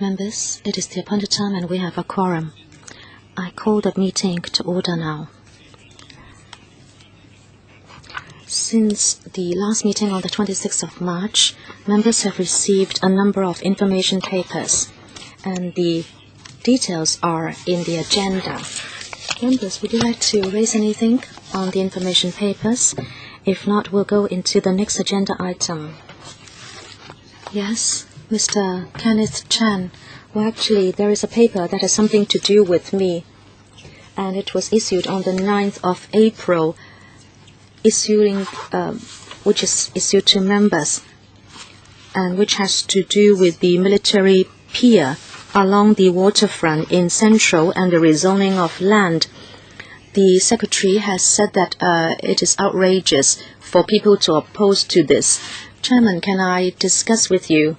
Members, it is the appointed time and we have a quorum. I call the meeting to order now. Since the last meeting on the 26th of March, members have received a number of information papers, and the details are in the agenda. Members, would you like to raise anything on the information papers? If not, we'll go into the next agenda item. Yes, Mr. Kenneth Chan. Well, actually, there is a paper that has something to do with me, and it was issued on the 9th of April, which is issued to members, and which has to do with the military pier along the waterfront in Central and the rezoning of land. The Secretary has said that it is outrageous for people to oppose to this. Chairman, can I discuss with you?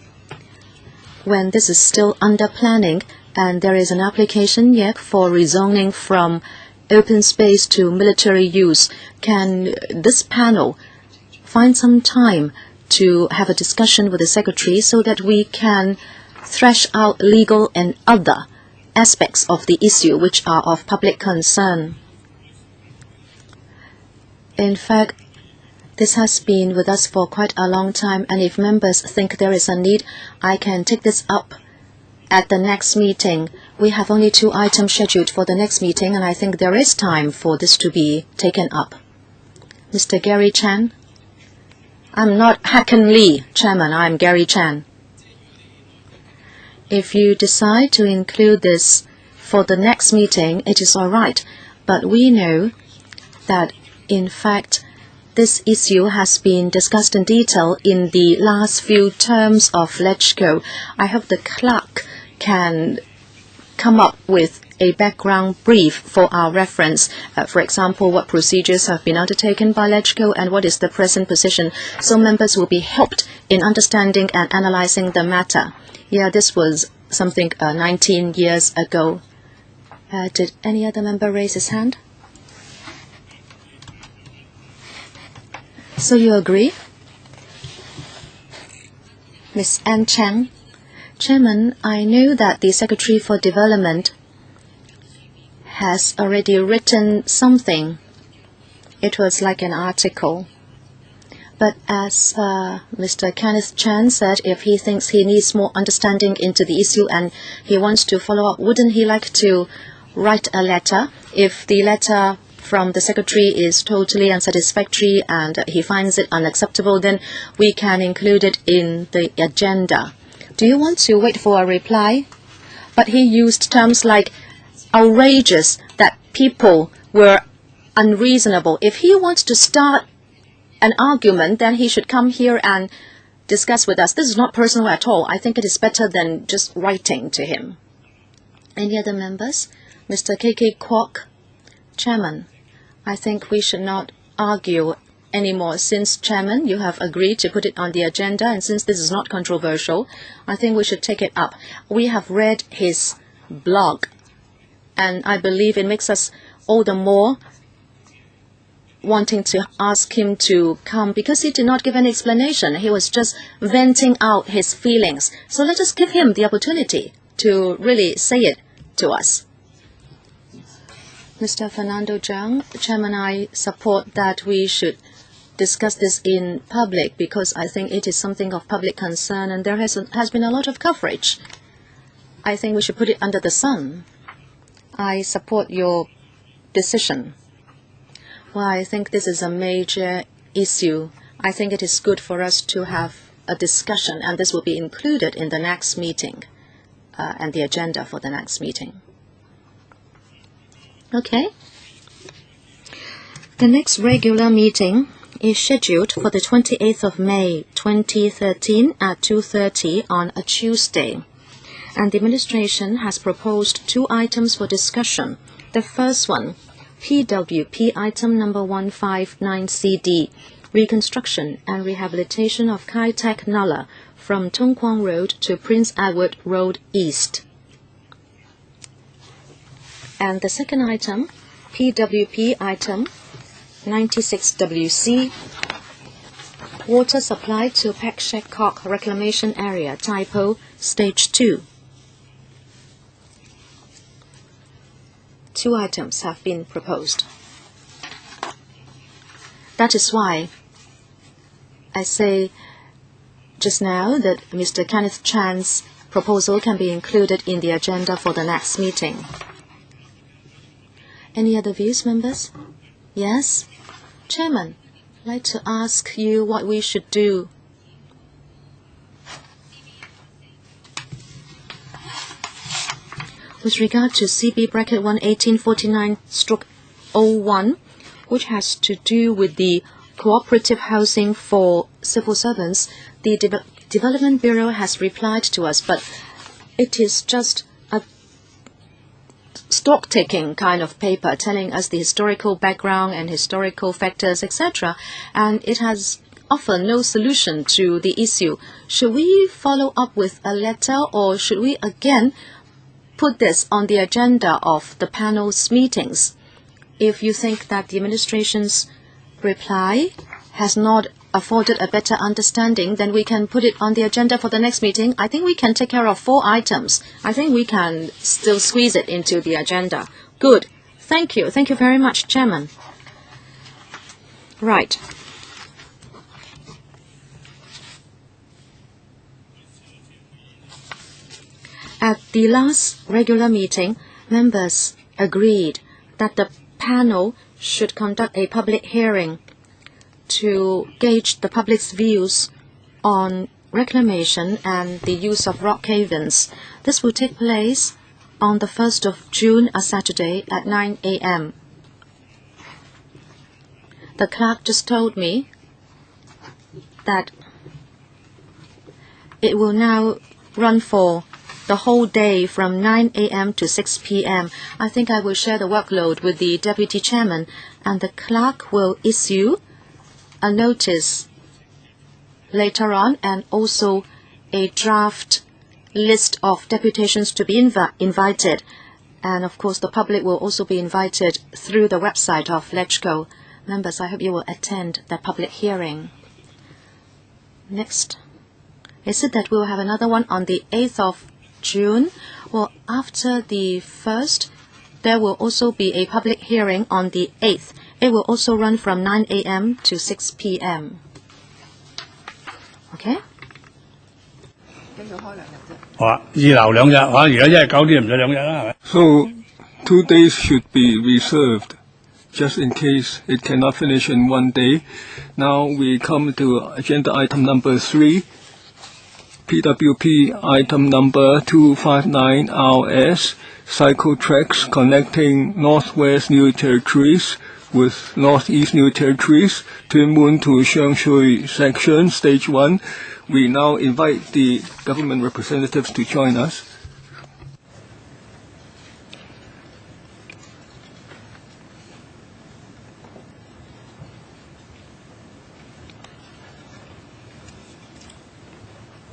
When this is still under planning and there is an application yet for rezoning from open space to military use, can this panel find some time to have a discussion with the Secretary so that we can thresh out legal and other aspects of the issue which are of public concern? In fact, this has been with us for quite a long time, and if members think there is a need, I can take this up at the next meeting. We have only 2 items scheduled for the next meeting, and I think there is time for this to be taken up. Mr. Gary Chan? I'm not Hacken Lee, Chairman. I'm Gary Chan. If you decide to include this for the next meeting, it is all right. But we know that, in fact, this issue has been discussed in detail in the last few terms of LegCo. I hope the clerk can come up with a background brief for our reference. For example, what procedures have been undertaken by LegCo and what is the present position, so members will be helped in understanding and analyzing the matter. Yeah, this was something 19 years ago. Did any other member raise his hand? So you agree? Ms. Ann Chang. Chairman, I know that the Secretary for Development has already written something. It was like an article. But as Mr. Kenneth Chan said, if he thinks he needs more understanding into the issue and he wants to follow up, wouldn't he like to write a letter? If the letter from the Secretary is totally unsatisfactory and he finds it unacceptable, then we can include it in the agenda. Do you want to wait for a reply? But he used terms like outrageous, that people were unreasonable. If he wants to start an argument, then he should come here and discuss with us. This is not personal at all. I think it is better than just writing to him. Any other members? Mr. K.K. Kwok. Chairman, I think we should not argue anymore. Since, Chairman, you have agreed to put it on the agenda, and since this is not controversial, I think we should take it up. We have read his blog, and I believe it makes us all the more wanting to ask him to come, because he did not give any explanation. He was just venting out his feelings. So let us give him the opportunity to really say it to us. Mr. Fernando Zhang, Chairman, I support that we should discuss this in public because I think it is something of public concern and there has been a lot of coverage. I think we should put it under the sun. I support your decision. Well, I think this is a major issue. I think it is good for us to have a discussion, and this will be included in the next meeting and the agenda for the next meeting. Okay. The next regular meeting is scheduled for the 28th of May 2013 at 2:30 on a Tuesday. And the administration has proposed 2 items for discussion. The first one, PWP item number 159CD, reconstruction and rehabilitation of Kai Tak Nala from Tung Kwong Road to Prince Edward Road East. And the second item, PWP item 96WC, water supply to Pak Shek Kok Reclamation Area, Typo, Stage 2. 2 items have been proposed. That is why I say just now that Mr. Kenneth Chan's proposal can be included in the agenda for the next meeting. Any other views, members? Yes? Chairman, I'd like to ask you what we should do. With regard to CB bracket 11849/01, which has to do with the cooperative housing for civil servants, the Development Bureau has replied to us, but it is just a stock-taking kind of paper telling us the historical background and historical factors, etc., and it has offered no solution to the issue. Should we follow up with a letter, or should we again put this on the agenda of the panel's meetings? If you think that the administration's reply has not afforded a better understanding, then we can put it on the agenda for the next meeting. I think we can take care of 4 items. I think we can still squeeze it into the agenda. Good. Thank you. Thank you very much, Chairman. Right. At the last regular meeting, members agreed that the panel should conduct a public hearing to gauge the public's views on reclamation and the use of rock havens. This will take place on the 1st of June, a Saturday, at 9 a.m. The clerk just told me that it will now run for the whole day from 9 a.m. to 6 p.m. I think I will share the workload with the Deputy Chairman, and the clerk will issue a notice later on and also a draft list of deputations to be invited. And of course, the public will also be invited through the website of LegCo. Members, I hope you will attend that public hearing. Next, is it that we'll have another one on the 8th of June? Well, after the 1st, there will also be a public hearing on the 8th. It will also run from 9 a.m. to 6 p.m. Okay? So 2 days should be reserved, just in case it cannot finish in 1 day. Now we come to agenda item number 3, PWP item number 259 RS, cycle tracks connecting Northwest New Territories with Northeast New Territories, Tuen Mun to Xiangshui section, stage 1. We now invite the government representatives to join us.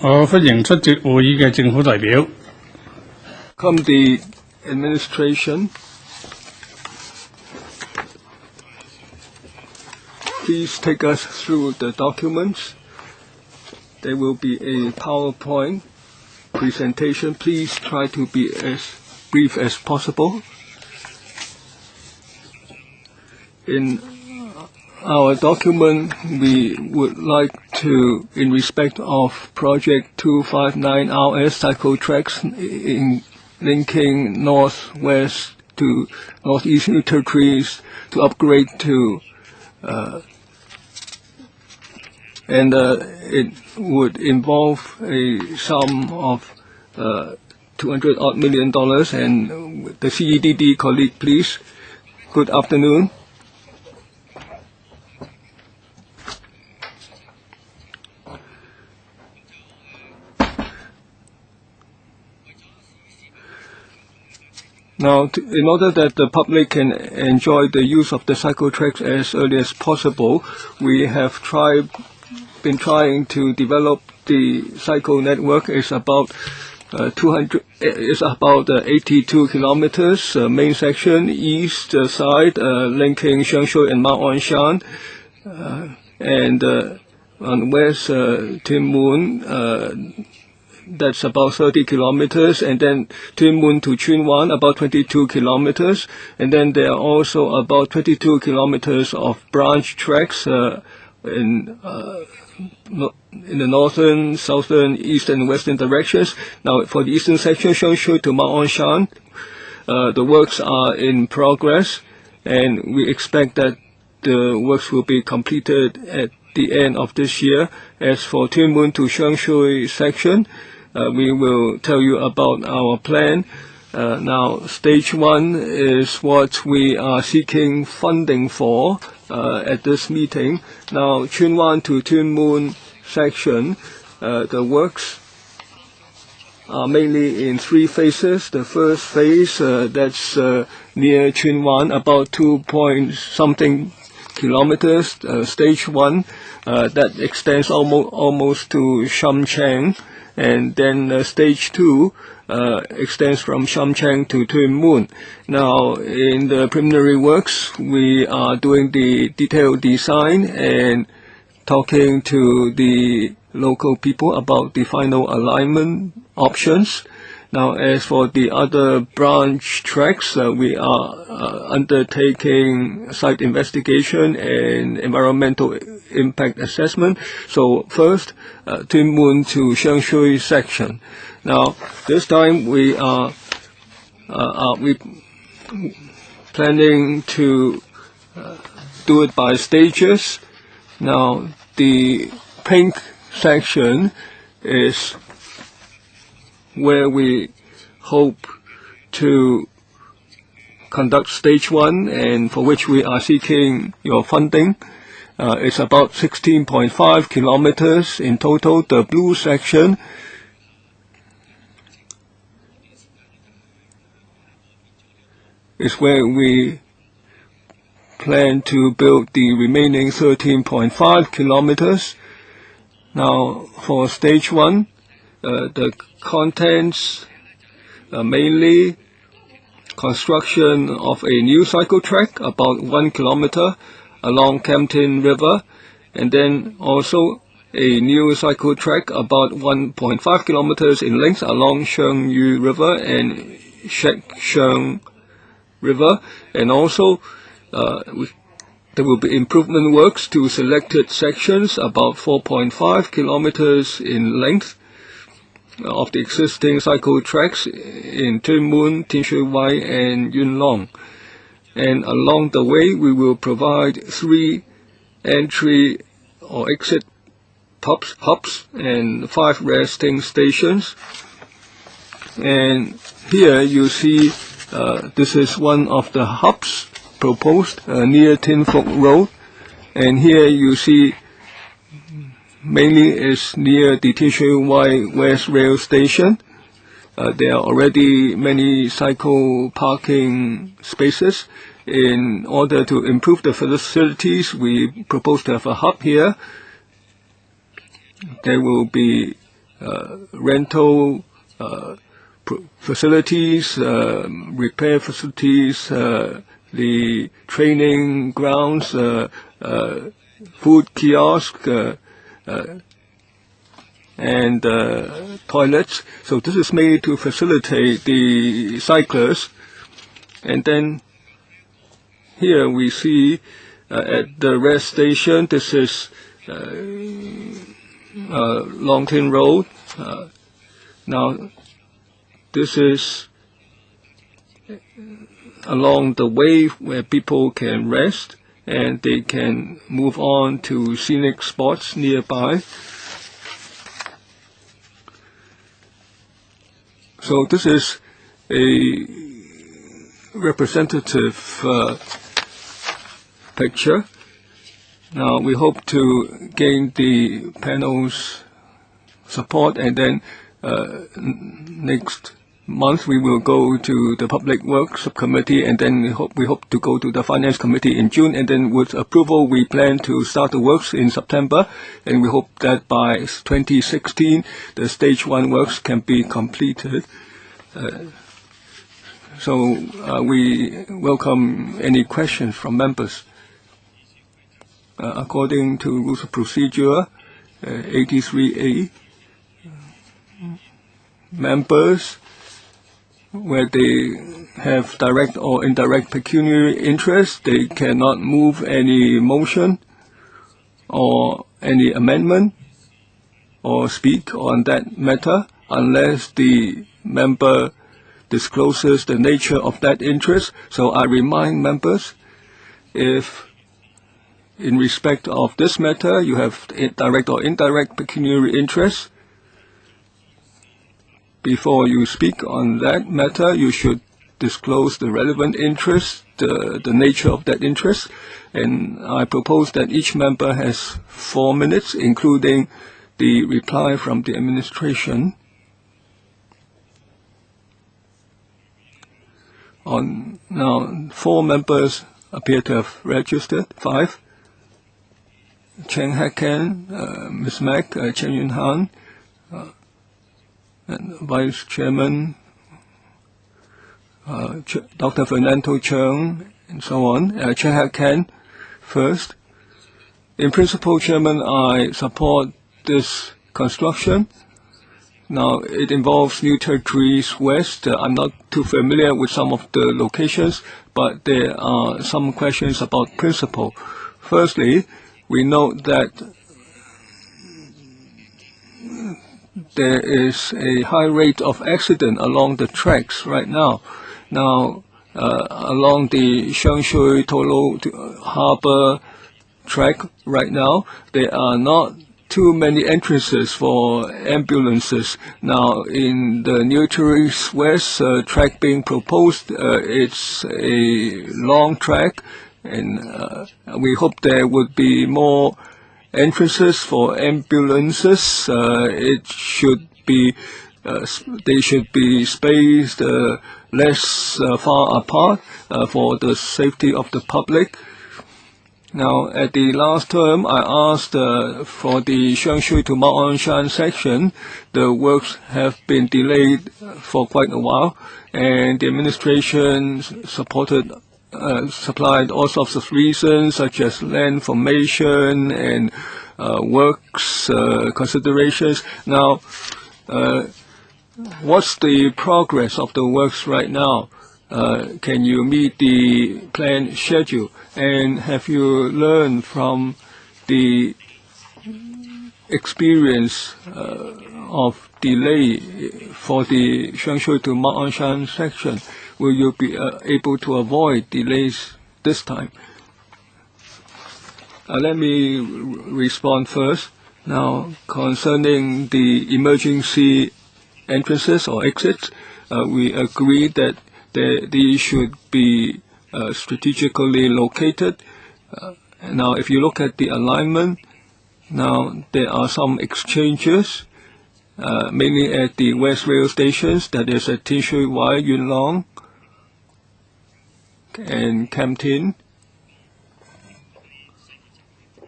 Welcome the administration. Please take us through the documents. There will be a PowerPoint presentation. Please try to be as brief as possible. In our document, we would like to, in respect of Project 259 RS cycle tracks in linking Northwest to Northeast New Territories, to upgrade to it would involve a sum of $200 million. And the CEDD colleague, please. Good afternoon. Now, in order that the public can enjoy the use of the cycle tracks as early as possible, we have been trying to develop the cycle network. It's about 82 kilometers. Main section, east side, linking Xiangshui and Mount Anshan, and on west, Tuen Mun, that's about 30 kilometers, and then Tuen Mun to Tsuen Wan, about 22 kilometers, and then there are also about 22 kilometers of branch tracks in the northern, southern, eastern, and western directions. Now, for the eastern section, Sheung to Mount Anshan, the works are in progress, and we expect that the works will be completed at the end of this year. As for Tuen Mun to Sheung section, we will tell you about our plan. Now, stage 1 is what we are seeking funding for at this meeting. Now, Tsuen Wan to Tuen Mun section, the works are mainly in 3 phases. The first phase, that's near Tsuen Wan, about 2-point-something kilometers. Stage 1, that extends almost to Sham Chang, and then stage 2 extends from Sham Chang to Tuen Mun. Now, in the preliminary works, we are doing the detailed design and talking to the local people about the final alignment options. Now, as for the other branch tracks, we are undertaking site investigation and environmental impact assessment. So first, Tuen Mun to Sheung section. Now, this time we are planning to do it by stages. Now, the pink section is where we hope to conduct stage 1, and for which we are seeking your funding. It's about 16.5 kilometers in total. The blue section is where we plan to build the remaining 13.5 kilometers. Now, for stage 1, the contents mainly construction of a new cycle track about 1 kilometer along Kempton River, and then also a new cycle track about 1.5 kilometers in length along Sheung Yu River and Shek Sheung River, and also there will be improvement works to selected sections about 4.5 kilometers in length of the existing cycle tracks in Tuen Mun, Tin Shui Wai, and Yuen Long. And along the way, we will provide 3 entry or exit hubs and 5 resting stations. And here you see this is one of the hubs proposed near Tin Fook Road. And here you see mainly is near the Tin Shui Wai West Rail Station. There are already many cycle parking spaces. In order to improve the facilities, we propose to have a hub here. There will be rental facilities, repair facilities, the training grounds, food kiosk, and toilets. So this is mainly to facilitate the cyclists. And then here we see at the rest station, this is Long Tin Road. Now, this is along the way where people can rest and they can move on to scenic spots nearby. So this is a representative picture. Now we hope to gain the panel's support, and then next month we will go to the Public Works Subcommittee, and then we hope to go to the Finance Committee in June, and then with approval we plan to start the works in September, and we hope that by 2016 the stage 1 works can be completed. So we welcome any questions from members. According to Rules of Procedure 83A, members where they have direct or indirect pecuniary interest, they cannot move any motion or any amendment or speak on that matter unless the member discloses the nature of that interest. So I remind members, if in respect of this matter you have direct or indirect pecuniary interest, before you speak on that matter, you should disclose the relevant interest, the nature of that interest. And I propose that each member has 4 minutes, including the reply from the administration. Now, 4 members appear to have registered. 5. Cheng Haken, Ms. Mack, Chen Yun Han, and Vice Chairman Dr. Fernando Cheung, and so on. Cheng Haken first. In principle, Chairman, I support this construction. Now, it involves New Territories West. I'm not too familiar with some of the locations, but there are some questions about principle. Firstly, we note that there is a high rate of accident along the tracks right now. Now, along the Shangshui-Tolo Harbor track right now, there are not too many entrances for ambulances. Now, in the New Territories West track being proposed, it's a long track, and we hope there would be more entrances for ambulances. It should be they should be spaced less far apart for the safety of the public. Now, at the last term, I asked for the Shangshui to Mao Anshan section. The works have been delayed for quite a while, and the administration supplied all sorts of reasons, such as land formation and works considerations. Now, what's the progress of the works right now? Can you meet the planned schedule? And have you learned from the experience of delay for the Shangshui to Mao Anshan section? Will you be able to avoid delays this time? Let me respond first. Now, concerning the emergency entrances or exits, we agree that these should be strategically located. Now, if you look at the alignment, now there are some exchanges, mainly at the West Rail stations, that is at Tin Shui Wai, Yuen Long, and Kam Tin.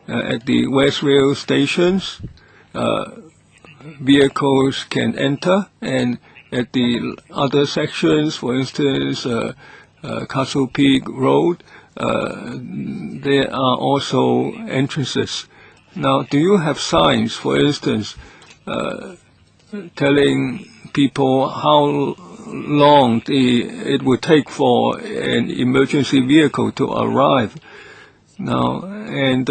At the West Rail stations, vehicles can enter, and at the other sections, for instance, Castle Peak Road, there are also entrances. Now, do you have signs, for instance, telling people how long it would take for an emergency vehicle to arrive? Now, and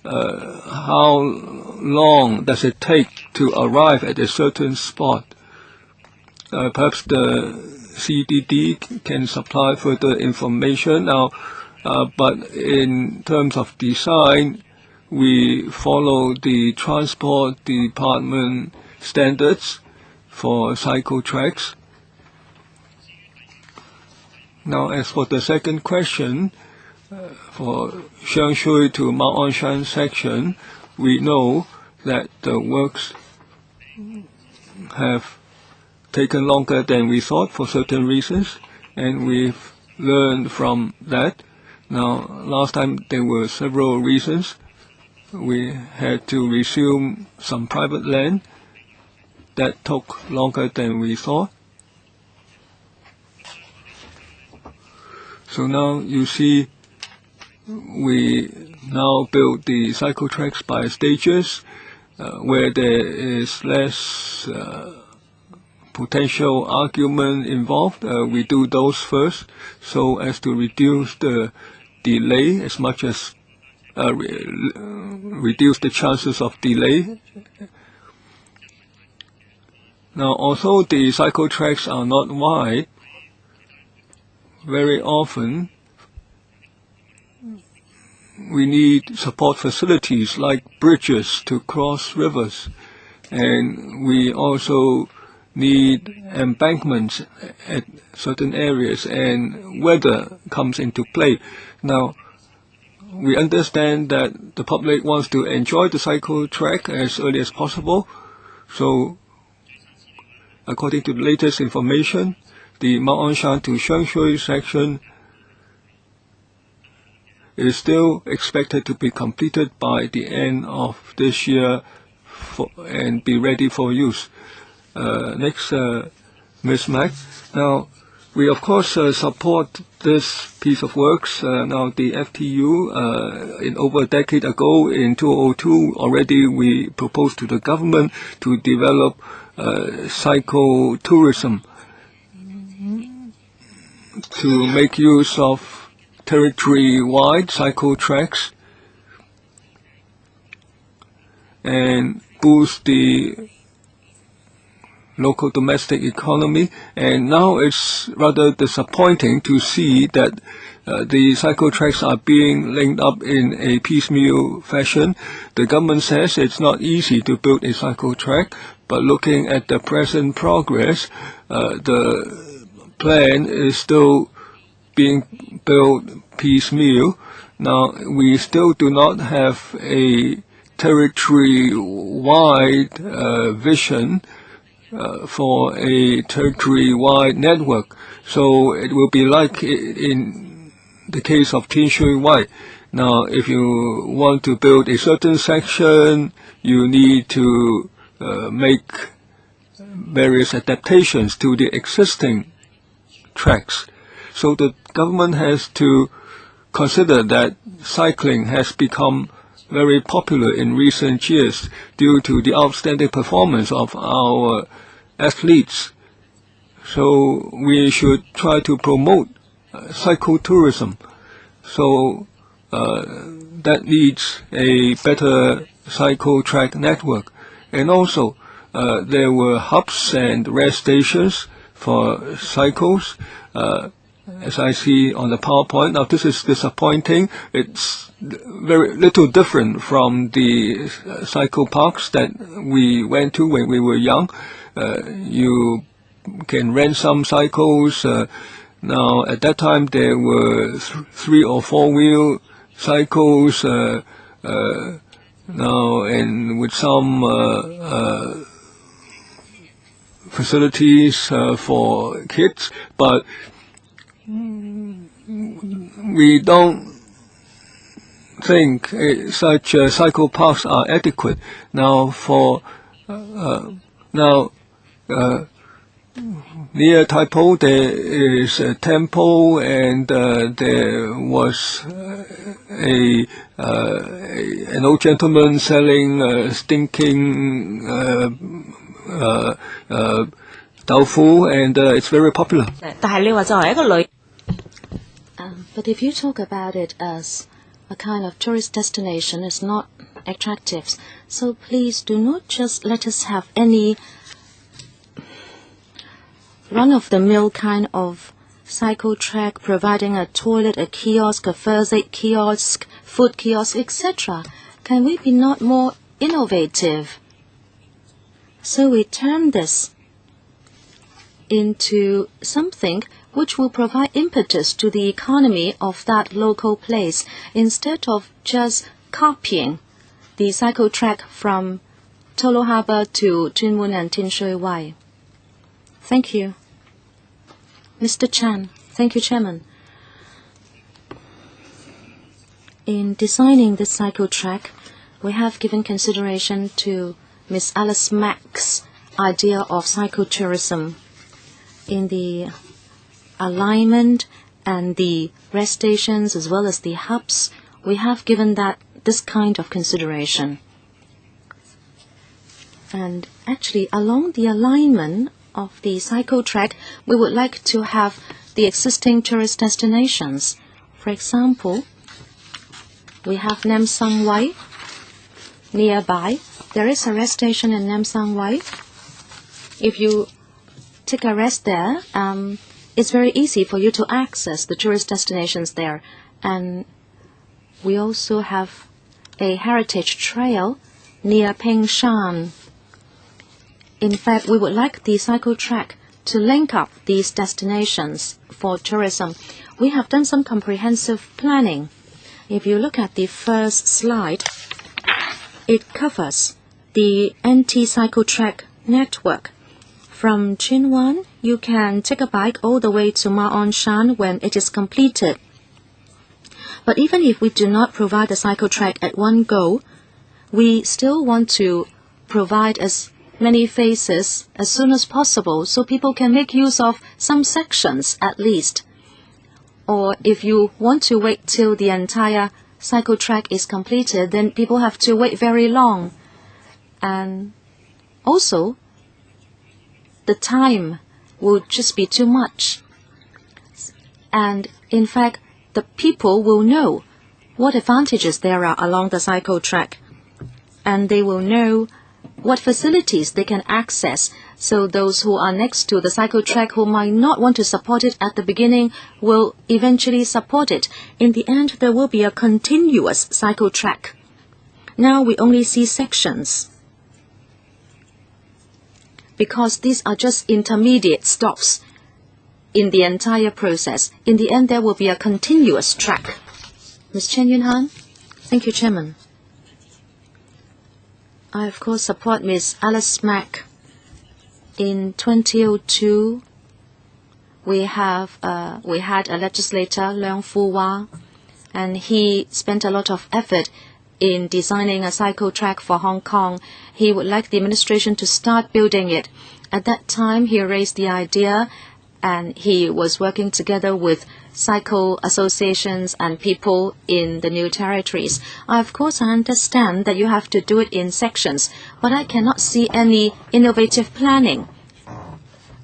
how long does it take to arrive at a certain spot? Perhaps the CDD can supply further information now, but in terms of design, we follow the Transport Department standards for cycle tracks. Now, as for the second question, for Shangshui to Mao Anshan section, we know that the works have taken longer than we thought for certain reasons, and we've learned from that. Now, last time there were several reasons. We had to resume some private land. That took longer than we thought. So now you see we now build the cycle tracks by stages, where there is less potential argument involved, we do those first so as to reduce the delay as much as reduce the chances of delay. Now, although the cycle tracks are not wide, very often we need support facilities like bridges to cross rivers, and we also need embankments at certain areas, and weather comes into play. Now, we understand that the public wants to enjoy the cycle track as early as possible, so according to the latest information, the Mount Anshan to Shengshui section is still expected to be completed by the end of this year and be ready for use. Next, Ms. Mack. Now, we of course support this piece of works. Now, the FTU, in over a decade ago, in 2002, already we proposed to the government to develop cycle tourism to make use of territory-wide cycle tracks and boost the local domestic economy. And now it's rather disappointing to see that the cycle tracks are being linked up in a piecemeal fashion. The government says it's not easy to build a cycle track, but looking at the present progress, the plan is still being built piecemeal. Now, we still do not have a territory-wide vision for a territory-wide network. So it will be like in the case of Tinshui Wai. Now, if you want to build a certain section, you need to make various adaptations to the existing tracks. So the government has to consider that cycling has become very popular in recent years due to the outstanding performance of our athletes. So we should try to promote cycle tourism. So that needs a better cycle track network. And also there were hubs and rest stations for cycles, as I see on the PowerPoint. Now, this is disappointing. It's very little different from the cycle parks that we went to when we were young. You can rent some cycles. Now, at that time, there were 3 or 4-wheel cycles. Now, and with some facilities for kids, but we don't think such cycle parks are adequate. Now, near Taipo there is a temple, and there was an old gentleman selling stinking tofu, and it's very popular. But if you talk about it as a kind of tourist destination, it's not attractive. So please do not just let us have any run-of-the-mill kind of cycle track providing a toilet, a kiosk, a first aid kiosk, food kiosk, etc. Can we be not more innovative? So we turn this into something which will provide impetus to the economy of that local place, instead of just copying the cycle track from Tolo Harbour to Junmun and Tinshui Wai. Thank you. Mr. Chan. Thank you, Chairman. In designing this cycle track, we have given consideration to Ms. Alice Mack's idea of cycle tourism. In the alignment and the rest stations as well as the hubs, we have given this kind of consideration. And actually, along the alignment of the cycle track, we would like to have the existing tourist destinations. For example, we have Nam Sang Wai nearby. There is a rest station in Nam Sang Wai. If you take a rest there, it's very easy for you to access the tourist destinations there. And we also have a heritage trail near Peng Shan. In fact, we would like the cycle track to link up these destinations for tourism. We have done some comprehensive planning. If you look at the first slide, it covers the NT cycle track network. From Chin Wan, you can take a bike all the way to Ma On Shan when it is completed. But even if we do not provide the cycle track at one go, we still want to provide as many phases as soon as possible so people can make use of some sections at least. Or if you want to wait till the entire cycle track is completed, then people have to wait very long. And also, the time will just be too much. And in fact, the people will know what advantages there are along the cycle track. And they will know what facilities they can access. So those who are next to the cycle track who might not want to support it at the beginning will eventually support it. In the end, there will be a continuous cycle track. Now we only see sections, because these are just intermediate stops in the entire process. In the end, there will be a continuous track. Ms. Chen Yunhan? Thank you, Chairman. I, of course, support Ms. Alice Mack. In 2002, we had a legislator, Leung Fu-wah, and he spent a lot of effort in designing a cycle track for Hong Kong. He would like the administration to start building it. At that time, he raised the idea, and he was working together with cycle associations and people in the new territories. Of course, I understand that you have to do it in sections, but I cannot see any innovative planning.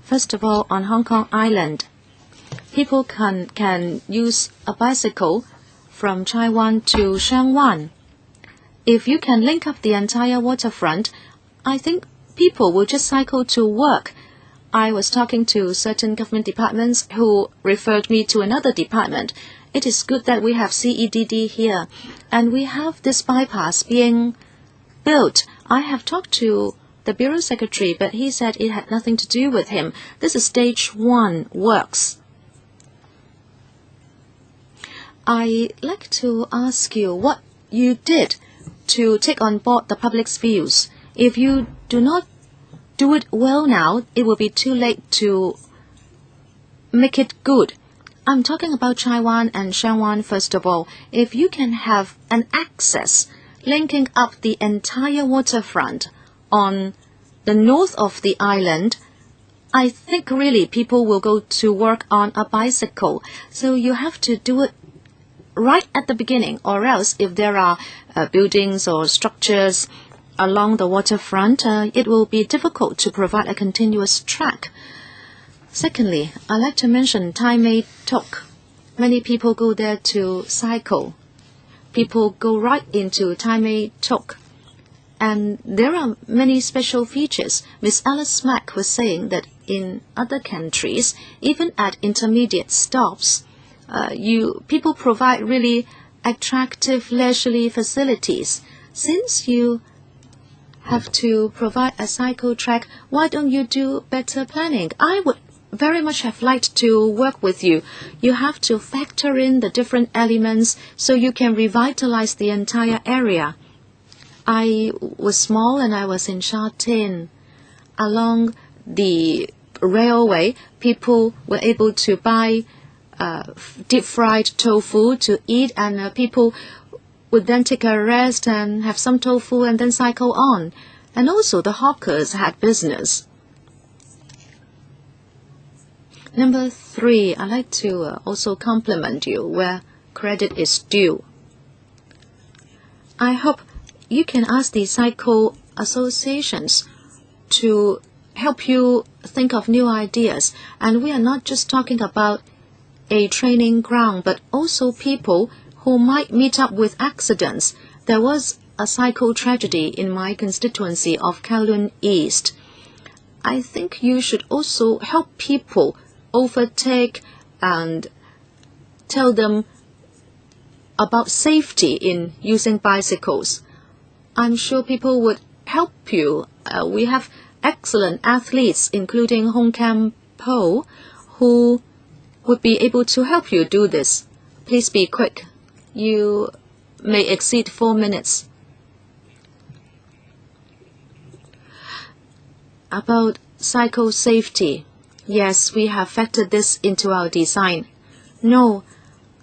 First of all, on Hong Kong Island, people can use a bicycle from Chai Wan to Sheung Wan. If you can link up the entire waterfront, I think people will just cycle to work. I was talking to certain government departments who referred me to another department. It is good that we have CEDD here, and we have this bypass being built. I have talked to the Bureau Secretary, but he said it had nothing to do with him. This is stage 1 works. I'd like to ask you what you did to take on board the public's views. If you do not do it well now, it will be too late to make it good. I'm talking about Chai Wan and Sheung Wan first of all. If you can have an access linking up the entire waterfront on the north of the island, I think really people will go to work on a bicycle. So you have to do it right at the beginning, or else if there are buildings or structures along the waterfront, it will be difficult to provide a continuous track. Secondly, I'd like to mention Tai Mei Tok. Many people go there to cycle. People go right into Tai Mei Tok. And there are many special features. Ms. Alice Mack was saying that in other countries, even at intermediate stops, people provide really attractive leisurely facilities. Since you have to provide a cycle track, why don't you do better planning? I would very much have liked to work with you. You have to factor in the different elements so you can revitalize the entire area. I was small and I was in Sha Tin. Along the railway, people were able to buy deep-fried tofu to eat, and people would then take a rest and have some tofu and then cycle on. And also the hawkers had business. Number 3, I'd like to also compliment you where credit is due. I hope you can ask the cycle associations to help you think of new ideas. And we are not just talking about a training ground, but also people who might meet up with accidents. There was a cycle tragedy in my constituency of Kowloon East. I think you should also help people overtake and tell them about safety in using bicycles. I'm sure people would help you. We have excellent athletes, including Hon Claudia MO, who would be able to help you do this. Please be quick. You may exceed 4 minutes. About cycle safety. Yes, we have factored this into our design. No,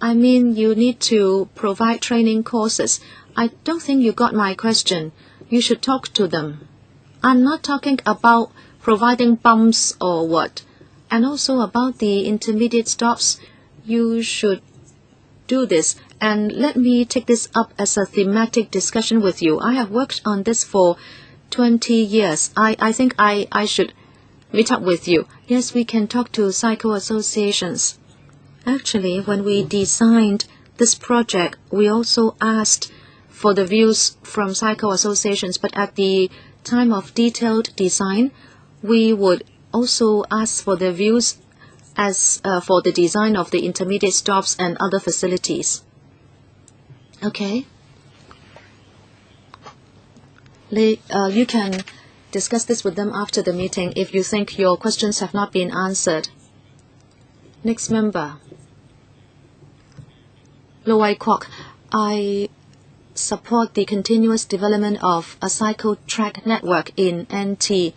I mean you need to provide training courses. I don't think you got my question. You should talk to them. I'm not talking about providing bumps or what. And also about the intermediate stops, you should do this. And let me take this up as a thematic discussion with you. I have worked on this for 20 years. I think I should meet up with you. Yes, we can talk to cycle associations. Actually, when we designed this project, we also asked for the views from cycle associations, but at the time of detailed design, we would also ask for the views as for the design of the intermediate stops and other facilities. Okay. You can discuss this with them after the meeting if you think your questions have not been answered. Next member. Lo Wai Kwok. I support the continuous development of a cycle track network in NT.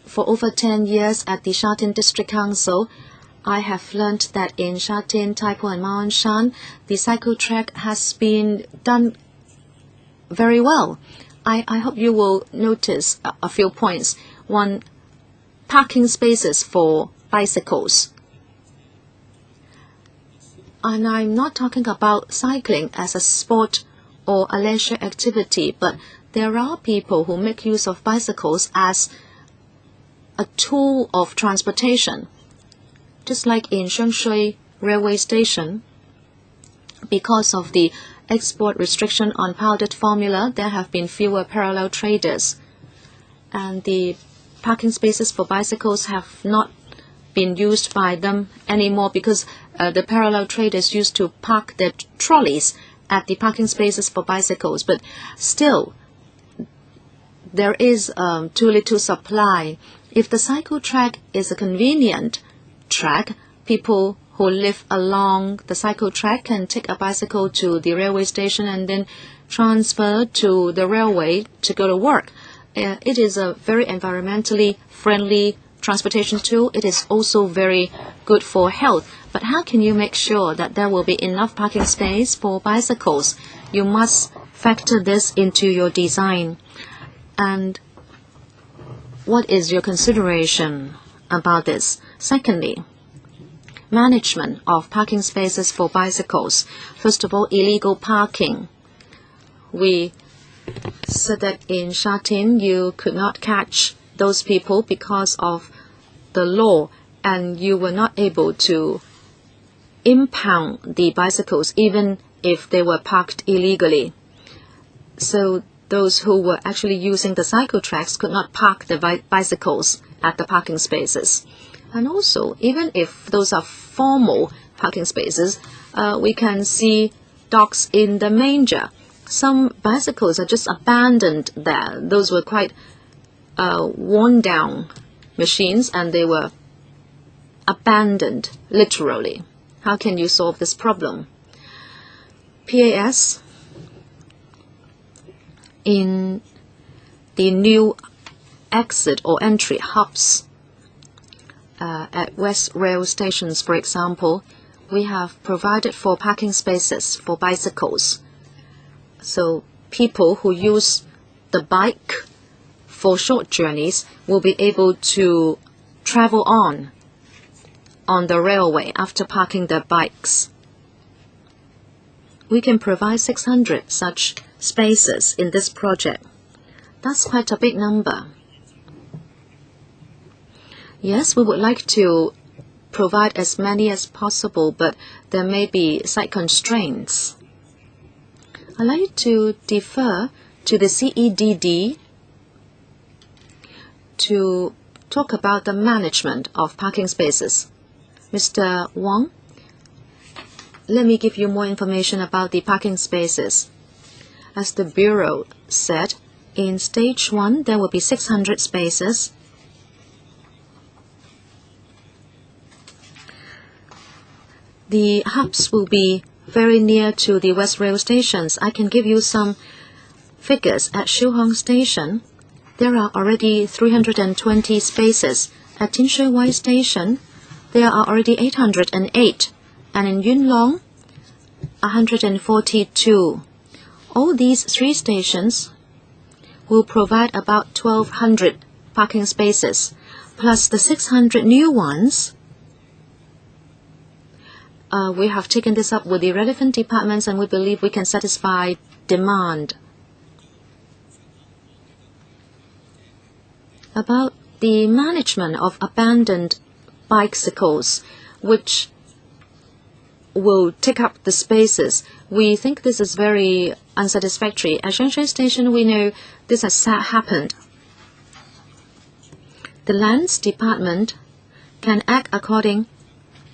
For over 10 years at the Sha Tin District Council, I have learned that in Sha Tin, Tai Po and Ma On Shan, the cycle track has been done very well. I hope you will notice a few points. One, parking spaces for bicycles. And I'm not talking about cycling as a sport or a leisure activity, but there are people who make use of bicycles as a tool of transportation. Just like in Shengshui railway station, because of the export restriction on powdered formula, there have been fewer parallel traders. And the parking spaces for bicycles have not been used by them anymore because the parallel traders used to park their trolleys at the parking spaces for bicycles. But still, there is too little supply. If the cycle track is a convenient track, people who live along the cycle track can take a bicycle to the railway station and then transfer to the railway to go to work. It is a very environmentally friendly transportation tool. It is also very good for health. But how can you make sure that there will be enough parking space for bicycles? You must factor this into your design. And what is your consideration about this? Secondly, management of parking spaces for bicycles. First of all, illegal parking. We said that in Sha Tin you could not catch those people because of the law, and you were not able to impound the bicycles even if they were parked illegally. So those who were actually using the cycle tracks could not park the bicycles at the parking spaces. And also, even if those are formal parking spaces, we can see dogs in the manger. Some bicycles are just abandoned there. Those were quite worn down machines, and they were abandoned, literally. How can you solve this problem? PAS, in the new exit or entry hubs at West Rail stations, for example, we have provided for parking spaces for bicycles. So people who use the bike for short journeys will be able to travel on the railway after parking their bikes. We can provide 600 such spaces in this project. That's quite a big number. Yes, we would like to provide as many as possible, but there may be site constraints. I'd like to defer to the CEDD to talk about the management of parking spaces. Mr. Wong, let me give you more information about the parking spaces. As the Bureau said, in stage 1 there will be 600 spaces. The hubs will be very near to the West Rail stations. I can give you some figures. At Shihong Station, there are already 320 spaces. At Tin Shui Wai Station, there are already 808. And in Yuen Long, 142. All these 3 stations will provide about 1,200 parking spaces, plus the 600 new ones. We have taken this up with the relevant departments, and we believe we can satisfy demand. About the management of abandoned bicycles, which will take up the spaces, we think this is very unsatisfactory. At Shenzhen Station, we know this has happened. The Lands Department can act according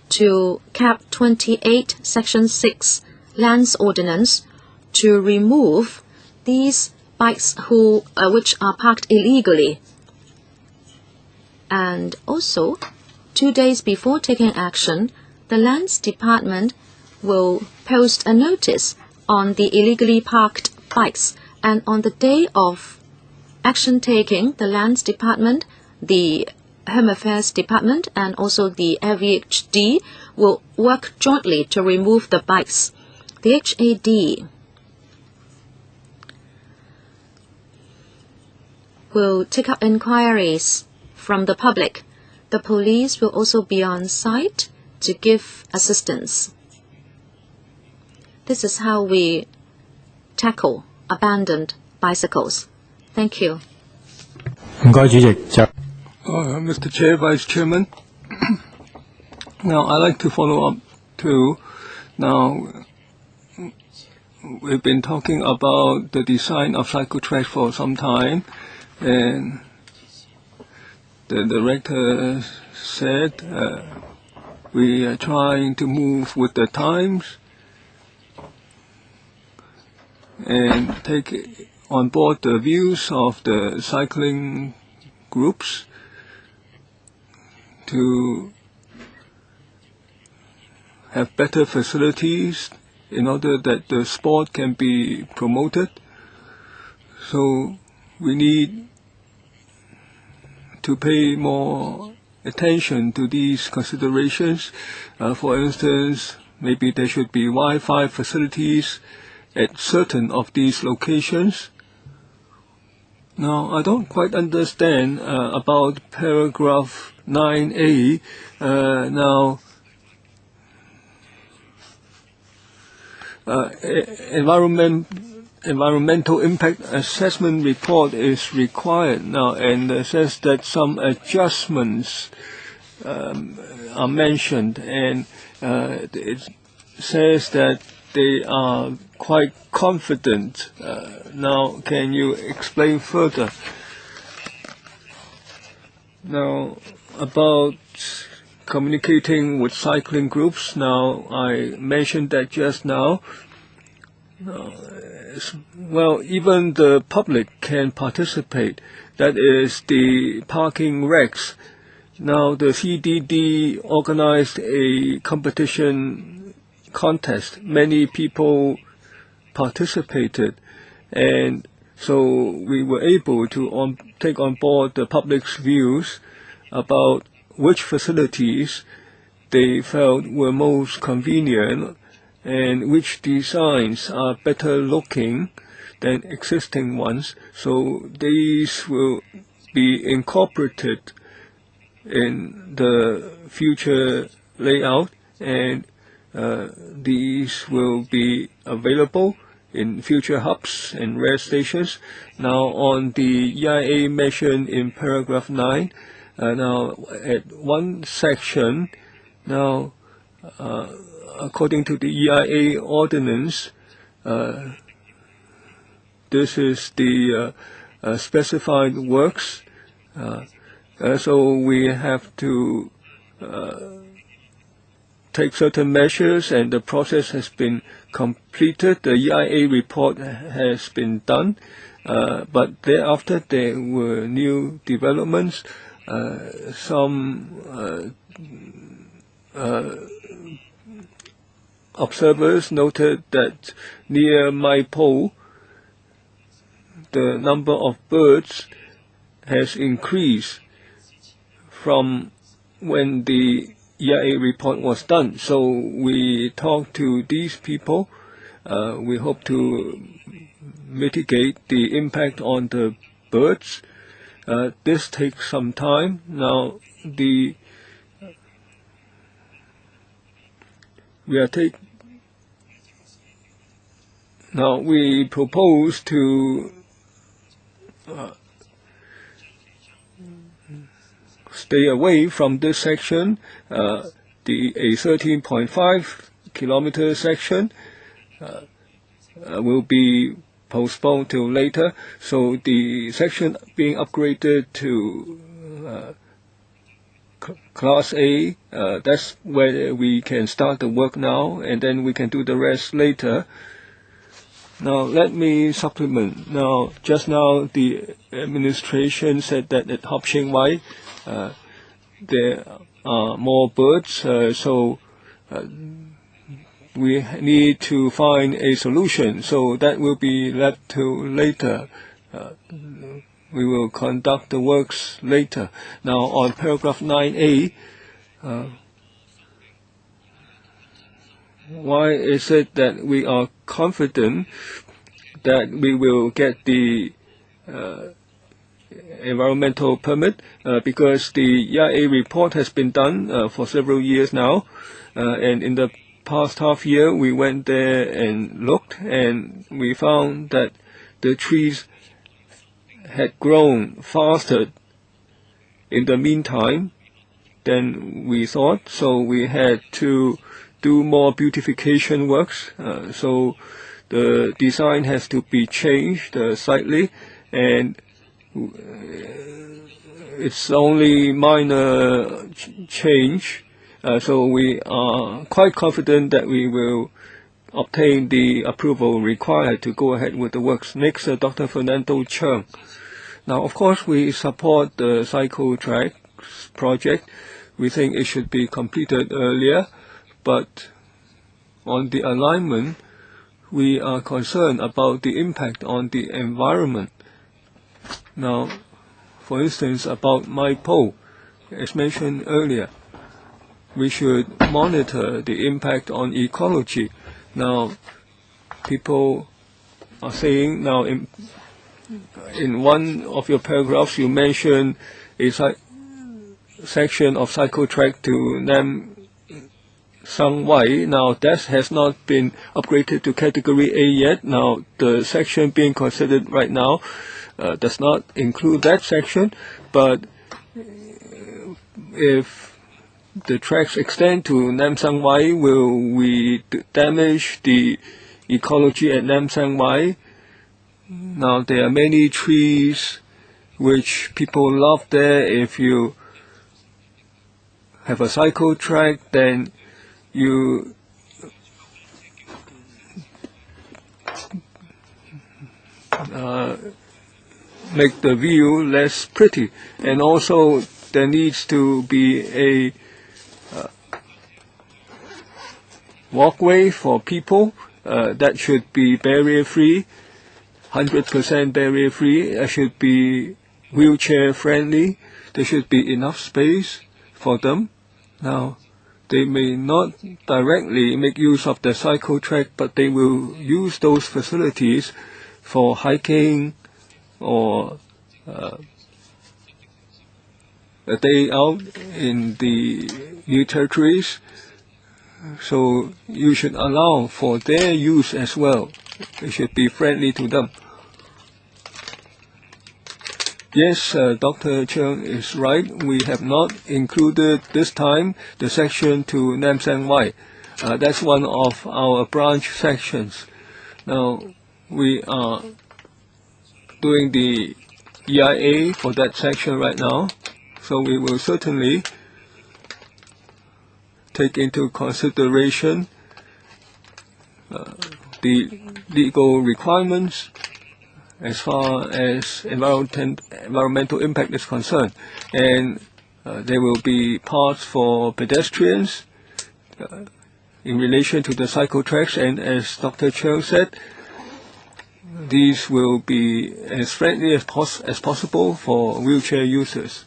to Cap 28, Section 6, Lands Ordinance, to remove these bikes which are parked illegally. And also, 2 days before taking action, the Lands Department will post a notice on the illegally parked bikes. And on the day of action taking, the Lands Department, the Home Affairs Department, and also the LVHD will work jointly to remove the bikes. The HAD will take up inquiries from the public. The police will also be on site to give assistance. This is how we tackle abandoned bicycles. Thank you. Mr. Chair, Vice Chairman. Now, I'd like to follow up too. Now, we've been talking about the design of cycle tracks for some time, and the director said we are trying to move with the times and take on board the views of the cycling groups to have better facilities in order that the sport can be promoted. So we need to pay more attention to these considerations. For instance, maybe there should be Wi-Fi facilities at certain of these locations. Now, I don't quite understand about paragraph 9A. Environmental impact assessment report is required now, and it says that some adjustments are mentioned, and it says that they are quite confident. Now, can you explain further? Now, about communicating with cycling groups, now I mentioned that just now. Well, even the public can participate. That is the parking regs. Now, the CDD organized a competition contest. Many people participated, and so we were able to take on board the public's views about which facilities they felt were most convenient and which designs are better looking than existing ones. So these will be incorporated in the future layout, and these will be available in future hubs and rest stations. Now, on the EIA mentioned in paragraph 9, Now, at one section, now, according to the EIA ordinance, this is the specified works. So we have to take certain measures, and the process has been completed. The EIA report has been done, but thereafter there were new developments. Some observers noted that near my pole, the number of birds has increased from when the EIA report was done. So we talked to these people. We hope to mitigate the impact on the birds. This takes some time. Now we propose to stay away from this section, a 13.5 kilometer section will be postponed till later. So the section being upgraded to Class A, that's where we can start the work now, and then we can do the rest later. Now, let me supplement. Now, just now, the administration said that at Hop Ching Wai, there are more birds, so we need to find a solution. So that will be left to later. We will conduct the works later. Now, on paragraph 9A, why is it that we are confident that we will get the environmental permit? Because the EIA report has been done for several years now, and in the past half year we went there and looked, and we found that the trees had grown faster in the meantime than we thought, so we had to do more beautification works. So the design has to be changed slightly, and it's only minor change. So we are quite confident that we will obtain the approval required to go ahead with the works. Next, Dr. Fernando Cheung. Now, of course, we support the cycle tracks project. We think it should be completed earlier, but on the alignment, we are concerned about the impact on the environment. Now, for instance, about my pole, as mentioned earlier, we should monitor the impact on ecology. Now, people are saying, now in one of your paragraphs you mentioned a section of cycle track to Nam Sang Wai. Now that has not been upgraded to category A yet. Now the section being considered right now does not include that section, but if the tracks extend to Nam Sang Wai, will we damage the ecology at Nam Sang Wai? Now, there are many trees which people love there. If you have a cycle track, then you make the view less pretty. And also, there needs to be a walkway for people that should be barrier-free. 100% barrier-free. It should be wheelchair-friendly. There should be enough space for them. Now, they may not directly make use of the cycle track, but they will use those facilities for hiking or a day out in the new territories. So you should allow for their use as well. It should be friendly to them. Yes, Dr. Cheung is right. We have not included this time the section to Nam Sang Wai. That's one of our branch sections. Now, we are doing the EIA for that section right now, so we will certainly take into consideration the legal requirements as far as environmental impact is concerned. And there will be parts for pedestrians in relation to the cycle tracks, and as Dr. Cheung said, these will be as friendly as possible for wheelchair users.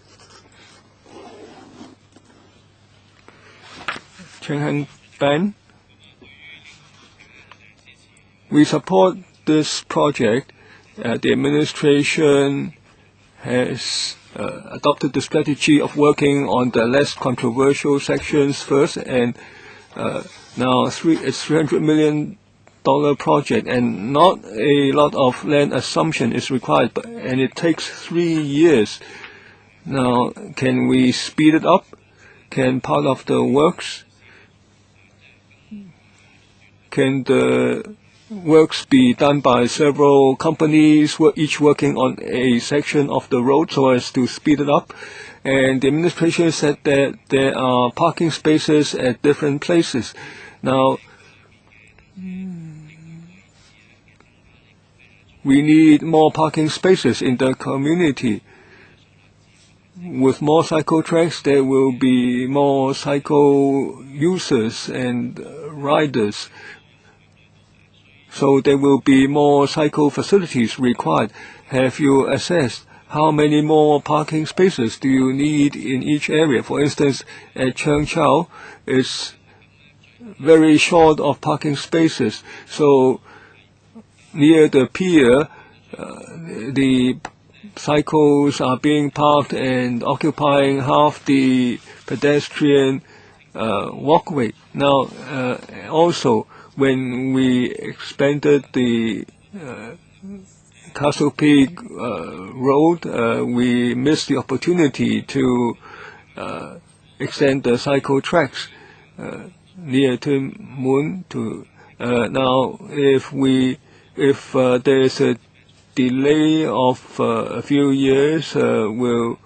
Cheng Heng Ban, we support this project. The administration has adopted the strategy of working on the less controversial sections first, and now it's $300 million project, and not a lot of land assumption is required, and it takes 3 years. Now, can we speed it up? Can part of the works, can the works be done by several companies, each working on a section of the road so as to speed it up? And the administration said that there are parking spaces at different places. Now, we need more parking spaces in the community. With more cycle tracks, there will be more cycle users and riders. So there will be more cycle facilities required. Have you assessed how many more parking spaces do you need in each area? For instance, at Cheung Chau, it's very short of parking spaces. So near the pier, the cycles are being parked and occupying half the pedestrian walkway. Now, also, when we expanded the Castle Peak Road, we missed the opportunity to extend the cycle tracks near Tim Mun. Now, if there is a delay of a few years, will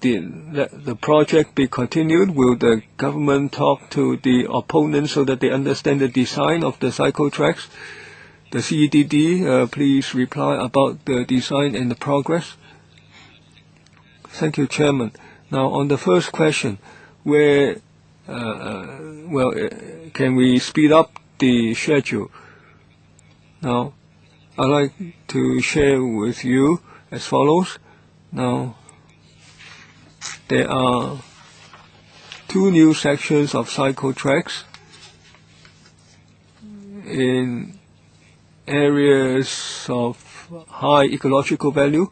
the project be continued? Will the government talk to the opponents so that they understand the design of the cycle tracks? The CEDD, please reply about the design and the progress. Thank you, Chairman. Now, on the first question, can we speed up the schedule? Now, I'd like to share with you as follows. Now, there are 2 new sections of cycle tracks in areas of high ecological value,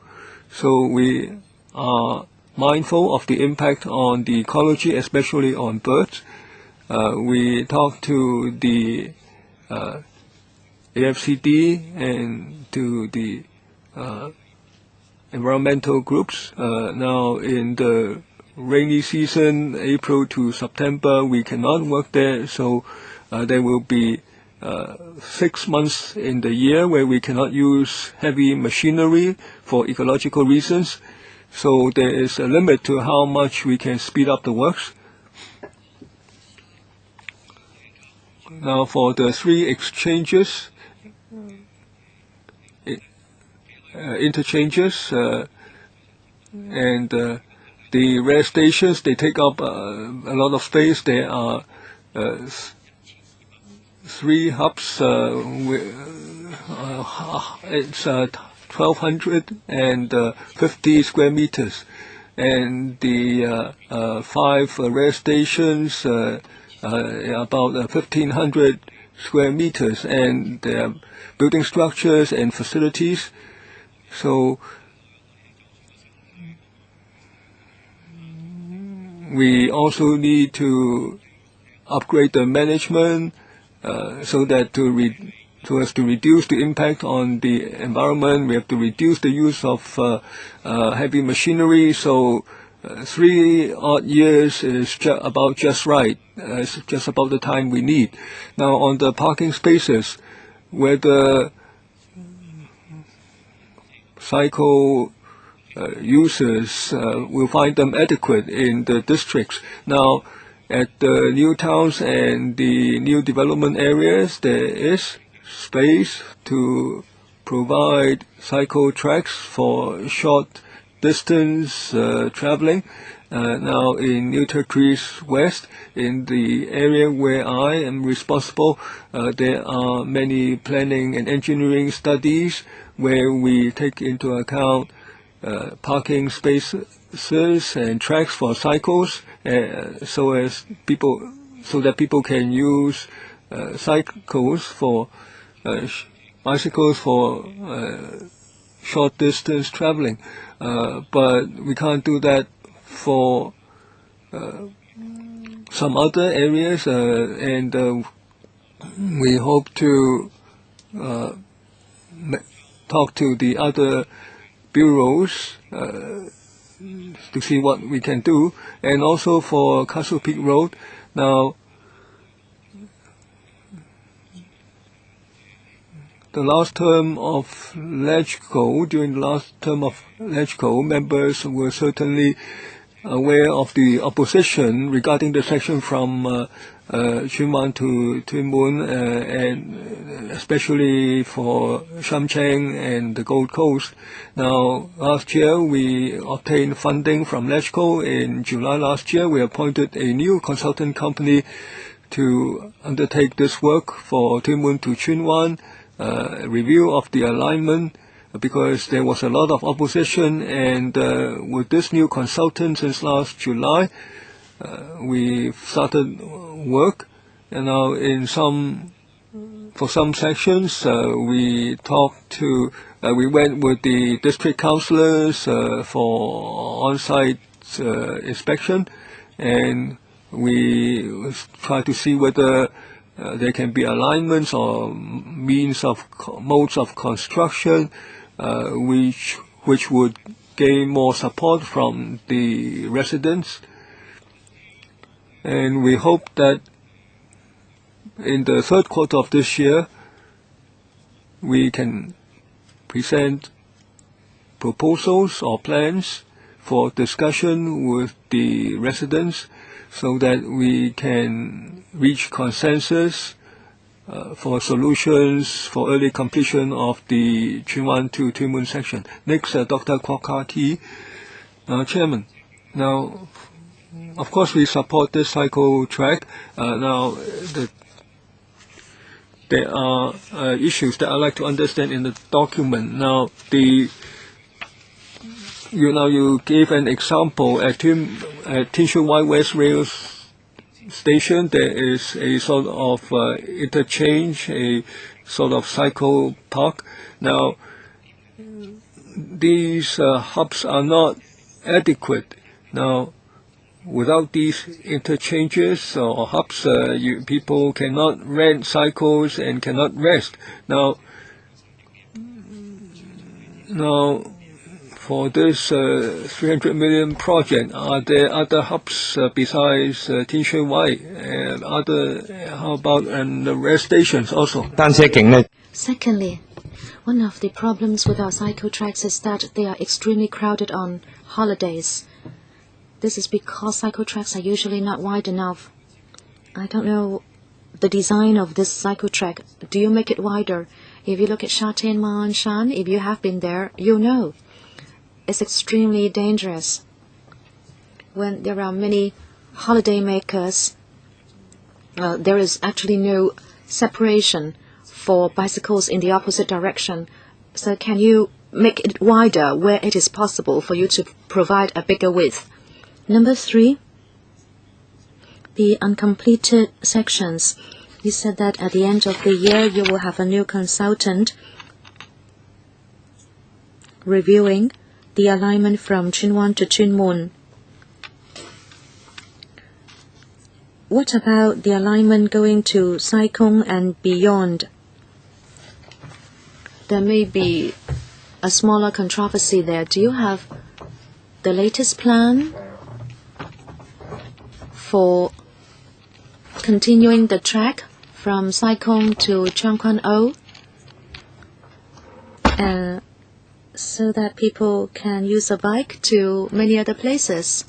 so we are mindful of the impact on the ecology, especially on birds. We talked to the AFCD and to the environmental groups. Now, in the rainy season, April to September, we cannot work there, so there will be 6 months in the year where we cannot use heavy machinery for ecological reasons. So there is a limit to how much we can speed up the works. Now, for the 3 exchanges, interchanges, and the rest stations, they take up a lot of space. There are 3 hubs. It's 1,250 square meters, and the 5 rest stations about 1,500 square meters, and there are building structures and facilities. So we also need to upgrade the management so that to so as to reduce the impact on the environment. We have to reduce the use of heavy machinery. So 3 odd years is about just right. It's just about the time we need. Now, on the parking spaces, whether cycle users will find them adequate in the districts. Now, at the new towns and the new development areas, there is space to provide cycle tracks for short distance traveling. Now, in New Territories West, in the area where I am responsible, there are many planning and engineering studies where we take into account parking spaces and tracks for cycles, so that people can use bicycles for short distance traveling. But we can't do that for some other areas, and we hope to talk to the other bureaus to see what we can do. And also for Castle Peak Road, now during the last term of LegCo, members were certainly aware of the opposition regarding the section from Tsuen Wan to Tuen Mun, and especially for Sham Cheng and the Gold Coast. Now, last year we obtained funding from LegCo. In July last year, we appointed a new consultant company to undertake this work for Tuen Mun to Tsuen Wan, review of the alignment, because there was a lot of opposition, and with this new consultant since last July, we started work. And now for some sections, we went with the district councillors for on-site inspection, and we tried to see whether there can be alignments or modes of construction which would gain more support from the residents. And we hope that in the third quarter of this year, we can present proposals or plans for discussion with the residents, so that we can reach consensus for solutions for early completion of the Tsuen Wan to Tuen Mun section. Next, Dr. Kwok Ka-Ti, Chairman. Now, of course, we support this cycle track. Now, there are issues that I'd like to understand in the document. Now, you gave an example at Tin Shui Wai West Rail Station. There is a sort of interchange, a sort of cycle park. Now, these hubs are not adequate. Now, without these interchanges or hubs, people cannot rent cycles and cannot rest. Now, for this 300 million project, are there other hubs besides Tin Shui Wai? How about the rest stations also? Secondly, one of the problems with our cycle tracks is that they are extremely crowded on holidays. This is because cycle tracks are usually not wide enough. I don't know the design of this cycle track. Do you make it wider? If you look at Sha Tin Ma Shan, if you have been there, you know. It's extremely dangerous. When there are many holiday makers, there is actually no separation for bicycles in the opposite direction. So can you make it wider where it is possible for you to provide a bigger width? Number 3, the uncompleted sections. You said that at the end of the year you will have a new consultant reviewing the alignment from Tsuen Wan to Tuen Mun. What about the alignment going to Sai Kung and beyond? there may be a smaller controversy there. Do you have the latest plan for continuing the track from Sai Kung to Cheung Kwan O, so that people can use a bike to many other places?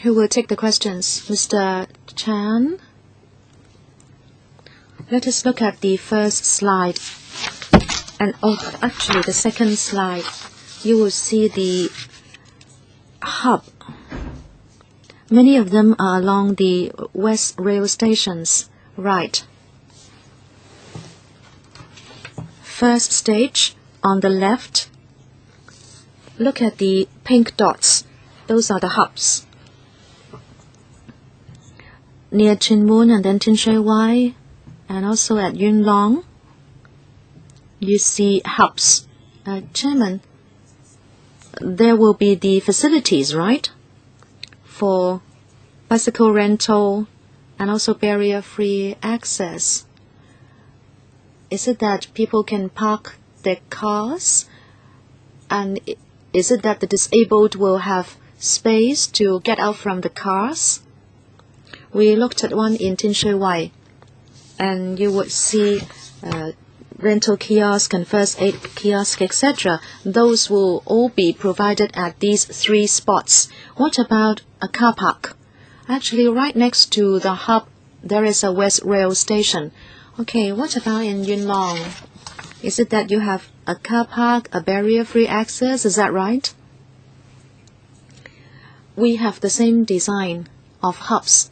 Who will take the questions? Mr. Chan? Let us look at the first slide. And actually the second slide. You will see the hub. Many of them are along the West Rail stations. Right. First stage on the left. Look at the pink dots. Those are the hubs. Near Chin Mun and then Tin Shui Wai, and also at Yuen Long, you see hubs. Chairman, there will be the facilities, right, for bicycle rental and also barrier-free access. Is it that people can park their cars? And is it that the disabled will have space to get out from the cars? We looked at one in Tin Shui Wai, and you would see rental kiosk and first aid kiosk, etc. Those will all be provided at these 3 spots. What about a car park? Actually, right next to the hub, there is a West Rail station. Okay, what about in Yuen Long? Is it that you have a car park, a barrier-free access? Is that right? We have the same design of hubs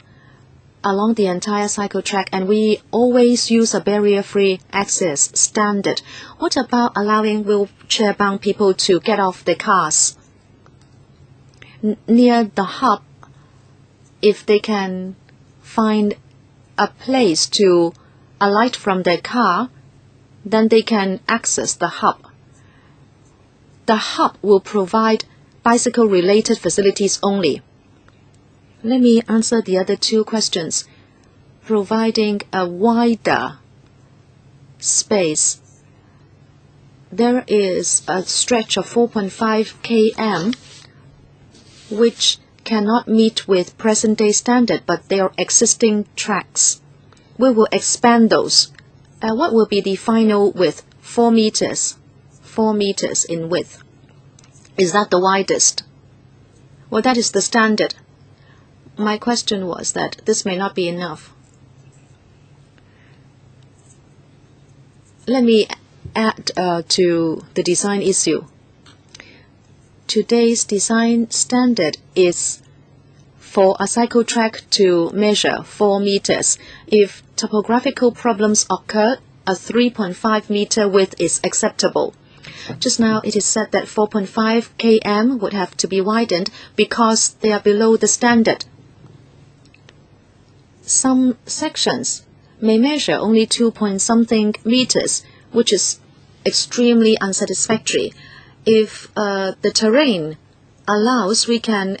along the entire cycle track, and we always use a barrier-free access standard. What about allowing wheelchair-bound people to get off their cars? Near the hub, if they can find a place to alight from their car, then they can access the hub. The hub will provide bicycle-related facilities only. Let me answer the other 2 questions. Providing a wider space. There is a stretch of 4.5 km which cannot meet with present-day standard, but they are existing tracks. We will expand those. What will be the final width? 4 meters. 4 meters in width. Is that the widest? Well, that is the standard. My question was that this may not be enough. Let me add to the design issue. Today's design standard is for a cycle track to measure 4 meters. If topographical problems occur, a 3.5 meter width is acceptable. Just now it is said that 4.5 km would have to be widened because they are below the standard. Some sections may measure only 2-point-something meters, which is extremely unsatisfactory. If the terrain allows, we can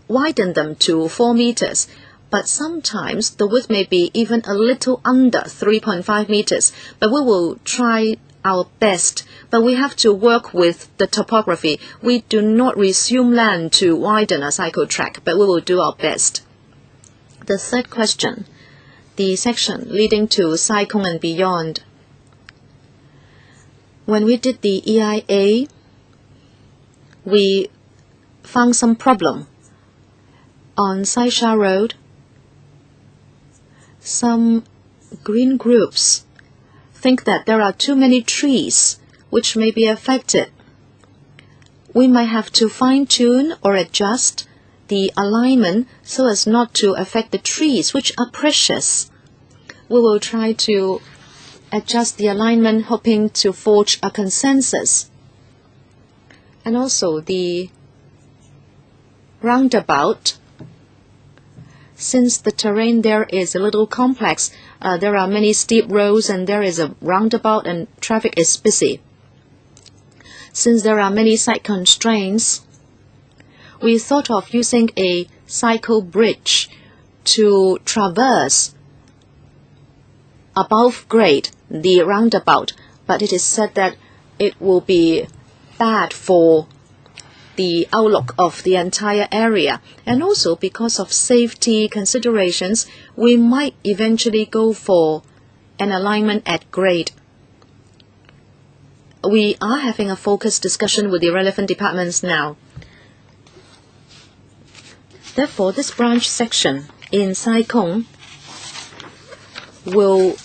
widen them to 4 meters, but sometimes the width may be even a little under 3.5 meters. But we will try our best, but we have to work with the topography. We do not resume land to widen a cycle track, but we will do our best. The third question, the section leading to Sai Kung and beyond. When we did the EIA, we found some problem. On Sai Sha Road, some green groups think that there are too many trees which may be affected. We might have to fine-tune or adjust the alignment so as not to affect the trees, which are precious. We will try to adjust the alignment, hoping to forge a consensus. And also the roundabout. Since the terrain there is a little complex, there are many steep roads and there is a roundabout and traffic is busy. Since there are many site constraints, we thought of using a cycle bridge to traverse above grade the roundabout, but it is said that it will be bad for the outlook of the entire area. And also because of safety considerations, we might eventually go for an alignment at grade. We are having a focused discussion with the relevant departments now. Therefore, this branch section in Sai Kung will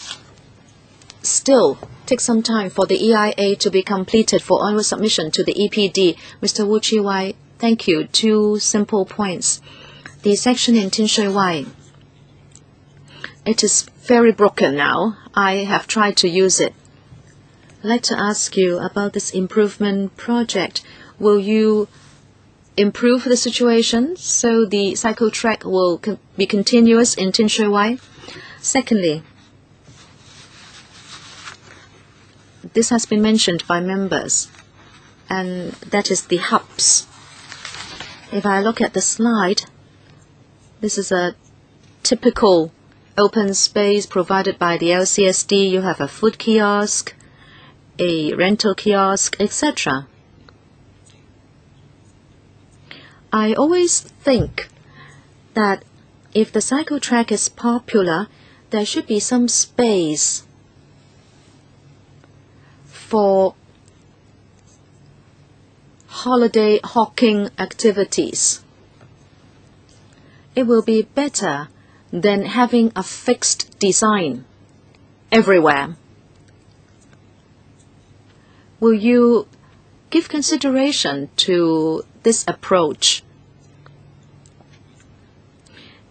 still take some time for the EIA to be completed for onward submission to the EPD. Mr. Wu Chi-wai, thank you. 2 simple points. The section in Tin Shui Wai, it is very broken now. I have tried to use it. I'd like to ask you about this improvement project. Will you improve the situation so the cycle track will be continuous in Tin Shui Wai? Secondly, this has been mentioned by members, and that is the hubs. If I look at the slide, this is a typical open space provided by the LCSD. You have a food kiosk, a rental kiosk, etc. I always think that if the cycle track is popular, there should be some space for holiday hawking activities. It will be better than having a fixed design everywhere. Will you give consideration to this approach?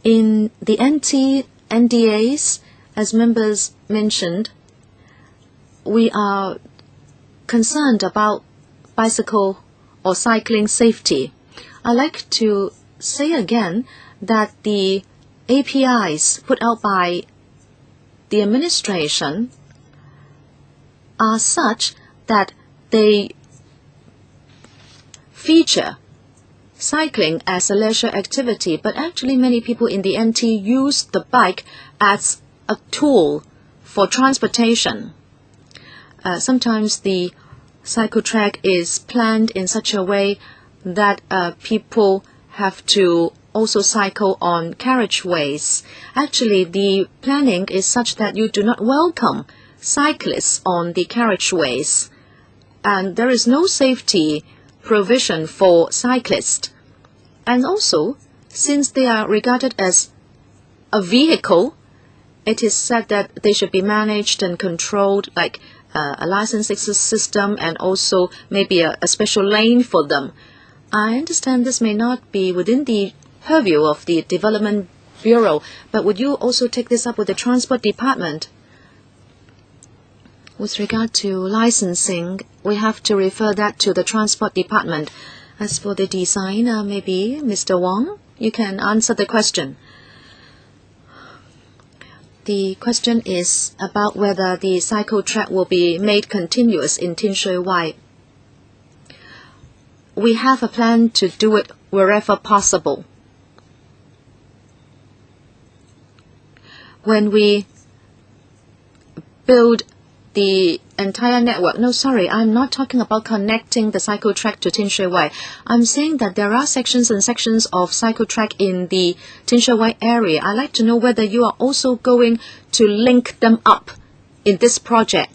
In the NDAs, as members mentioned, we are concerned about bicycle or cycling safety. I'd like to say again that the APIs put out by the administration are such that they feature cycling as a leisure activity, but actually many people in the NT use the bike as a tool for transportation. Sometimes the cycle track is planned in such a way that people have to also cycle on carriageways. Actually, the planning is such that you do not welcome cyclists on the carriageways, and there is no safety provision for cyclists. And also, since they are regarded as a vehicle, it is said that they should be managed and controlled like a licensing system, and also maybe a special lane for them. I understand this may not be within the purview of the Development Bureau, but would you also take this up with the Transport Department? With regard to licensing, we have to refer that to the Transport Department. As for the design, maybe Mr. Wong, you can answer the question. The question is about whether the cycle track will be made continuous in Tin Shui Wai. We have a plan to do it wherever possible. When we build the entire network. No, sorry, I'm not talking about connecting the cycle track to Tin Shui Wai. I'm saying that there are sections and sections of cycle track in the Tin Shui Wai area. I'd like to know whether you are also going to link them up in this project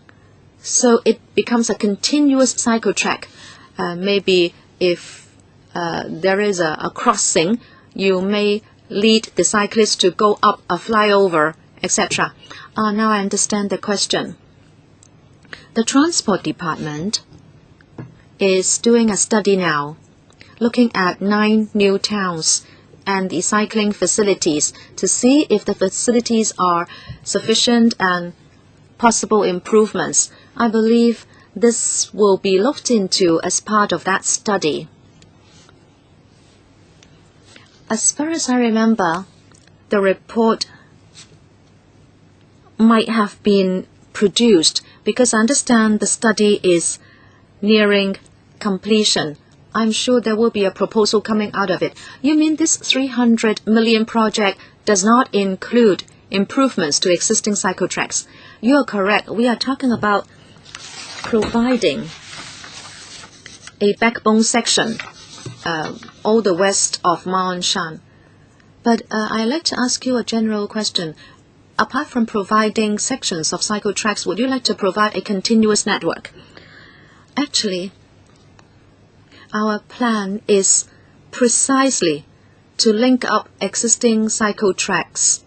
so it becomes a continuous cycle track. Maybe if there is a crossing, you may lead the cyclist to go up a flyover, etc. Now I understand the question. The Transport Department is doing a study now, looking at 9 new towns and the cycling facilities to see if the facilities are sufficient and possible improvements. I believe this will be looked into as part of that study. As far as I remember, the report might have been produced because I understand the study is nearing completion. I'm sure there will be a proposal coming out of it. You mean this 300 million project does not include improvements to existing cycle tracks. You are correct. We are talking about providing a backbone section all the west of Ma On Shan. But I'd like to ask you a general question. Apart from providing sections of cycle tracks, would you like to provide a continuous network? Actually, our plan is precisely to link up existing cycle tracks.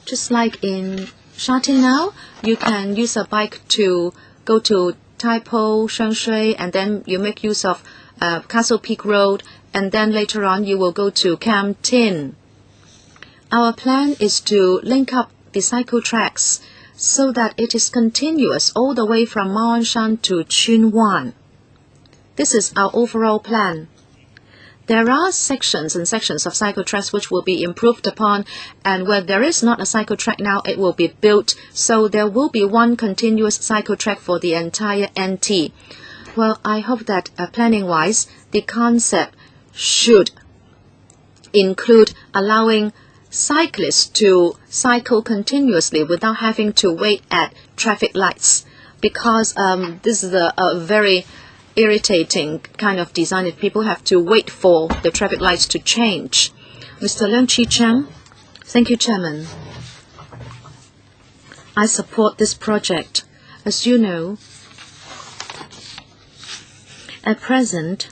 Just like in Shanghai now, you can use a bike to go to Taipo, Shengshui, and then you make use of Castle Peak Road, and then later on you will go to Cam Tin. Our plan is to link up the cycle tracks so that it is continuous all the way from Ma On Shan to Chunwan. This is our overall plan. There are sections and sections of cycle tracks which will be improved upon, and where there is not a cycle track now, it will be built, so there will be one continuous cycle track for the entire NT. Well, I hope that planning-wise, the concept should include allowing cyclists to cycle continuously without having to wait at traffic lights, because this is a very irritating kind of design if people have to wait for the traffic lights to change. Mr. Leung Chi Chang. Thank you, Chairman. I support this project. As you know, at present,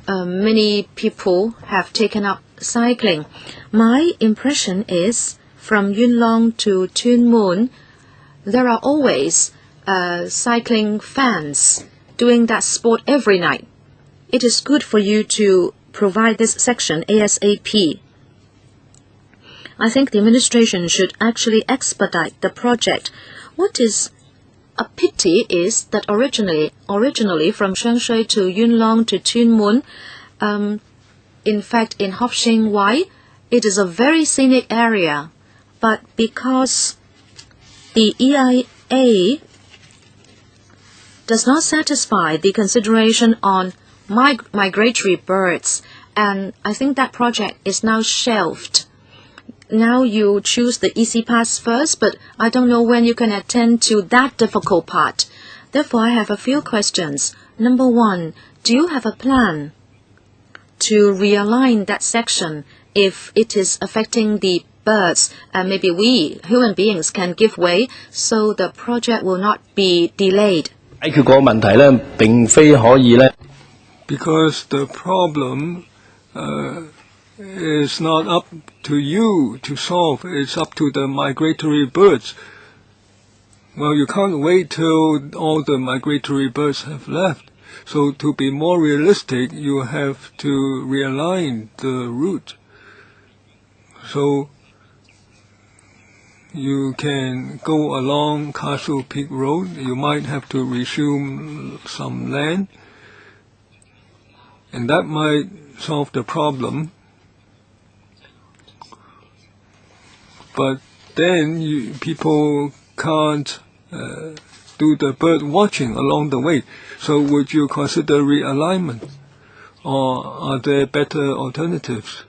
many people have taken up cycling. My impression is from Yuen Long to Tuen Mun, there are always cycling fans doing that sport every night. It is good for you to provide this section ASAP. I think the administration should actually expedite the project. What is a pity is that originally from Shengshui to Yuen Long to Tuen Mun, in fact in Hop Shing Wai, it is a very scenic area, but because the EIA does not satisfy the consideration on migratory birds, and I think that project is now shelved. Now you choose the easy pass first, but I don't know when you can attend to that difficult part. Therefore, I have a few questions. Number one, do you have a plan to realign that section if it is affecting the birds? Maybe we, human beings, can give way so the project will not be delayed. Because the problem is not up to you to solve, it's up to the migratory birds. Well, you can't wait till all the migratory birds have left. So to be more realistic, you have to realign the route. So you can go along Castle Peak Road. You might have to resume some land, and that might solve the problem. But then people can't do the bird watching along the way. So would you consider realignment? Or are there better alternatives?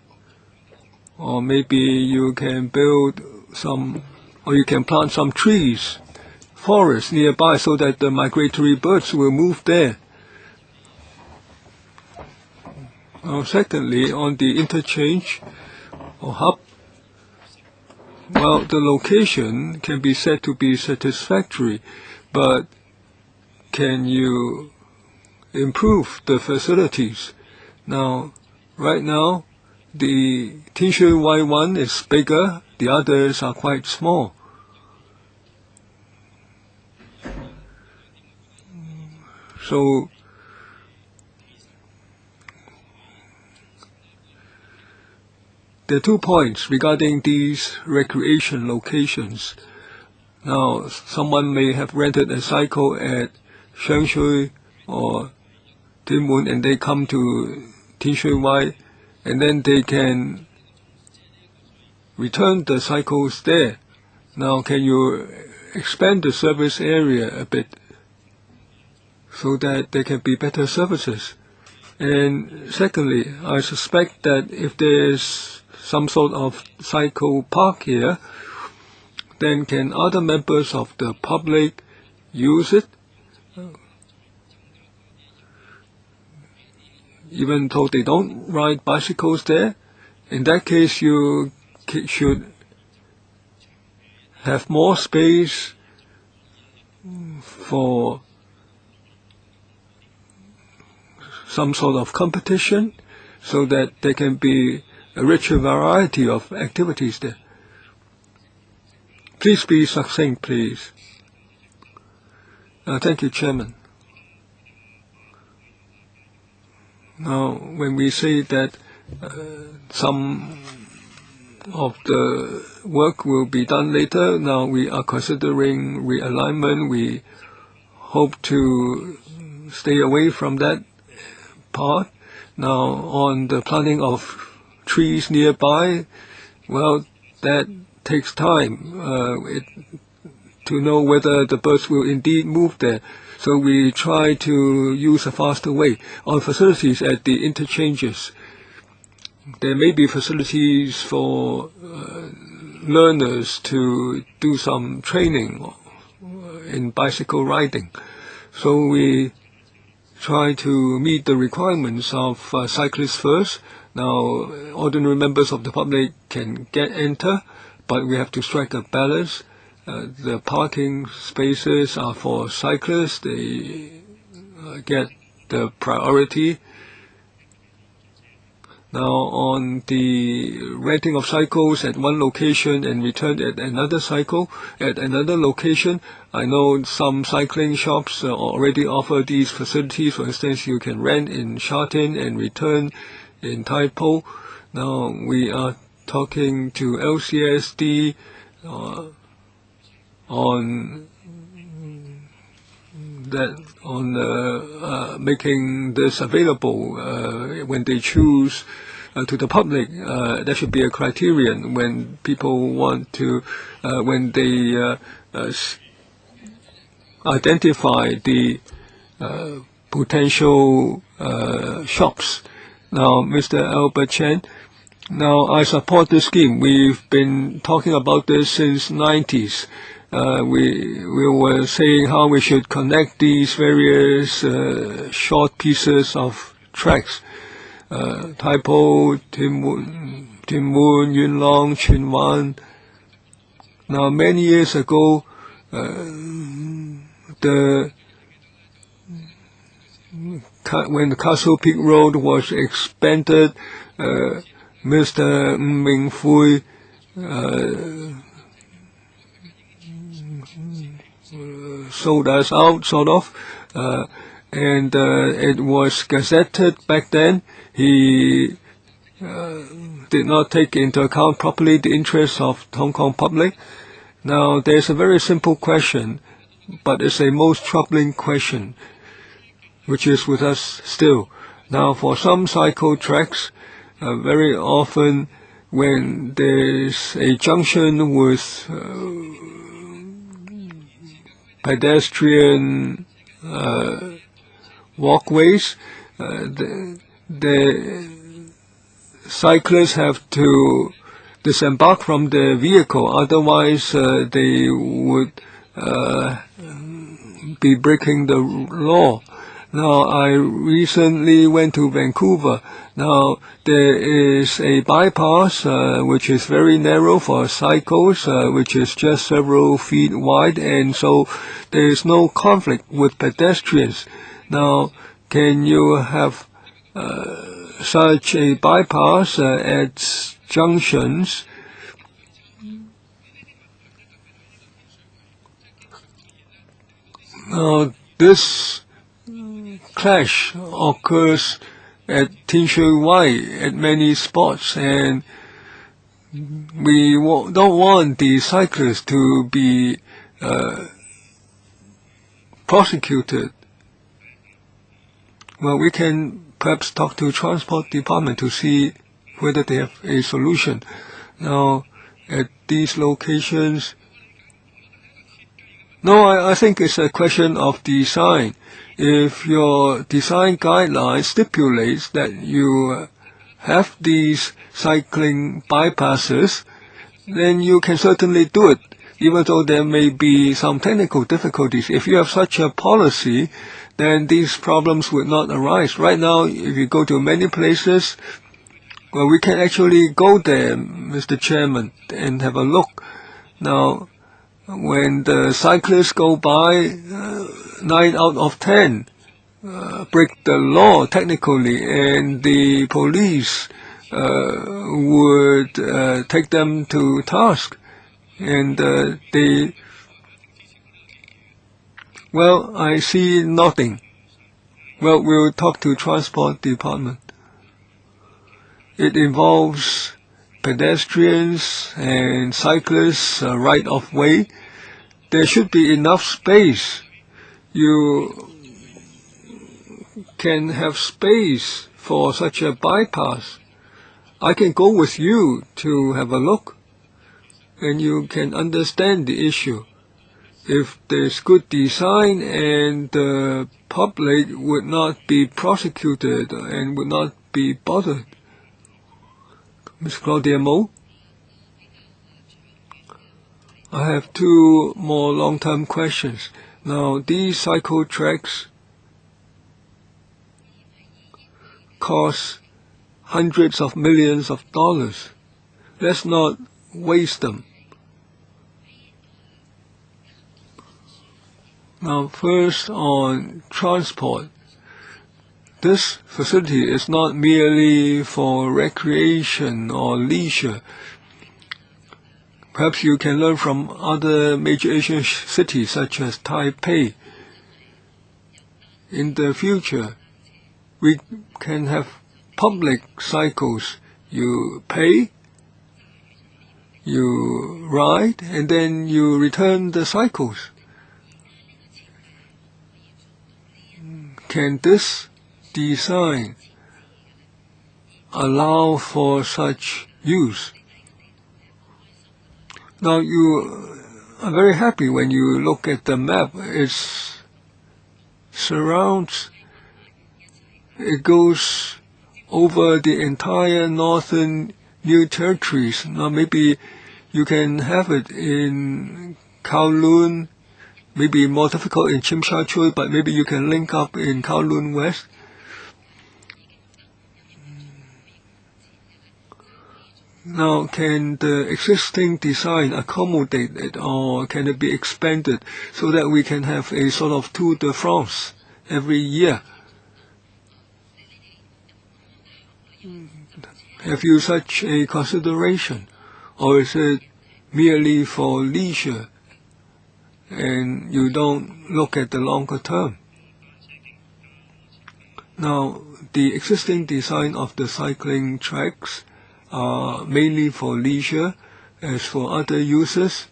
Or maybe you can build some, or you can plant some trees, forests nearby so that the migratory birds will move there. Secondly, on the interchange or hub, well, the location can be said to be satisfactory, but can you improve the facilities? Now, right now, the Tinshui Y one is bigger, the others are quite small. So, there are 2 points regarding these recreation locations. Now, someone may have rented a cycle at Shengshui or Tuen Mun, and they come to Tinshui Wai, and then they can return the cycles there. Now, can you expand the service area a bit so that there can be better services? And secondly, I suspect that if there's some sort of cycle park here, then can other members of the public use it? Even though they don't ride bicycles there? In that case, you should have more space for some sort of competition so that there can be a richer variety of activities there. Please be succinct, please. Thank you, Chairman. Now, when we say that some of the work will be done later, now we are considering realignment. We hope to stay away from that part. Now, on the planting of trees nearby, well, that takes time to know whether the birds will indeed move there. So we try to use a faster way. On facilities at the interchanges, there may be facilities for learners to do some training in bicycle riding. So we try to meet the requirements of cyclists first. Now, ordinary members of the public can enter, but we have to strike a balance. The parking spaces are for cyclists. They get the priority. Now, on the renting of cycles at one location and return at another location, I know some cycling shops already offer these facilities. For instance, you can rent in Sha Tin and return in Tai Po. Now, we are talking to LCSD on making this available when they choose to the public. There should be a criterion when people want to, when they identify the potential shops. Now, Mr. Albert Chen, now I support this scheme. We've been talking about this since 90s. We were saying how we should connect these various short pieces of tracks. Tai Po, Tim Mun, Yuen Long, Chin Wan. Now, many years ago, when the Castle Peak Road was expanded, Mr. Ming Fui sold us out, sort of, and it was gazetted back then. He did not take into account properly the interests of Hong Kong public. Now, there's a very simple question, but it's a most troubling question, which is with us still. Now, for some cycle tracks, very often when there's a junction with pedestrian walkways, the cyclists have to disembark from the vehicle, otherwise they would be breaking the law. Now, I recently went to Vancouver. Now, there is a bypass which is very narrow for cycles, which is just several feet wide, and so there is no conflict with pedestrians. Now, can you have such a bypass at junctions? Now, this clash occurs at Tin Shui Wai at many spots, and we don't want the cyclists to be prosecuted. Well, we can perhaps talk to Transport Department to see whether they have a solution. Now, at these locations, no, I think it's a question of design. If your design guideline stipulates that you have these cycling bypasses, then you can certainly do it, even though there may be some technical difficulties. If you have such a policy, then these problems would not arise. Right now, if you go to many places, well, we can actually go there, Mr. Chairman, and have a look. Now, when the cyclists go by, 9 out of 10 break the law technically, and the police would take them to task. And well, I see nothing. Well, we'll talk to Transport Department. It involves pedestrians and cyclists, right of way. There should be enough space. You can have space for such a bypass. I can go with you to have a look, and you can understand the issue. If there's good design and the public would not be prosecuted and would not be bothered. Ms. Claudia MO? I have 2 more long-term questions. Now, these cycle tracks cost hundreds of millions of dollars. Let's not waste them. Now, first on transport. This facility is not merely for recreation or leisure. Perhaps you can learn from other major Asian cities such as Taipei. In the future, we can have public cycles. You pay, you ride, and then you return the cycles. Can this design allow for such use? Now, you are very happy when you look at the map. It goes over the entire northern New Territories. Now, maybe you can have it in Kowloon, maybe more difficult in Tsim Sha Tsui, but maybe you can link up in Kowloon West. Now, can the existing design accommodate it, or can it be expanded so that we can have a sort of Tour de France every year? Have you such a consideration, or is it merely for leisure and you don't look at the longer term? Now, the existing design of the cycling tracks are mainly for leisure. As for other uses,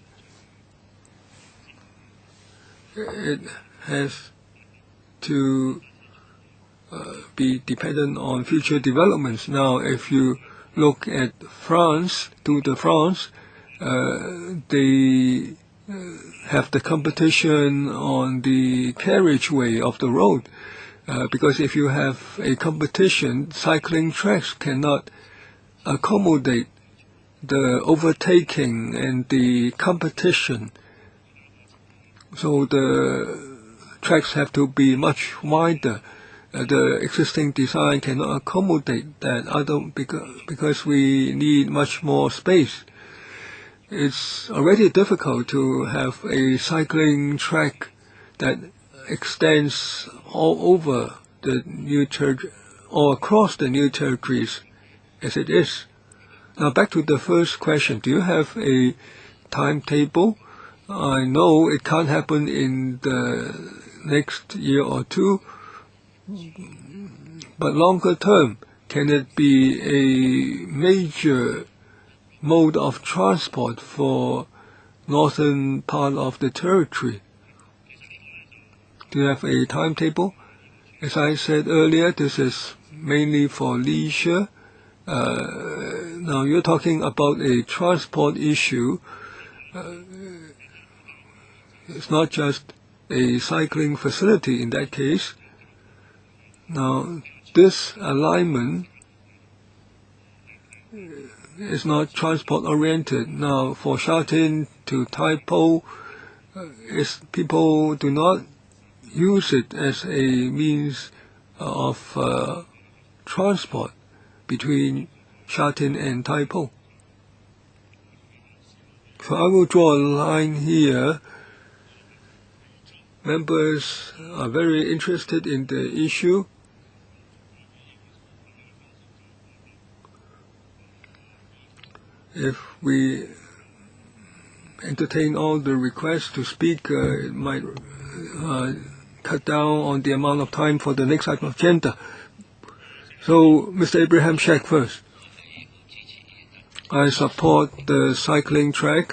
it has to be dependent on future developments. Now, if you look at France, Tour de France, they have the competition on the carriageway of the road, because if you have a competition, cycling tracks cannot accommodate the overtaking and the competition. So the tracks have to be much wider. The existing design cannot accommodate that because we need much more space. It's already difficult to have a cycling track that extends all over the New Territory or across the New Territories as it is. Now, back to the first question. Do you have a timetable? I know it can't happen in the next year or two, but longer term, can it be a major mode of transport for northern part of the territory? Do you have a timetable? As I said earlier, this is mainly for leisure. Now, you're talking about a transport issue. It's not just a cycling facility in that case. Now, this alignment is not transport oriented. Now, for Sha Tin to Tai Po, people do not use it as a means of transport between Sha Tin and Tai Po. So I will draw a line here. Members are very interested in the issue. If we entertain all the requests to speak, it might cut down on the amount of time for the next item of agenda. So, Mr. Abraham Sheikh first. I support the cycling track.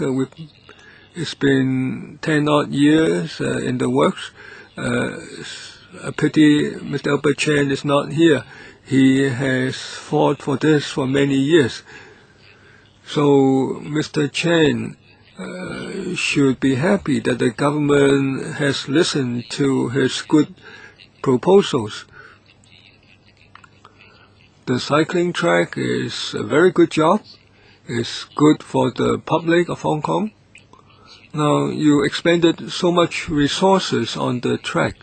It's been 10 odd years in the works. A pity Mr. Albert Chen is not here. He has fought for this for many years. So Mr. Chen should be happy that the government has listened to his good proposals. The cycling track is a very good job. It's good for the public of Hong Kong. Now, you expended so much resources on the track.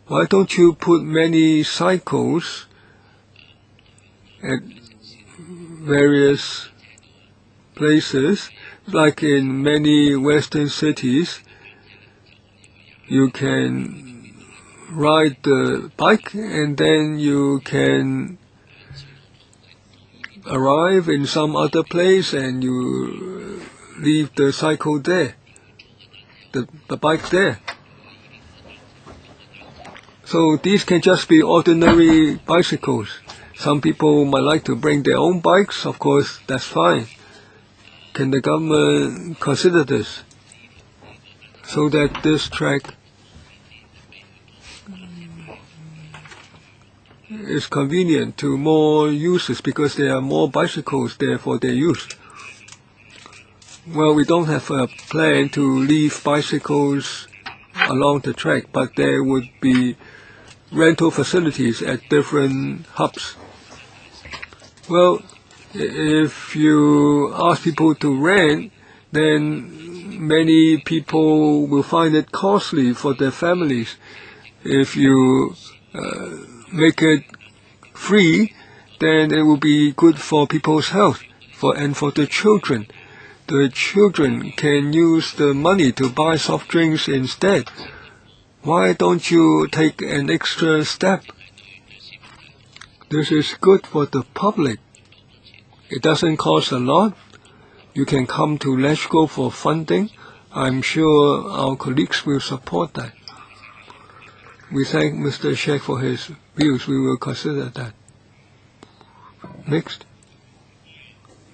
Why don't you put many cycles at various places, like in many Western cities? You can ride the bike and then you can arrive in some other place and you leave the cycle there, the bike there. So these can just be ordinary bicycles. Some people might like to bring their own bikes. Of course, that's fine. Can the government consider this so that this track is convenient to more users because there are more bicycles there for their use? Well, we don't have a plan to leave bicycles along the track, but there would be rental facilities at different hubs. Well, if you ask people to rent, then many people will find it costly for their families. If you make it free, then it will be good for people's health and for the children. The children can use the money to buy soft drinks instead. Why don't you take an extra step? This is good for the public. It doesn't cost a lot. You can come to LegCo for funding. I'm sure our colleagues will support that. We thank Mr. Sheikh for his views. We will consider that. Next,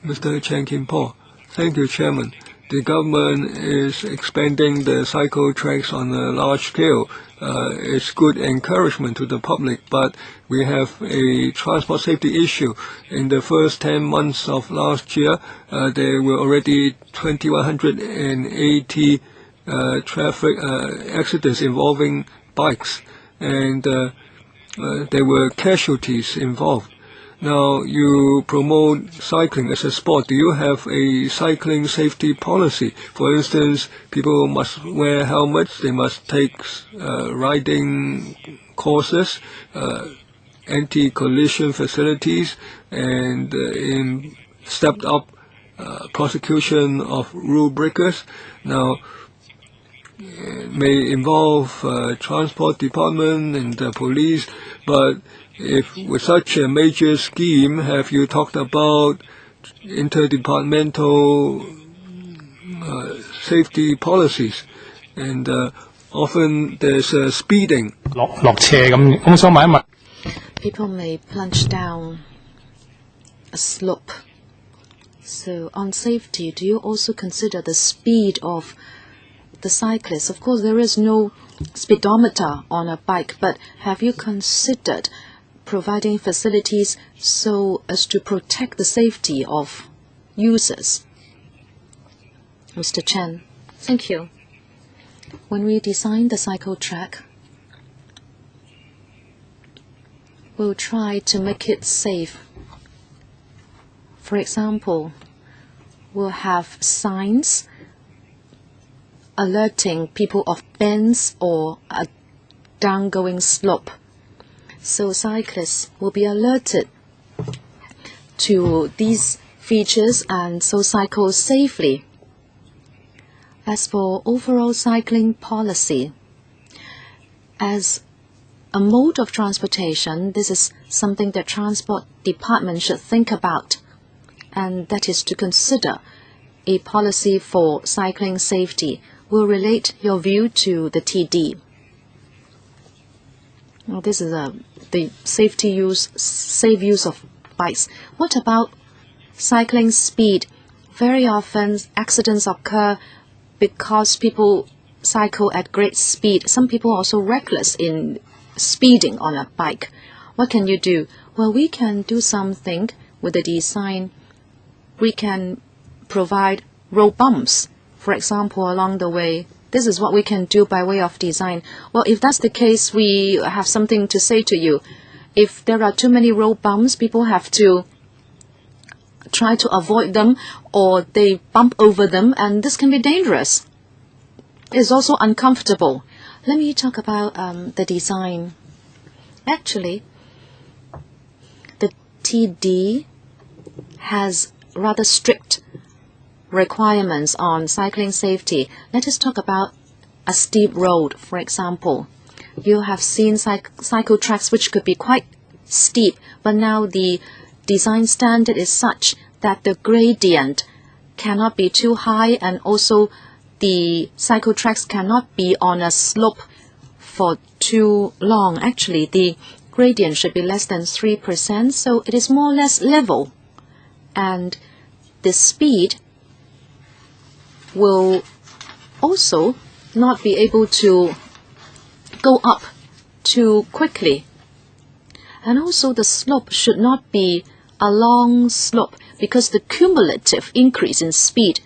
Mr. Chan Kim Po. Thank you, Chairman. The government is expanding the cycle tracks on a large scale. It's good encouragement to the public, but we have a transport safety issue. In the first 10 months of last year, there were already 2,180 traffic accidents involving bikes, and there were casualties involved. Now, you promote cycling as a sport. Do you have a cycling safety policy? For instance, people must wear helmets, they must take riding courses, anti-collision facilities, and in stepped-up prosecution of rule breakers. Now, it may involve transport department and the police, but if with such a major scheme, have you talked about interdepartmental safety policies? And often there's speeding. People may plunge down a slope. So on safety, do you also consider the speed of the cyclist? Of course, there is no speedometer on a bike, but have you considered providing facilities so as to protect the safety of users? Mr. Chen. Thank you. When we designed the cycle track, will try to make it safe. For example, we'll have signs alerting people of bends or a downgoing slope. So cyclists will be alerted to these features and so cycle safely. As for overall cycling policy, as a mode of transportation, this is something that Transport Department should think about, and that is to consider a policy for cycling safety. We'll relate your view to the TD. Well, this is the safe use of bikes. What about cycling speed? Very often accidents occur because people cycle at great speed. Some people are also reckless in speeding on a bike. What can you do? Well, we can do something with the design. We can provide road bumps, for example, along the way. This is what we can do by way of design. Well, if that's the case, we have something to say to you. If there are too many road bumps, people have to try to avoid them, or they bump over them, and this can be dangerous. It's also uncomfortable. Let me talk about the design. Actually, the TD has rather strict requirements on cycling safety. Let us talk about a steep road, for example. You have seen cycle tracks which could be quite steep, but now the design standard is such that the gradient cannot be too high, and also the cycle tracks cannot be on a slope for too long. Actually, the gradient should be less than 3%, so it is more or less level. And the speed will also not be able to go up too quickly. And also the slope should not be a long slope, because the cumulative increase in speed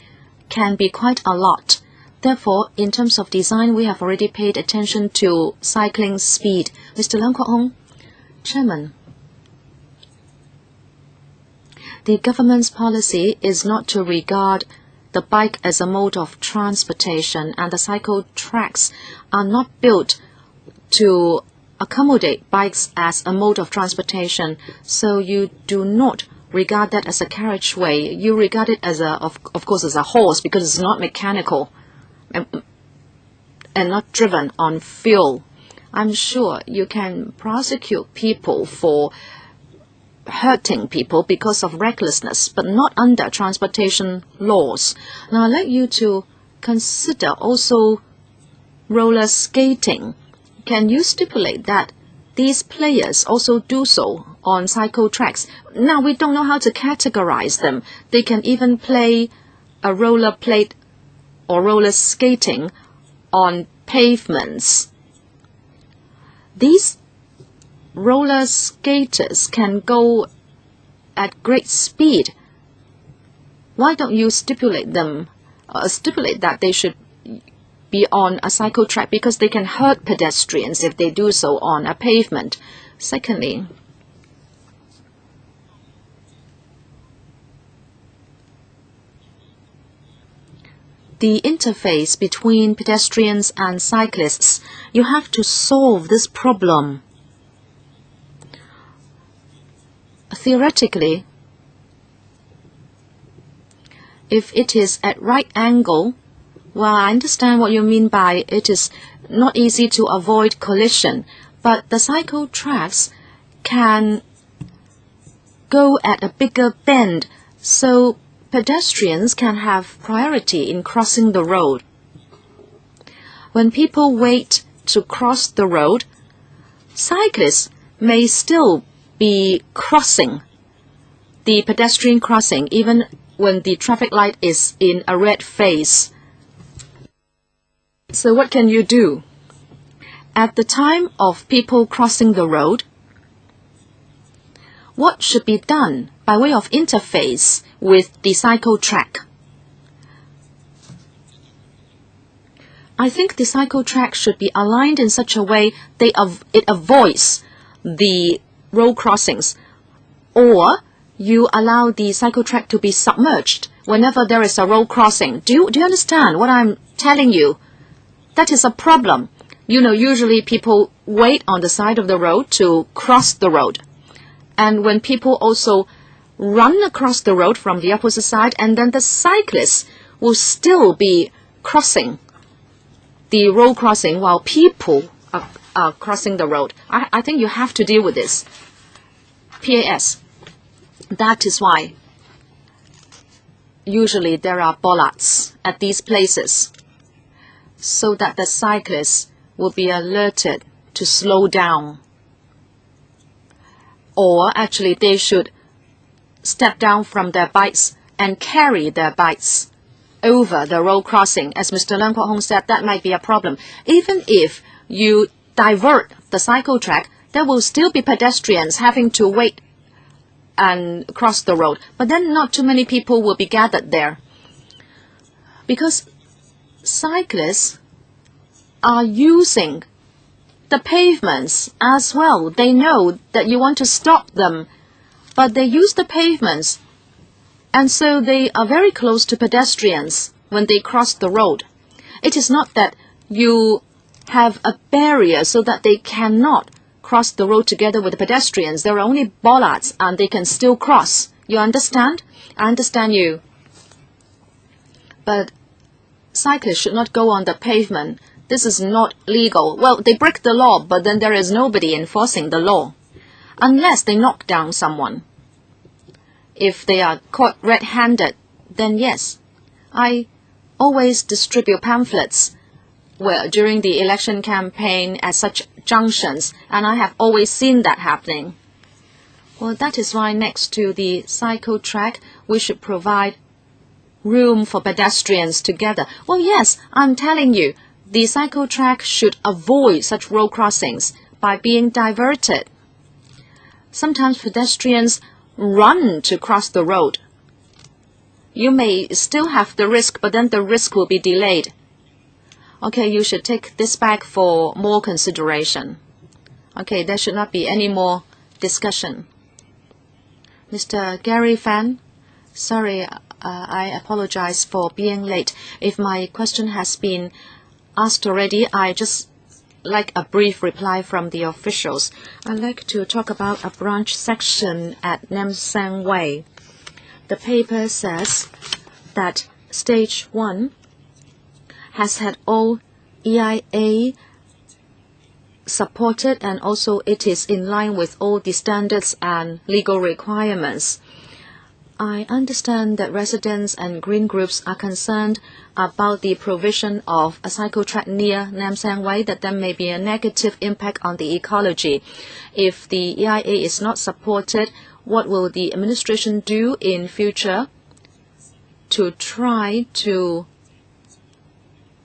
can be quite a lot. Therefore, in terms of design, we have already paid attention to cycling speed. Mr. Leung Kwok-hong, Chairman, the government's policy is not to regard the bike as a mode of transportation, and the cycle tracks are not built to accommodate bikes as a mode of transportation. So you do not regard that as a carriageway. You regard it as of course, as a horse, because it's not mechanical and not driven on fuel. I'm sure you can prosecute people for hurting people because of recklessness, but not under transportation laws. Now I'd like you to consider also roller skating. Can you stipulate that these players also do so on cycle tracks? Now we don't know how to categorize them. They can even play a roller plate or roller skating on pavements. These roller skaters can go at great speed. Why don't you stipulate that they should be on a cycle track, because they can hurt pedestrians if they do so on a pavement. Secondly, the interface between pedestrians and cyclists. You have to solve this problem. Theoretically, if it is at right angle, well, I understand what you mean by it is not easy to avoid collision, but the cycle tracks can go at a bigger bend, so pedestrians can have priority in crossing the road. When people wait to cross the road, cyclists may still be crossing the pedestrian crossing even when the traffic light is in a red phase. So what can you do? At the time of people crossing the road, what should be done by way of interface with the cycle track? I think the cycle track should be aligned in such a way it avoids the road crossings, or you allow the cycle track to be submerged whenever there is a road crossing. Do you understand what I'm telling you? That is a problem. You know, usually people wait on the side of the road to cross the road. And when people also run across the road from the opposite side, and then the cyclists will still be crossing the road crossing while people are crossing the road. I think you have to deal with this. PAS. That is why usually there are bollards at these places, so that the cyclists will be alerted to slow down. Or actually they should step down from their bikes and carry their bikes over the road crossing. As Mr. Leung Kwok Hong said, that might be a problem. Even if you divert the cycle track, there will still be pedestrians having to wait and cross the road. But then not too many people will be gathered there, because cyclists are using the pavements as well. They know that you want to stop them, but they use the pavements, and so they are very close to pedestrians when they cross the road. It is not that you have a barrier so that they cannot cross the road together with the pedestrians. There are only bollards and they can still cross. You understand? I understand you. But cyclists should not go on the pavement. This is not legal. Well, they break the law, but then there is nobody enforcing the law, unless they knock down someone. If they are caught red-handed, then yes. I always distribute pamphlets during the election campaign at such junctions, and I have always seen that happening. Well, that is why next to the cycle track, we should provide room for pedestrians together. Well, yes, I'm telling you, the cycle track should avoid such road crossings by being diverted. Sometimes pedestrians run to cross the road. You may still have the risk, but then the risk will be delayed. Okay, you should take this back for more consideration. Okay, there should not be any more discussion. Mr. Gary Fan, sorry, I apologize for being late. If my question has been asked already, I just like a brief reply from the officials. I'd like to talk about a branch section at Nam Sang Way. The paper says that Stage 1 has had all EIA supported, and also it is in line with all the standards and legal requirements. I understand that residents and green groups are concerned about the provision of a cycle track near Nam Sang Way, that there may be a negative impact on the ecology. If the EIA is not supported, what will the administration do in future to try to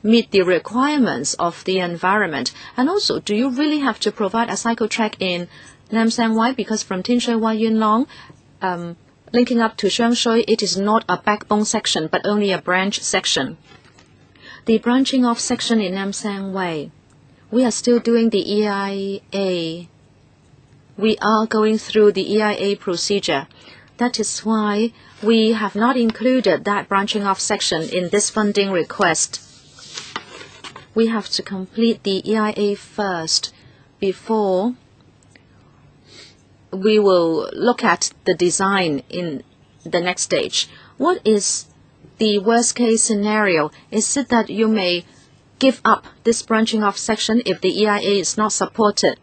meet the requirements of the environment? And also, do you really have to provide a cycle track in Nam Sang Way? Because from Tin Shui Wai Yuen Long, linking up to Shang Shui, it is not a backbone section, but only a branch section. The branching off section in Nam Sang Way, we are still doing the EIA. We are going through the EIA procedure. That is why we have not included that branching off section in this funding request. We have to complete the EIA first before we will look at the design in the next stage. What is the worst case scenario? Is it that you may give up this branching off section if the EIA is not supported?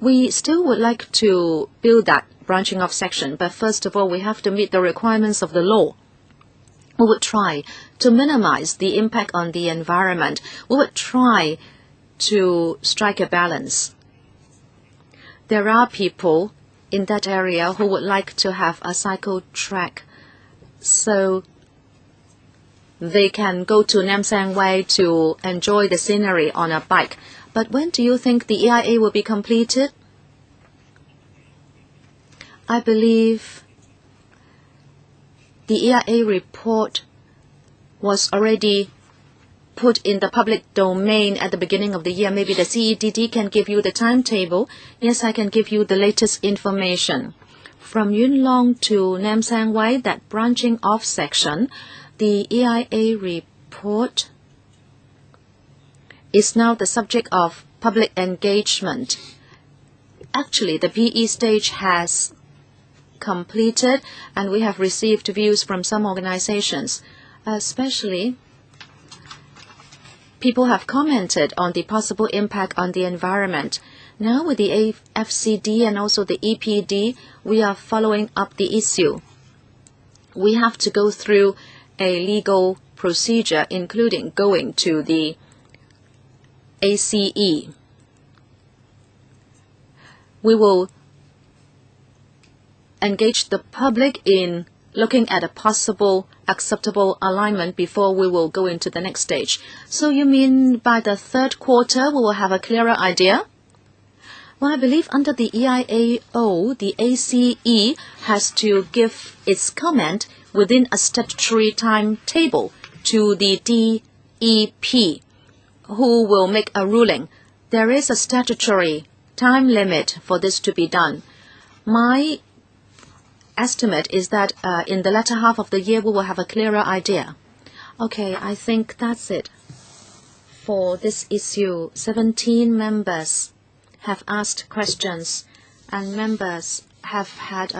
We still would like to build that branching off section, but first of all, we have to meet the requirements of the law. We would try to minimize the impact on the environment. We would try to strike a balance. There are people in that area who would like to have a cycle track, so they can go to Nam Sang Way to enjoy the scenery on a bike. But when do you think the EIA will be completed? I believe the EIA report was already put in the public domain at the beginning of the year. Maybe the CEDD can give you the timetable. Yes, I can give you the latest information. From Yuen Long to Nam Sang Wai, that branching off section, the EIA report is now the subject of public engagement. Actually, the PE stage has completed, and we have received views from some organizations. Especially, people have commented on the possible impact on the environment. Now with the AFCD and also the EPD, we are following up the issue. We have to go through a legal procedure, including going to the ACE. We will engage the public in looking at a possible acceptable alignment before we will go into the next stage. So you mean by the third quarter we will have a clearer idea? Well, I believe under the EIAO, the ACE has to give its comment within a statutory timetable to the DEP, who will make a ruling. There is a statutory time limit for this to be done. My estimate is that in the latter half of the year we will have a clearer idea. Okay, I think that's it for this issue. 17 members have asked questions, and members have had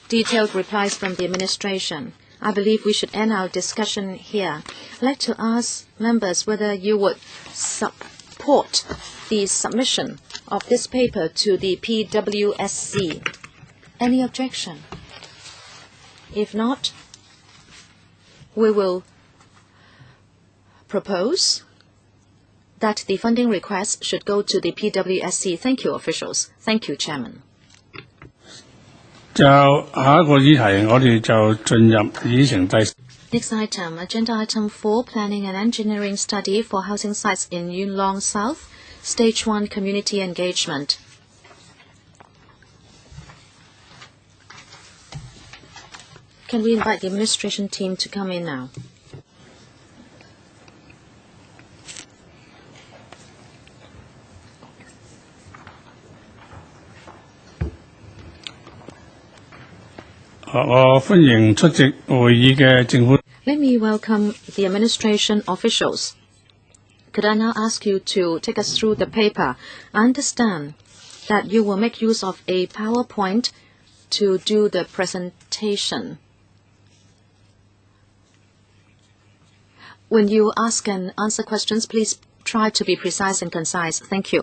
detailed replies from the administration. I believe we should end our discussion here. I'd like to ask members whether you would support the submission of this paper to the PWSC. Any objection? If not, we will propose that the funding request should go to the PWSC. Thank you, officials. Thank you, Chairman. 就下一個議題，我哋就進入議程第。Next item, Agenda Item 4, Planning and Engineering Study for Housing Sites in Yuen Long South, Stage 1 Community Engagement. Can we invite the administration team to come in now? Let me welcome the administration officials. Could I now ask you to take us through the paper? I understand that you will make use of a PowerPoint to do the presentation. When you ask and answer questions, please try to be precise and concise. Thank you.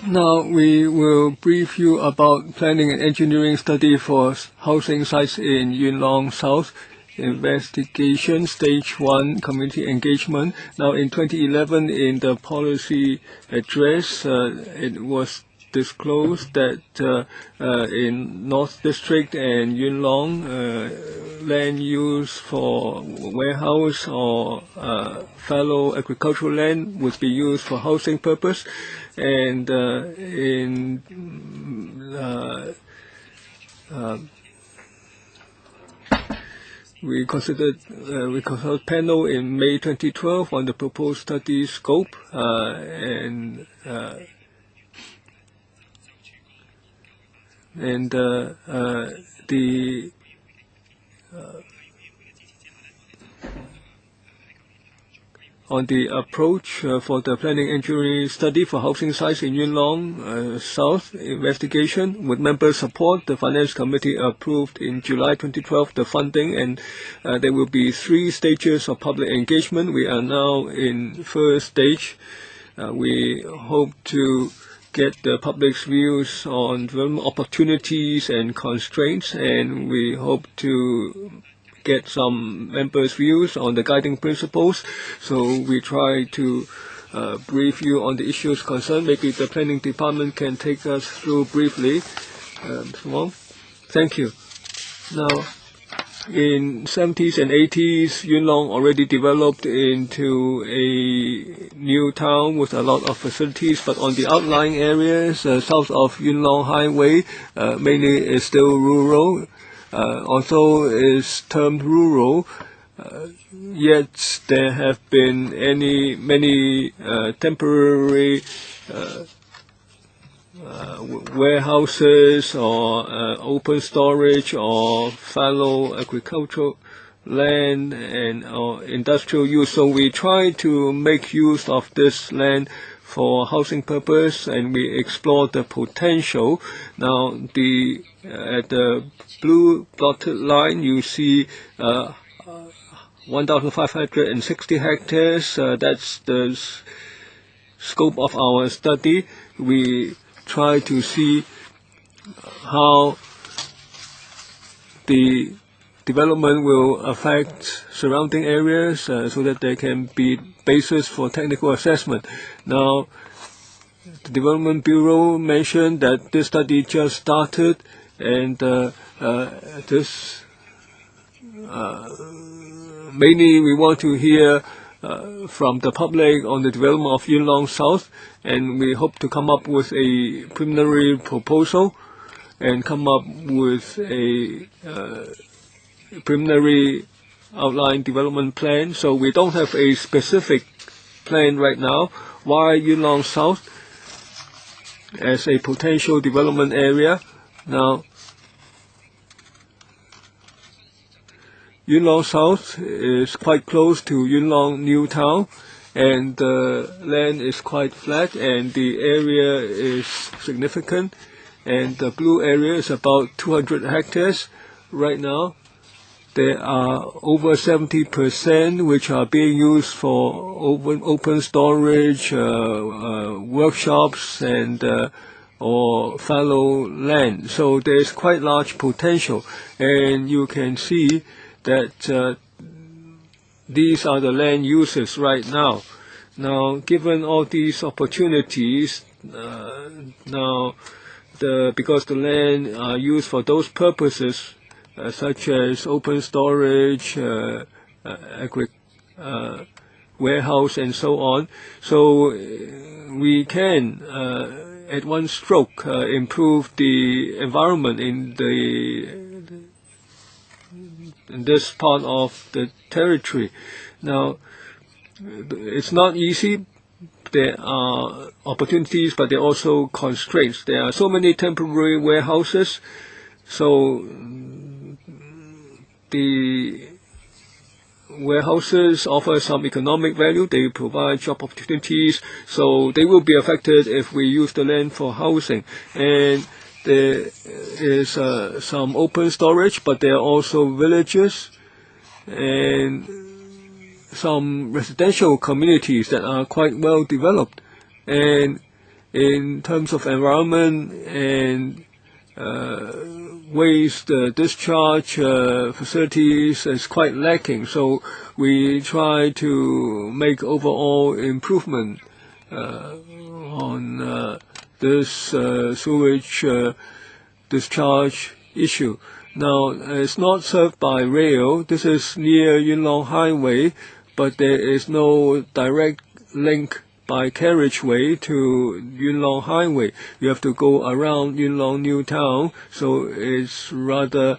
Now we will brief you about planning and engineering study for housing sites in Yuen Long South, investigation, stage 1, community engagement. Now in 2011, in the policy address, it was disclosed that in North District and Yuen Long, land use for warehouse or fallow agricultural land would be used for housing purpose. And we consulted panel in May 2012 on the proposed study scope and on the approach for the planning engineering study for housing sites in Yuen Long South investigation. With member support, the Finance Committee approved in July 2012 the funding, and there will be 3 stages of public engagement. We are now in first stage. We hope to get the public's views on development opportunities and constraints, and we hope to get some members' views on the guiding principles. So we try to brief you on the issues concerned. Maybe the planning department can take us through briefly. Mr. Wong? Thank you. Now, in 70s and 80s, Yuen Long already developed into a new town with a lot of facilities, but on the outlying areas south of Yuen Long Highway, mainly is still rural. Although it's termed rural, yet there have been many temporary warehouses or open storage or fallow agricultural land and industrial use. So we try to make use of this land for housing purpose, and we explore the potential. Now, at the blue dotted line, you see 1,560 hectares. That's the scope of our study. We try to see how the development will affect surrounding areas so that there can be basis for technical assessment. Now, the Development Bureau mentioned that this study just started, and mainly we want to hear from the public on the development of Yuen Long South, and we hope to come up with a preliminary proposal and come up with a preliminary outline development plan. So we don't have a specific plan right now. Why Yuen Long South as a potential development area? Now, Yuen Long South is quite close to Yuen Long New Town, and the land is quite flat, and the area is significant, and the blue area is about 200 hectares right now. There are over 70% which are being used for open storage, workshops, and or fallow land. So there is quite large potential, and you can see that these are the land uses right now. Now, given all these opportunities, because the land are used for those purposes, such as open storage, warehouse, and so on. So we can, at one stroke, improve the environment in this part of the territory. Now, it's not easy. There are opportunities, but there are also constraints. There are so many temporary warehouses, so the warehouses offer some economic value. They provide job opportunities, so they will be affected if we use the land for housing. And there is some open storage, but there are also villages and some residential communities that are quite well developed. And in terms of environment and waste discharge facilities is quite lacking. So we try to make overall improvement on this sewage discharge issue. Now, it's not served by rail. This is near Yuen Long Highway, but there is no direct link by carriageway to Yuen Long Highway. You have to go around Yuen Long New Town, so it's rather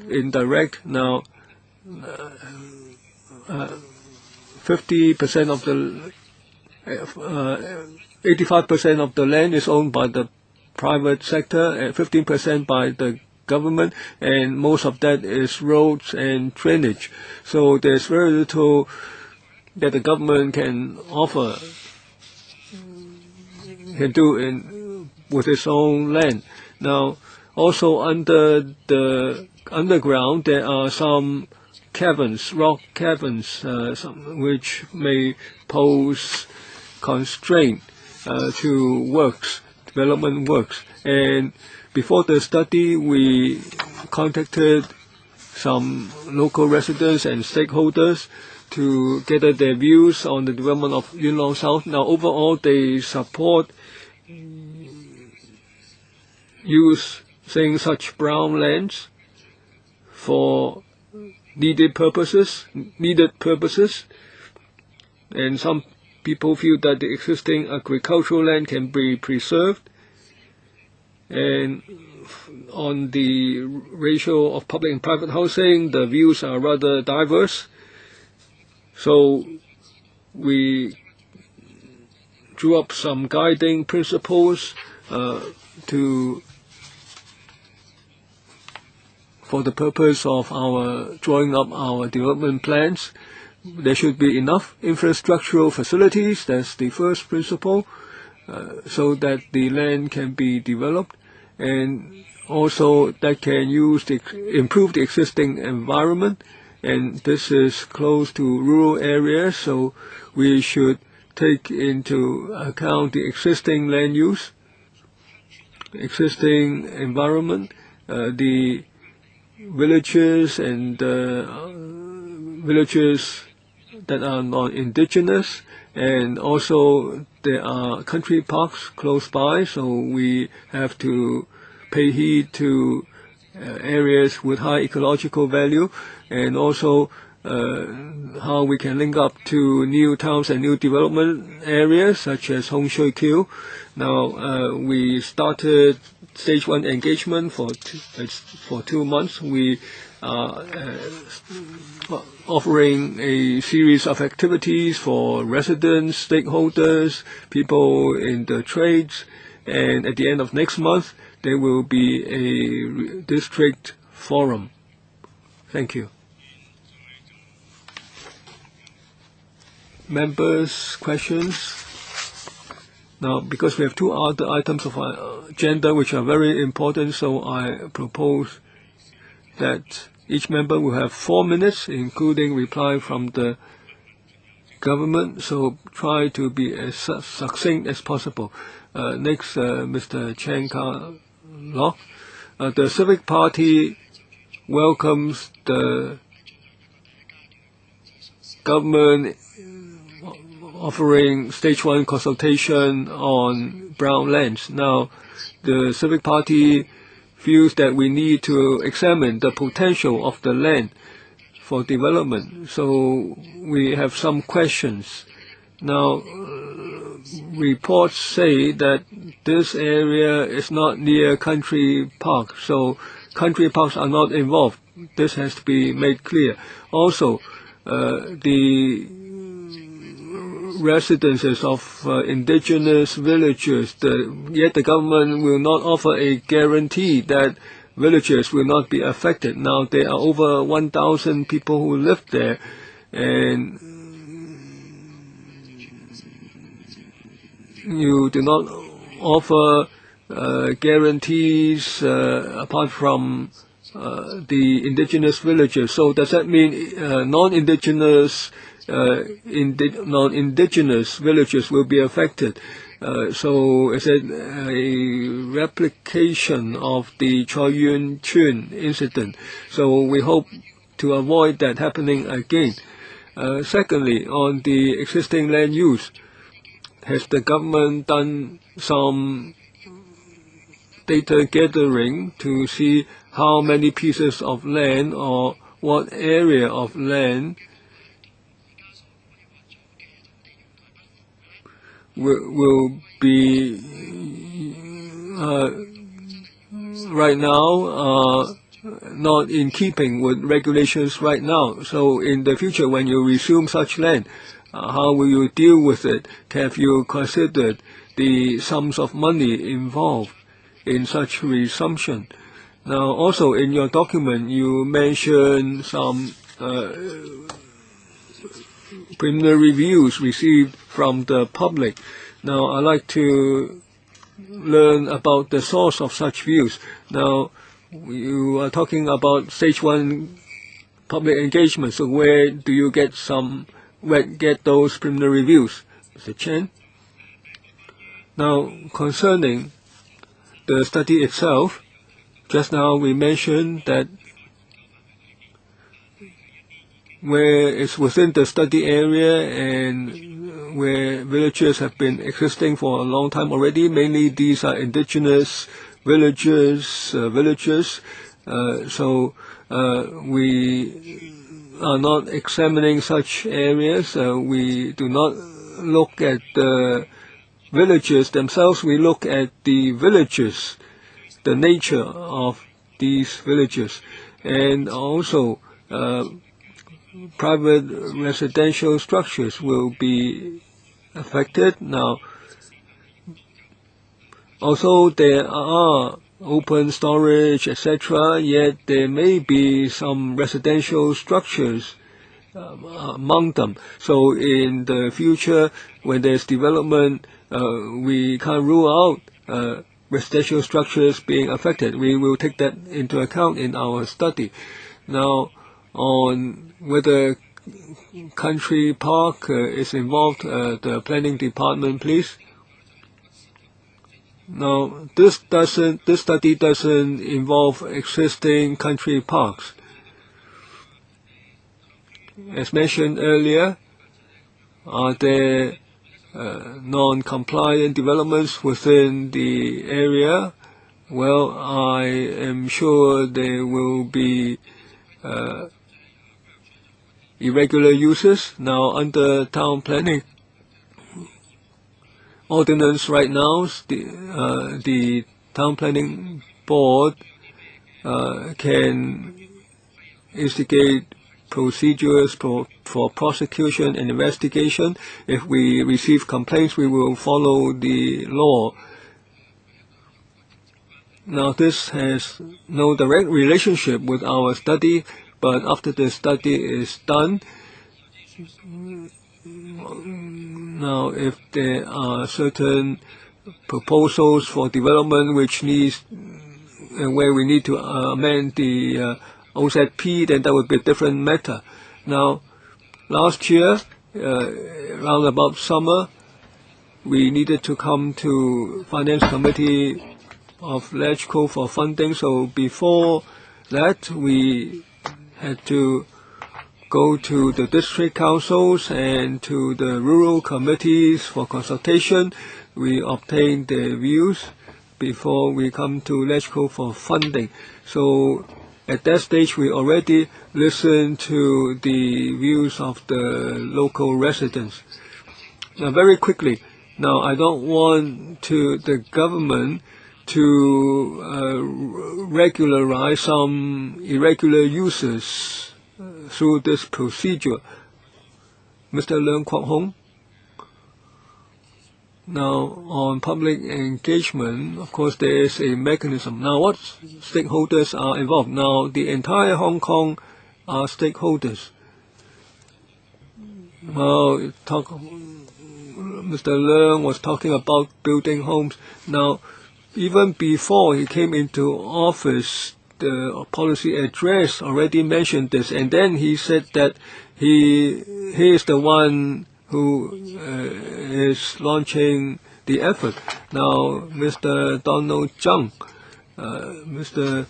indirect. Now, 50% of the 85% of the land is owned by the private sector, and 15% by the government, and most of that is roads and drainage. So there's very little that the government can offer, can do with its own land. Now, also under the underground, there are some caverns, rock caverns, which may pose constraint to development works. And before the study, we contacted some local residents and stakeholders to gather their views on the development of Yuen Long South. Now, overall, they support using such brown lands for needed purposes, and some people feel that the existing agricultural land can be preserved, And on the ratio of public and private housing, the views are rather diverse. So we drew up some guiding principles for the purpose of our drawing up our development plans. There should be enough infrastructural facilities, that's the first principle, so that the land can be developed, and also that can improve the existing environment, and this is close to rural areas, so we should take into account the existing land use, existing environment, the villages and villages that are non-indigenous, and also there are country parks close by, so we have to pay heed to areas with high ecological value, and also how we can link up to new towns and new development areas such as Hong Kiu. Now we started stage 1 engagement for 2 months. We are offering a series of activities for residents, stakeholders, people in the trades, and at the end of next month there will be a district forum. Thank you. Members' questions? Now, because we have 2 other items of our agenda which are very important, so I propose that each member will have 4 minutes, including reply from the government, so try to be as succinct as possible. Next, Mr. Chen Ka-lok. The Civic Party welcomes the government offering stage 1 consultation on brown lands. Now, the Civic Party feels that we need to examine the potential of the land for development. So we have some questions. Now, reports say that this area is not near country park, so country parks are not involved. This has to be made clear. Also, the residences of indigenous villages, yet the government will not offer a guarantee that villages will not be affected. Now there are over 1,000 people who live there, and you do not offer guarantees apart from the indigenous villages. So does that mean non-indigenous non-indigenous villages will be affected? So is it a replication of the Choi Yun-chun incident? So we hope to avoid that happening again. Secondly, on the existing land use, has the government done some data gathering to see how many pieces of land or what area of land will be right now not in keeping with regulations right now? So in the future, when you resume such land, how will you deal with it? Have you considered the sums of money involved in such resumption? Now, also in your document, you mentioned some preliminary reviews received from the public. Now, I'd like to learn about the source of such views. Now, you are talking about stage 1 public engagement, so where do you get those preliminary reviews? Mr. Chen? Now, concerning the study itself, just now we mentioned that where it's within the study area and where villages have been existing for a long time already, mainly these are indigenous villages. So we are not examining such areas. We do not look at the villages themselves. We look at the villages. the nature of these villages, and also private residential structures will be affected. Now, although there are open storage, etc., yet there may be some residential structures among them. So in the future, when there's development, we can't rule out residential structures being affected. We will take that into account in our study. Now, on whether country park is involved, the planning department, please. Now, this study doesn't involve existing country parks. As mentioned earlier, are there non-compliant developments within the area? Well, I am sure there will be irregular uses. Now, under town planning ordinance right now, the town planning board can instigate procedures for prosecution and investigation. If we receive complaints, we will follow the law. Now, this has no direct relationship with our study, but after the study is done, now if there are certain proposals for development which needs where we need to amend the OZP, then that would be a different matter. Now, last year, around about summer, we needed to come to Finance Committee of LegCo for funding. So before that, we had to go to the district councils and to the rural committees for consultation. We obtained their views before we come to LegCo for funding. So at that stage, we already listened to the views of the local residents. Now, very quickly, now I don't want the government to regularize some irregular uses through this procedure. Mr. Leung Kwok Hong. Now, on public engagement, of course, there is a mechanism. Now, what stakeholders are involved? Now, the entire Hong Kong are stakeholders. Well, Mr. Leung was talking about building homes. Now, even before he came into office, the policy address already mentioned this, and then he said that he is the one who is launching the effort. Now, Mr. Donald Zhang, Mr.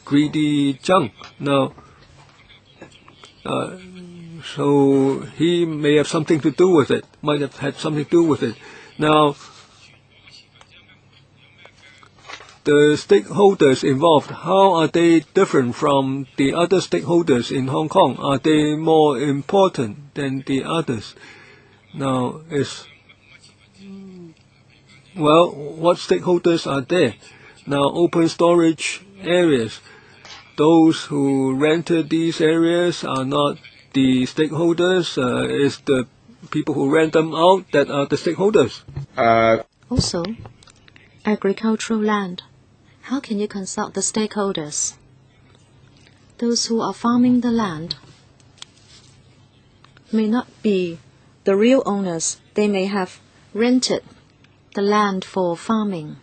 Greedy Zhang, now, so he may have something to do with it, might have had something to do with it. Now, the stakeholders involved, how are they different from the other stakeholders in Hong Kong? Are they more important than the others? Now, what stakeholders are there? Now, open storage areas. Those who rented these areas are not the stakeholders. It's the people who rent them out that are the stakeholders. Also, agricultural land. How can you consult the stakeholders? Those who are farming the land may not be the real owners. They may have rented the land for farming.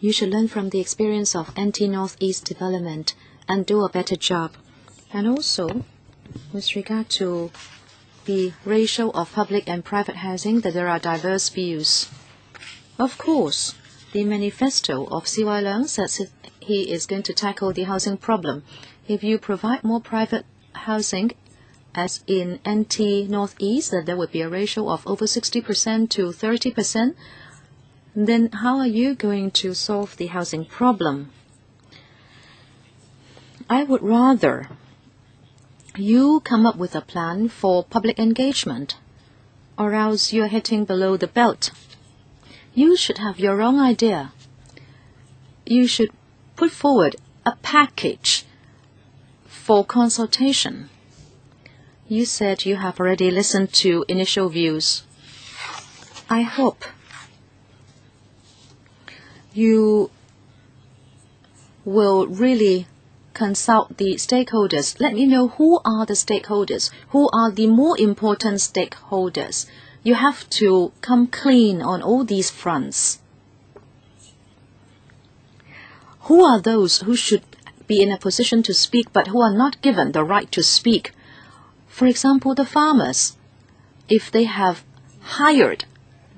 You should learn from the experience of anti-northeast development and do a better job. And also, with regard to the ratio of public and private housing, that there are diverse views. Of course, the manifesto of C.Y. Leung says he is going to tackle the housing problem. If you provide more private housing, as in anti-northeast, that there would be a ratio of over 60% to 30%, then how are you going to solve the housing problem? I would rather you come up with a plan for public engagement, or else you're hitting below the belt. You should have your own idea. you should put forward a package for consultation. You said you have already listened to initial views. I hope you will really consult the stakeholders. Let me know who are the stakeholders, who are the more important stakeholders. You have to come clean on all these fronts. Who are those who should be in a position to speak but who are not given the right to speak? For example, the farmers. If they have hired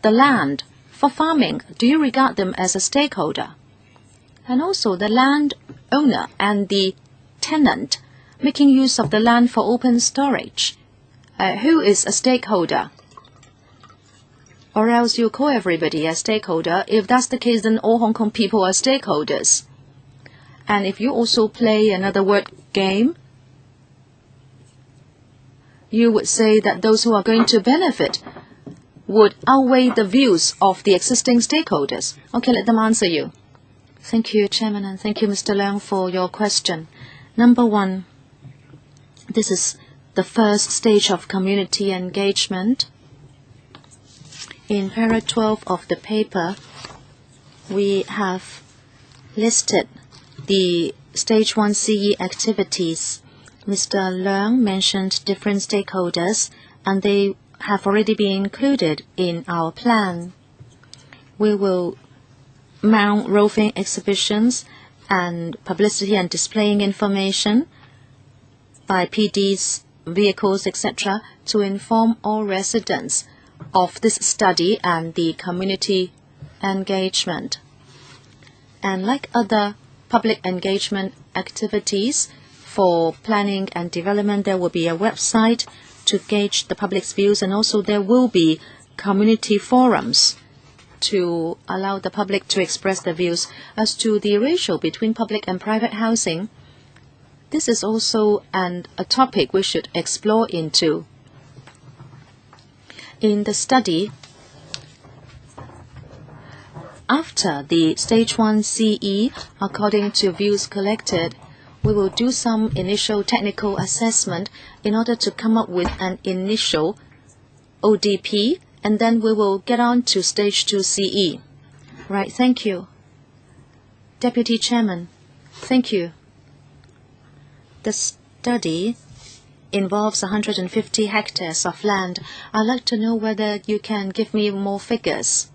the land for farming, do you regard them as a stakeholder? And also the landowner and the tenant making use of the land for open storage. Who is a stakeholder? Or else you call everybody a stakeholder. If that's the case, then all Hong Kong people are stakeholders. And if you also play another word game, you would say that those who are going to benefit would outweigh the views of the existing stakeholders. Okay, let them answer you. Thank you, Chairman, and thank you, Mr. Leung, for your question. Number one, this is the first stage of community engagement. In para 12 of the paper, we have listed the Stage 1 CE activities. Mr. Leung mentioned different stakeholders, and they have already been included in our plan. We will mount roving exhibitions and publicity and displaying information by PDs, vehicles, etc., to inform all residents of this study and the community engagement. And like other public engagement activities, for planning and development, there will be a website to gauge the public's views, and also there will be community forums to allow the public to express their views. As to the ratio between public and private housing, this is also a topic we should explore into. In the study, after the Stage 1 CE, according to views collected, we will do some initial technical assessment in order to come up with an initial ODP, and then we will get on to Stage 2 CE. Right, thank you. Deputy Chairman, thank you. The study involves 150 hectares of land. I'd like to know whether you can give me more figures.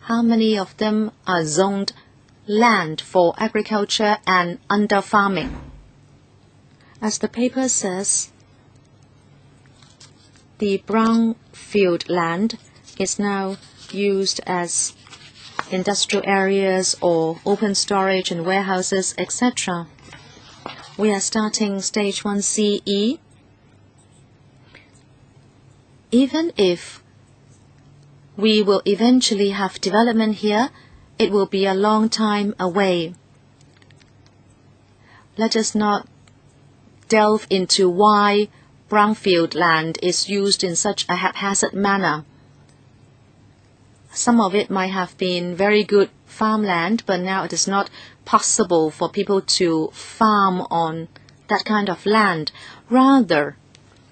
How many of them are zoned land for agriculture and under farming? As the paper says, the brownfield land is now used as industrial areas or open storage and warehouses, etc. We are starting Stage 1 CE. Even if we will eventually have development here, it will be a long time away. Let us not delve into why brownfield land is used in such a haphazard manner. Some of it might have been very good farmland, but now it is not possible for people to farm on that kind of land. Rather,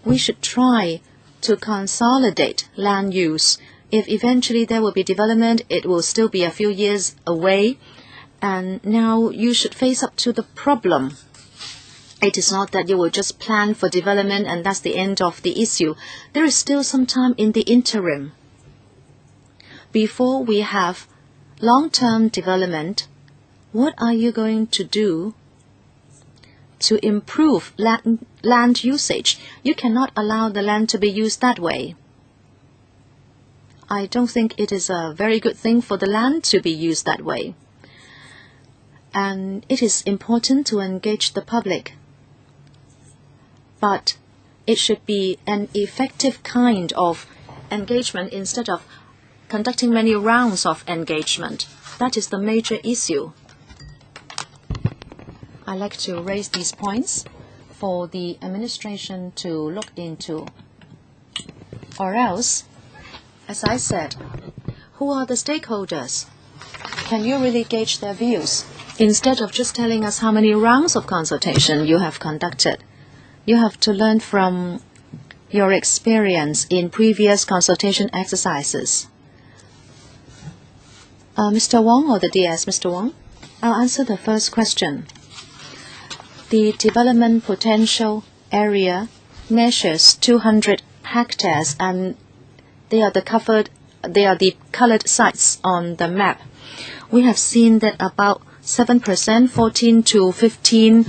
we should try to consolidate land use. If eventually there will be development, it will still be a few years away. And now you should face up to the problem. It is not that you will just plan for development and that's the end of the issue. There is still some time in the interim. Before we have long-term development, what are you going to do to improve land usage? You cannot allow the land to be used that way. I don't think it is a very good thing for the land to be used that way. And it is important to engage the public. But it should be an effective kind of engagement instead of conducting many rounds of engagement. That is the major issue. I like to raise these points for the administration to look into. Or else, as I said, who are the stakeholders? Can you really gauge their views? Instead of just telling us how many rounds of consultation you have conducted, you have to learn from your experience in previous consultation exercises. Mr. Wong or the DS? Mr. Wong? I'll answer the first question. The development potential area measures 200 hectares, and they are the colored sites on the map. We have seen that about 7%, 14 to 15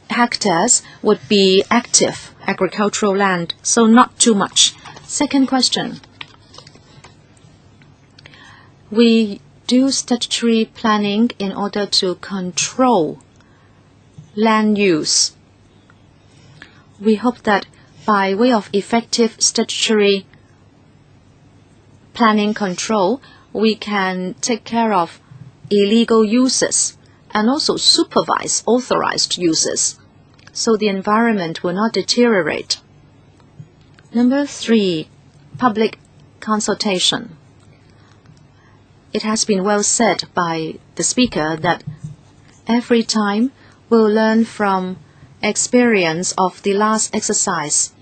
hectares would be active agricultural land, so not too much. Second question. We do statutory planning in order to control land use. We hope that by way of effective statutory planning control, we can take care of illegal uses and also supervise authorized uses, so the environment will not deteriorate. Number 3, public consultation. It has been well said by the speaker that every time we'll learn from experience of the last exercise.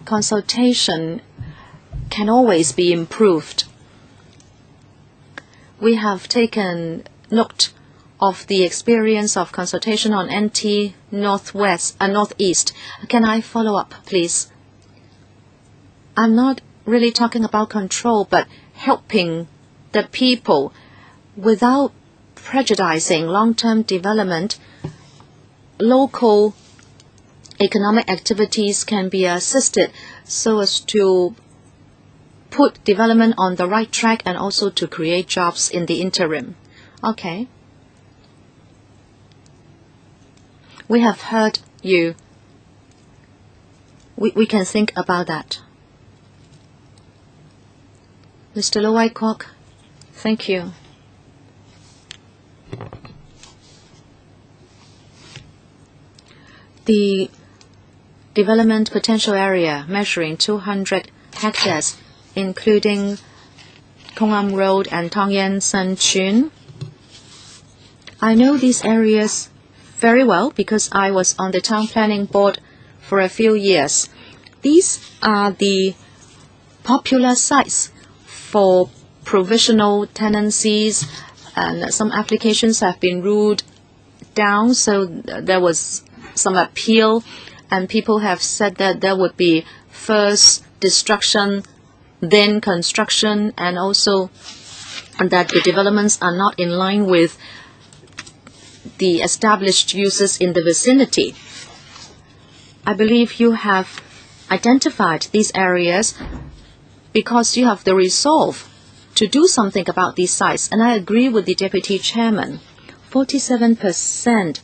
Consultation can always be improved. We have taken note of the experience of consultation on NT Northeast. Can I follow up, please? I'm not really talking about control, but helping the people without prejudicing long-term development. Local economic activities can be assisted so as to put development on the right track and also to create jobs in the interim. Okay. We have heard you. We can think about that. Mr. Lo Wai Kok, thank you. The development potential area measuring 200 hectares, including Kong Am Road and Tong Yen San Chun. I know these areas very well because I was on the town planning board for a few years. These are the popular sites for provisional tenancies, and some applications have been ruled down, so there was some appeal, and people have said that there would be first destruction, then construction, and also that the developments are not in line with the established uses in the vicinity. I believe you have identified these areas because you have the resolve to do something about these sites, and I agree with the Deputy Chairman. 47%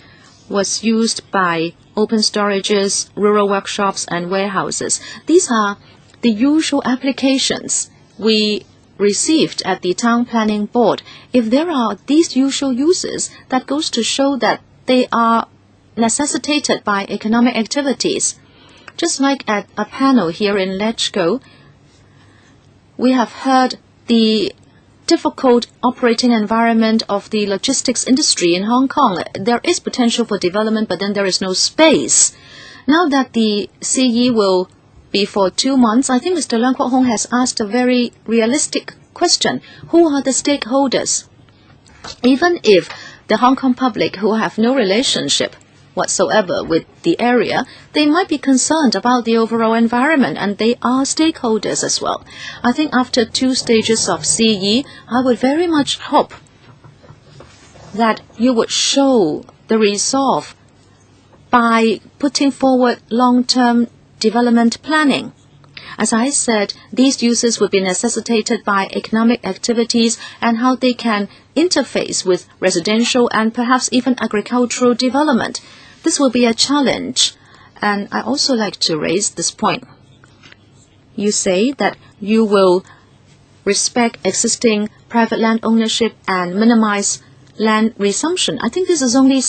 was used by open storages, rural workshops, and warehouses. These are the usual applications we received at the Town Planning Board. If there are these usual uses, that goes to show that they are necessitated by economic activities. Just like at a panel here in Letchgo, we have heard the difficult operating environment of the logistics industry in Hong Kong. There is potential for development, but then there is no space. Now that the CE will be for 2 months, I think Mr. Leung Kwok Hong has asked a very realistic question. Who are the stakeholders? Even if the Hong Kong public who have no relationship whatsoever with the area, they might be concerned about the overall environment, and they are stakeholders as well. I think after 2 stages of CE, I would very much hope that you would show the resolve by putting forward long-term development planning. As I said, these uses would be necessitated by economic activities and how they can interface with residential and perhaps even agricultural development. This will be a challenge, and I also like to raise this point. You say that you will respect existing private land ownership and minimize land resumption. I think this is only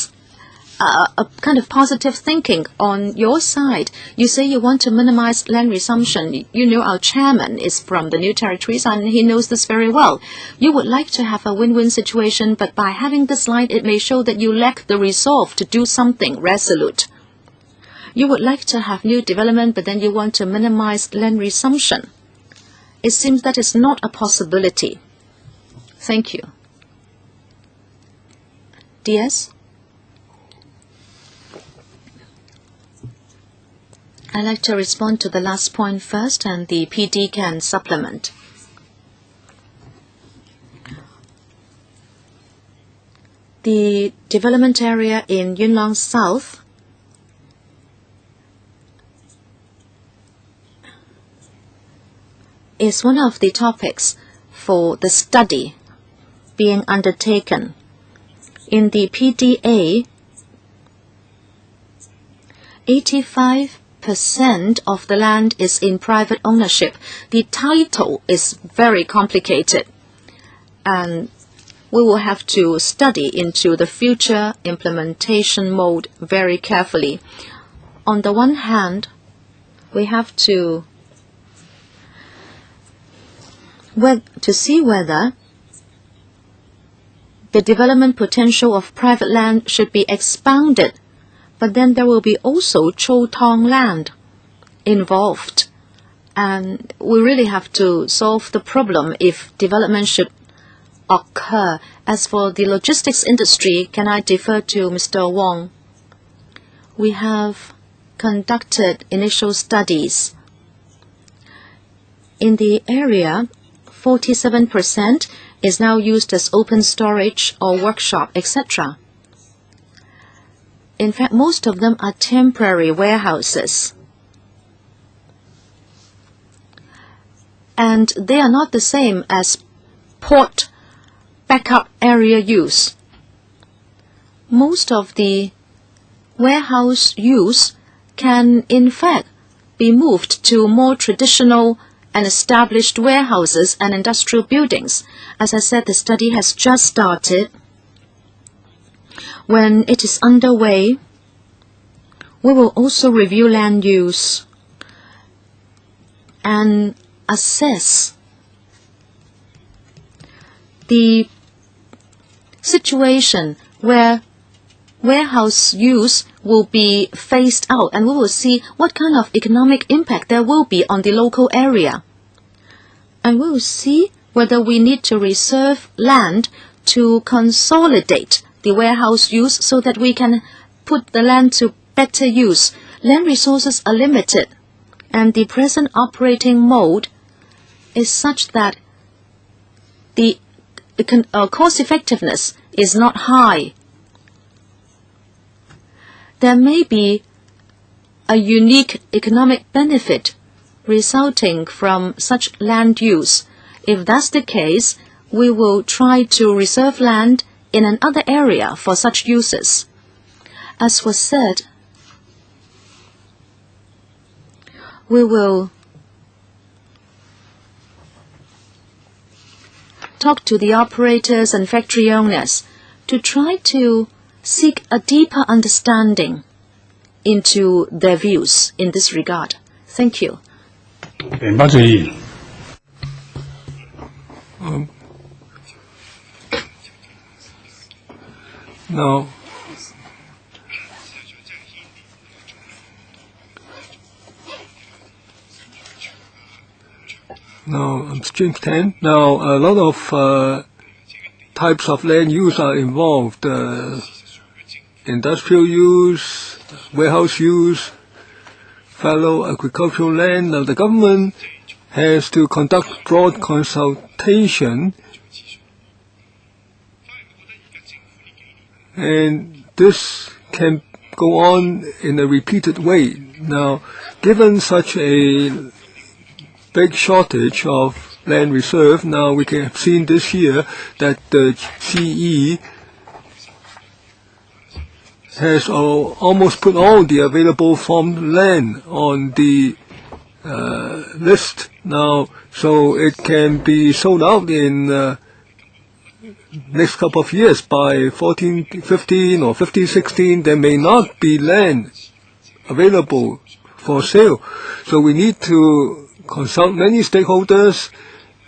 a kind of positive thinking on your side. You say you want to minimize land resumption. You know our chairman is from the New Territories and he knows this very well. You would like to have a win-win situation, but by having this slide, it may show that you lack the resolve to do something resolute. You would like to have new development, but then you want to minimize land resumption. It seems that is not a possibility. Thank you. DS? I'd like to respond to the last point first, and the PD can supplement. The development area in Yuen Long South is one of the topics for the study being undertaken. In the PDA, 85% of the land is in private ownership. The title is very complicated, and we will have to study into the future implementation mode very carefully. On the one hand, we have to see whether the development potential of private land should be expounded, but then there will be also Chou Tong land involved, and we really have to solve the problem if development should occur. As for the logistics industry, can I defer to Mr. Wong? We have conducted initial studies. In the area, 47% is now used as open storage or workshop, etc. In fact, most of them are temporary warehouses. And they are not the same as port backup area use. Most of the warehouse use can, in fact, be moved to more traditional and established warehouses and industrial buildings. As I said, the study has just started. When it is underway, we will also review land use and assess the situation where warehouse use will be phased out, and we will see what kind of economic impact there will be on the local area. And we will see whether we need to reserve land to consolidate the warehouse use so that we can put the land to better use. Land resources are limited, and the present operating mode is such that the cost effectiveness is not high. There may be a unique economic benefit resulting from such land use. If that's the case, we will try to reserve land in another area for such uses. As was said, we will talk to the operators and factory owners to try to seek a deeper understanding into their views in this regard. Thank you. Now, Stream 10. Now, a lot of types of land use are involved. Industrial use, warehouse use, fallow agricultural land. Now, the government has to conduct broad consultation, and this can go on in a repeated way. Now, given such a big shortage of land reserve, now we have seen this year that the CE has almost put all the available farmed land on the list now, so it can be sold out in next couple of years, by 15 or 16, there may not be land available for sale. So we need to consult many stakeholders.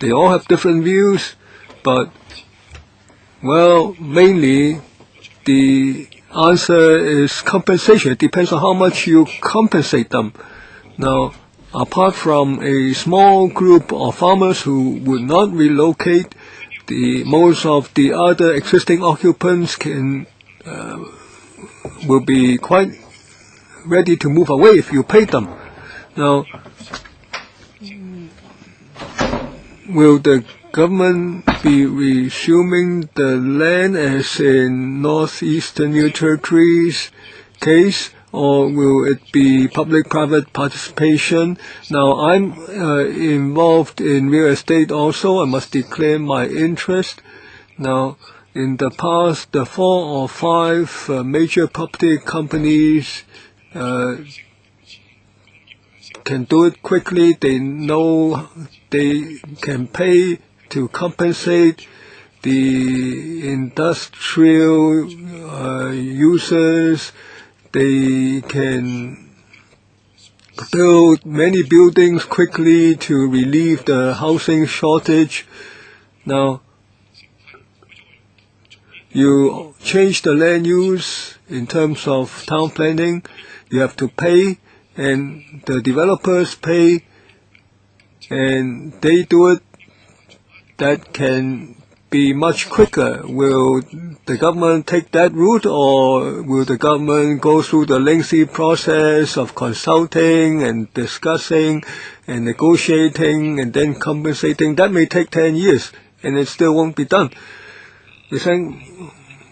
They all have different views, but, well, mainly the answer is compensation. It depends on how much you compensate them. Now, apart from a small group of farmers who would not relocate, most of the other existing occupants will be quite ready to move away if you pay them. Now, will the government be resuming the land as in northeastern New Territories case, or will it be public-private participation? Now, I'm involved in real estate also. I must declare my interest. Now, in the past, the 4 or 5 major property companies can do it quickly. They know they can pay to compensate the industrial users. They can build many buildings quickly to relieve the housing shortage. Now, you change the land use in terms of town planning, you have to pay, and the developers pay, and they do it. That can be much quicker. Will the government take that route, or will the government go through the lengthy process of consulting and discussing and negotiating and then compensating? That may take 10 years, and it still won't be done. We thank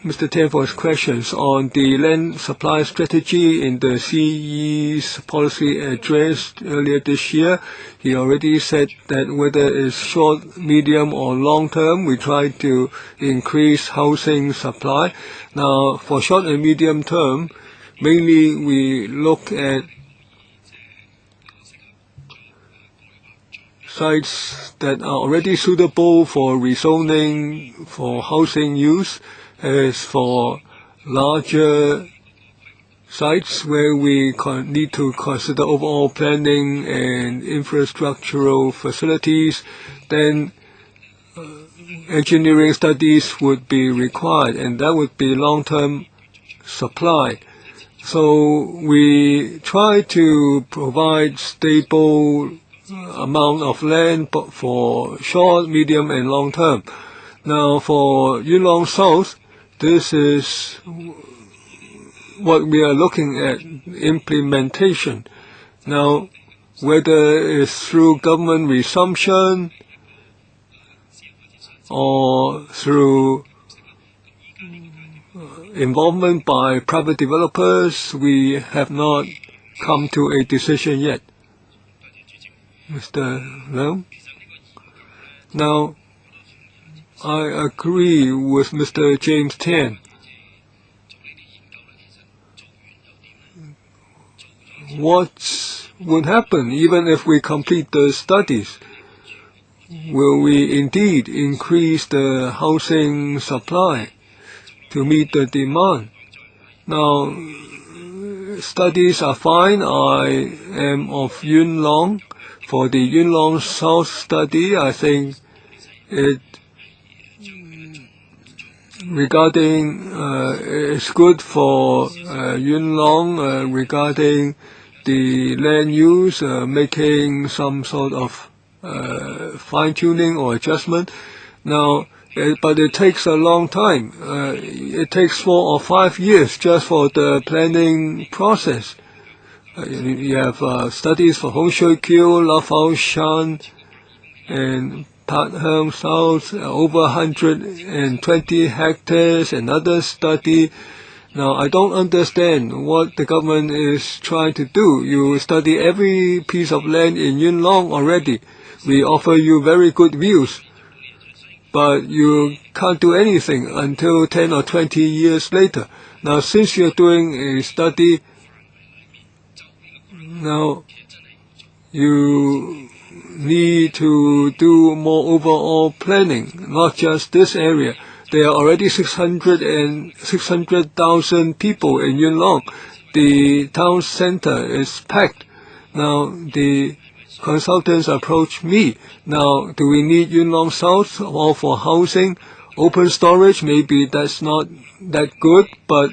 Mr. Tian for his questions on the land supply strategy in the CE's policy address earlier this year. He already said that whether it's short, medium, or long term, we try to increase housing supply. Now, for short and medium term, mainly we look at sites that are already suitable for rezoning for housing use. As for larger sites where we need to consider overall planning and infrastructural facilities, then engineering studies would be required, and that would be long-term supply. So we try to provide stable amount of land for short, medium, and long term. Now, for Yuen South, this is what we are looking at, implementation. Now, whether it's through government resumption or through involvement by private developers, we have not come to a decision yet. Mr. Leung? Now, I agree with Mr. James Tian. What would happen even if we complete the studies? Will we indeed increase the housing supply to meet the demand? Now, studies are fine. I am of Yuen Long. For the Yuen Long South study, I think it it's good for Yuen Long regarding the land use, making some sort of fine-tuning or adjustment. Now, but it takes a long time. It takes 4 or 5 years just for the planning process. You have studies for Hong Kiu, Lafao Shan, and Pathum South, over 120 hectares, another study. Now, I don't understand what the government is trying to do. You study every piece of land in Yuen Long already. We offer you very good views, but you can't do anything until 10 or 20 years later. Now, since you're doing a study, now you need to do more overall planning, not just this area. there are already 600,000 people in Yuen Long. The town center is packed. Now the consultants approach me. Now, do we need Yuen Long South all for housing? Open storage, maybe that's not that good, but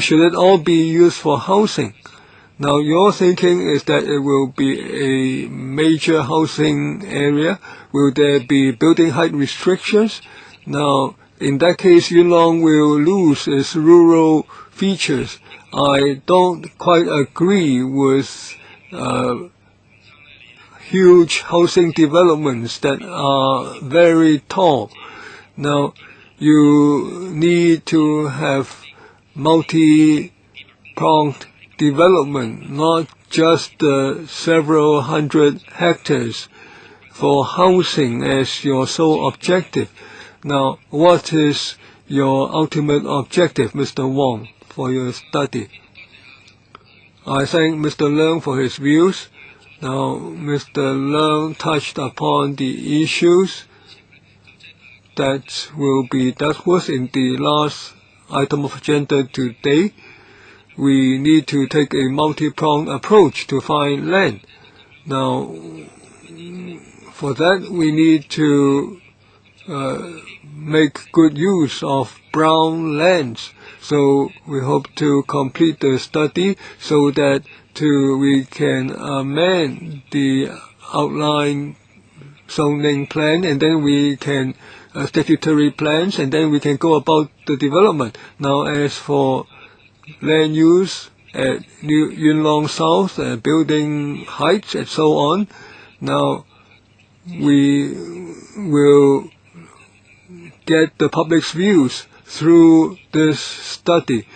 should it all be used for housing? Now, your thinking is that it will be a major housing area. Will there be building height restrictions? Now, in that case, Yuen Long will lose its rural features. I don't quite agree with huge housing developments that are very tall. Now, you need to have multi-pronged development, not just several hundred hectares for housing as your sole objective. Now, what is your ultimate objective, Mr. Wong, for your study? I thank Mr. Leung for his views. Now, Mr. Leung touched upon the issues that will be dealt with in the last item of agenda today. We need to take a multi-pronged approach to find land. Now, for that, we need to make good use of brown lands. So we hope to complete the study so that we can amend the outline zoning plan, and then we can statutory plans, and then we can go about the development. Now, as for land use at Yuen Long South, building heights, and so on, now we will get the public's views through this study.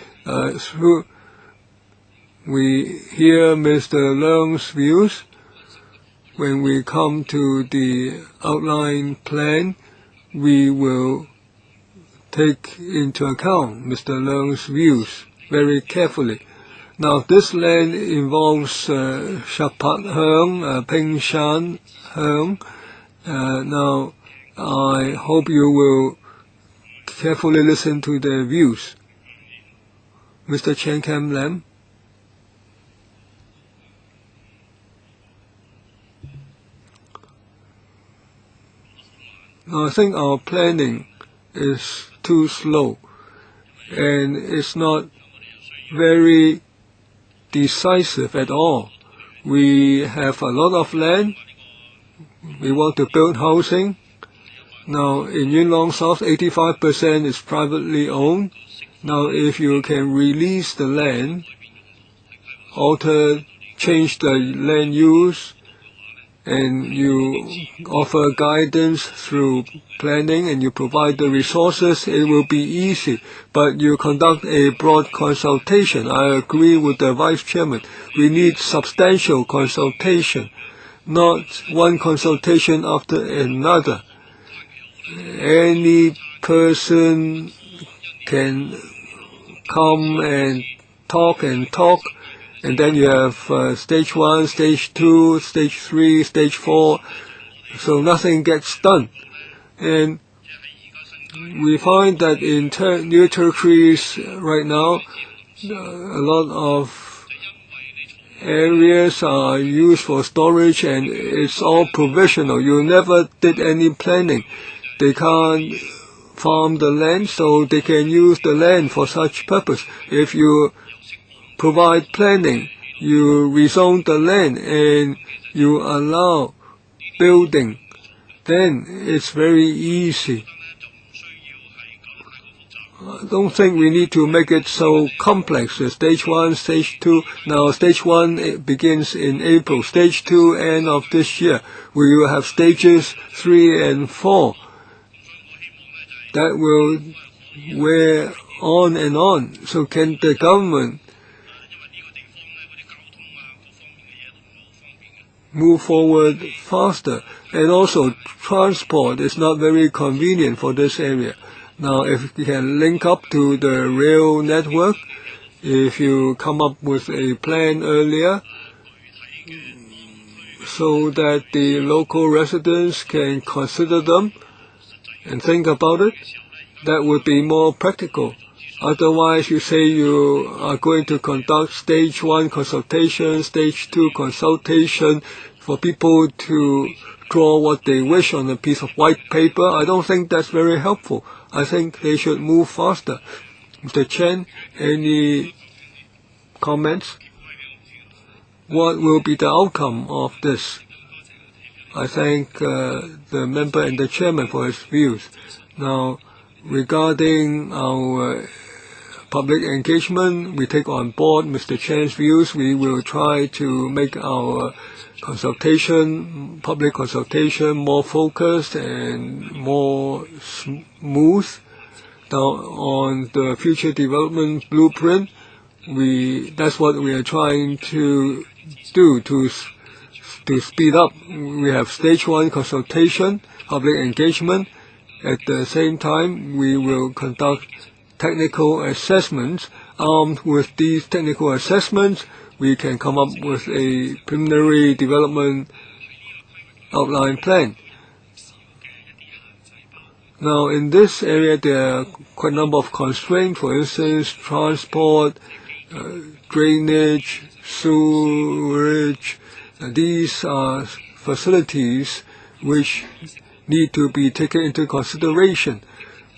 We hear Mr. Leung's views. When we come to the outline plan, we will take into account Mr. Leung's views very carefully. Now, this land involves Shapat Heung, Ping Shan Heung. Now, I hope you will carefully listen to their views. Mr. Chen Kam Lam. Now, I think our planning is too slow, and it's not very decisive at all. We have a lot of land. We want to build housing. Now, in Yuen Long South, 85% is privately owned. Now, if you can release the land, change the land use, and you offer guidance through planning, and you provide the resources, it will be easy. But you conduct a broad consultation. I agree with the Vice Chairman. We need substantial consultation, not one consultation after another. Any person can come and talk, and then you have stage 1, stage 2, stage 3, stage 4, so nothing gets done. And we find that in new territories right now, a lot of areas are used for storage, and it's all provisional. You never did any planning. They can't farm the land, so they can use the land for such purpose. If you provide planning, you rezone the land, and you allow building, then it's very easy. I don't think we need to make it so complex. Stage 1, stage 2. Now, stage 1 it begins in April. Stage 2, end of this year. We will have stages 3 and 4. That will wear on and on. So can the government move forward faster? And also, transport is not very convenient for this area. Now, if you can link up to the rail network, if you come up with a plan earlier, so that the local residents can consider them and think about it, That would be more practical. Otherwise, you say you are going to conduct stage 1 consultation, stage 2 consultation for people to draw what they wish on a piece of white paper. I don't think that's very helpful. I think they should move faster. Mr. Chen, any comments? What will be the outcome of this? I thank the member and the chairman for his views. Now, regarding our public engagement, we take on board Mr. Chen's views. We will try to make our public consultation, more focused and more smooth. Now, on the future development blueprint, that's what we are trying to do to speed up. We have stage 1 consultation, public engagement. At the same time, we will conduct technical assessments. Armed with these technical assessments, we can come up with a preliminary development outline plan. Now, in this area, there are quite a number of constraints. For instance, transport, drainage, sewerage. These are facilities which need to be taken into consideration.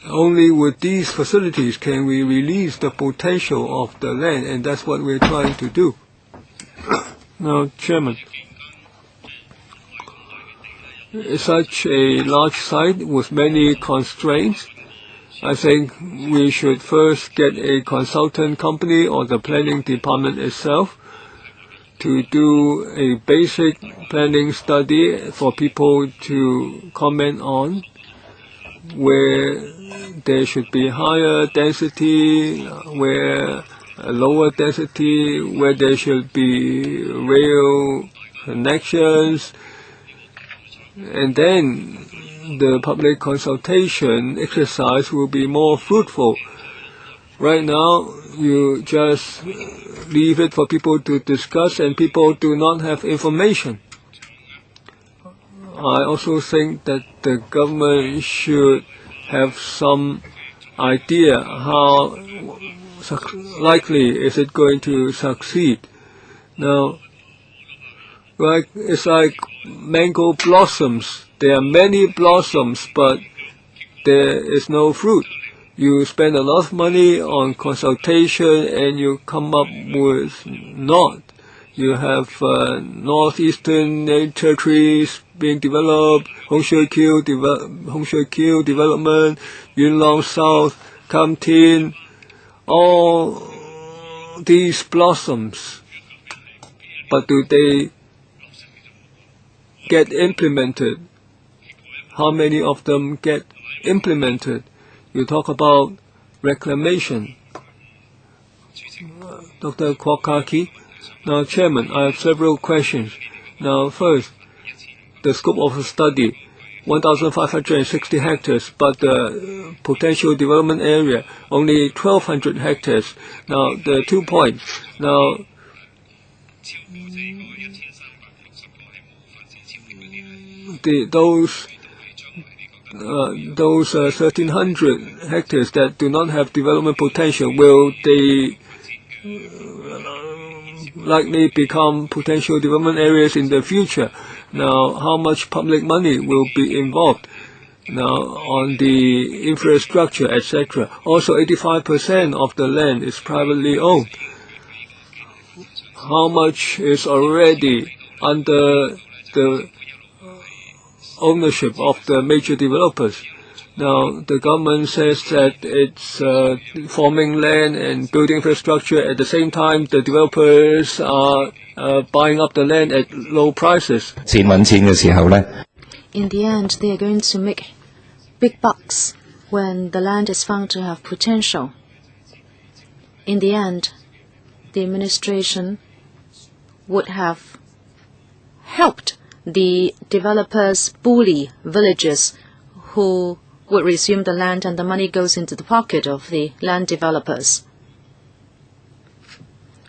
Only with these facilities can we release the potential of the land, and that's what we're trying to do. Now, Chairman, such a large site with many constraints, I think we should first get a consultant company or the planning department itself to do a basic planning study for people to comment on, where there should be higher density, where lower density, where there should be rail connections, and then the public consultation exercise will be more fruitful. Right now, you just leave it for people to discuss, and people do not have information. I also think that the government should have some idea how likely is it going to succeed. Now, it's like mango blossoms. There are many blossoms, but there is no fruit. You spend a lot of money on consultation and you come up with naught. You have northeastern territories being developed, Hong Shui Kiu development, Yuen Long South, Kam Tin, all these blossoms. But do they get implemented? How many of them get implemented? You talk about reclamation. Dr. Kwokaki. Now, Chairman, I have several questions. Now, first, the scope of the study, 1,560 hectares, but the potential development area, only 1,200 hectares. Now, there are 2 points. Now, those 1,300 hectares that do not have development potential, will they likely become potential development areas in the future? Now, how much public money will be involved? Now, on the infrastructure, etc. Also, 85% of the land is privately owned. How much is already under the ownership of the major developers? Now, the government says that it's forming land and building infrastructure. At the same time, the developers are buying up the land at low prices. In the end, they are going to make big bucks when the land is found to have potential. In the end, the administration would have helped the developers bully villagers who would resume the land, and the money goes into the pocket of the land developers.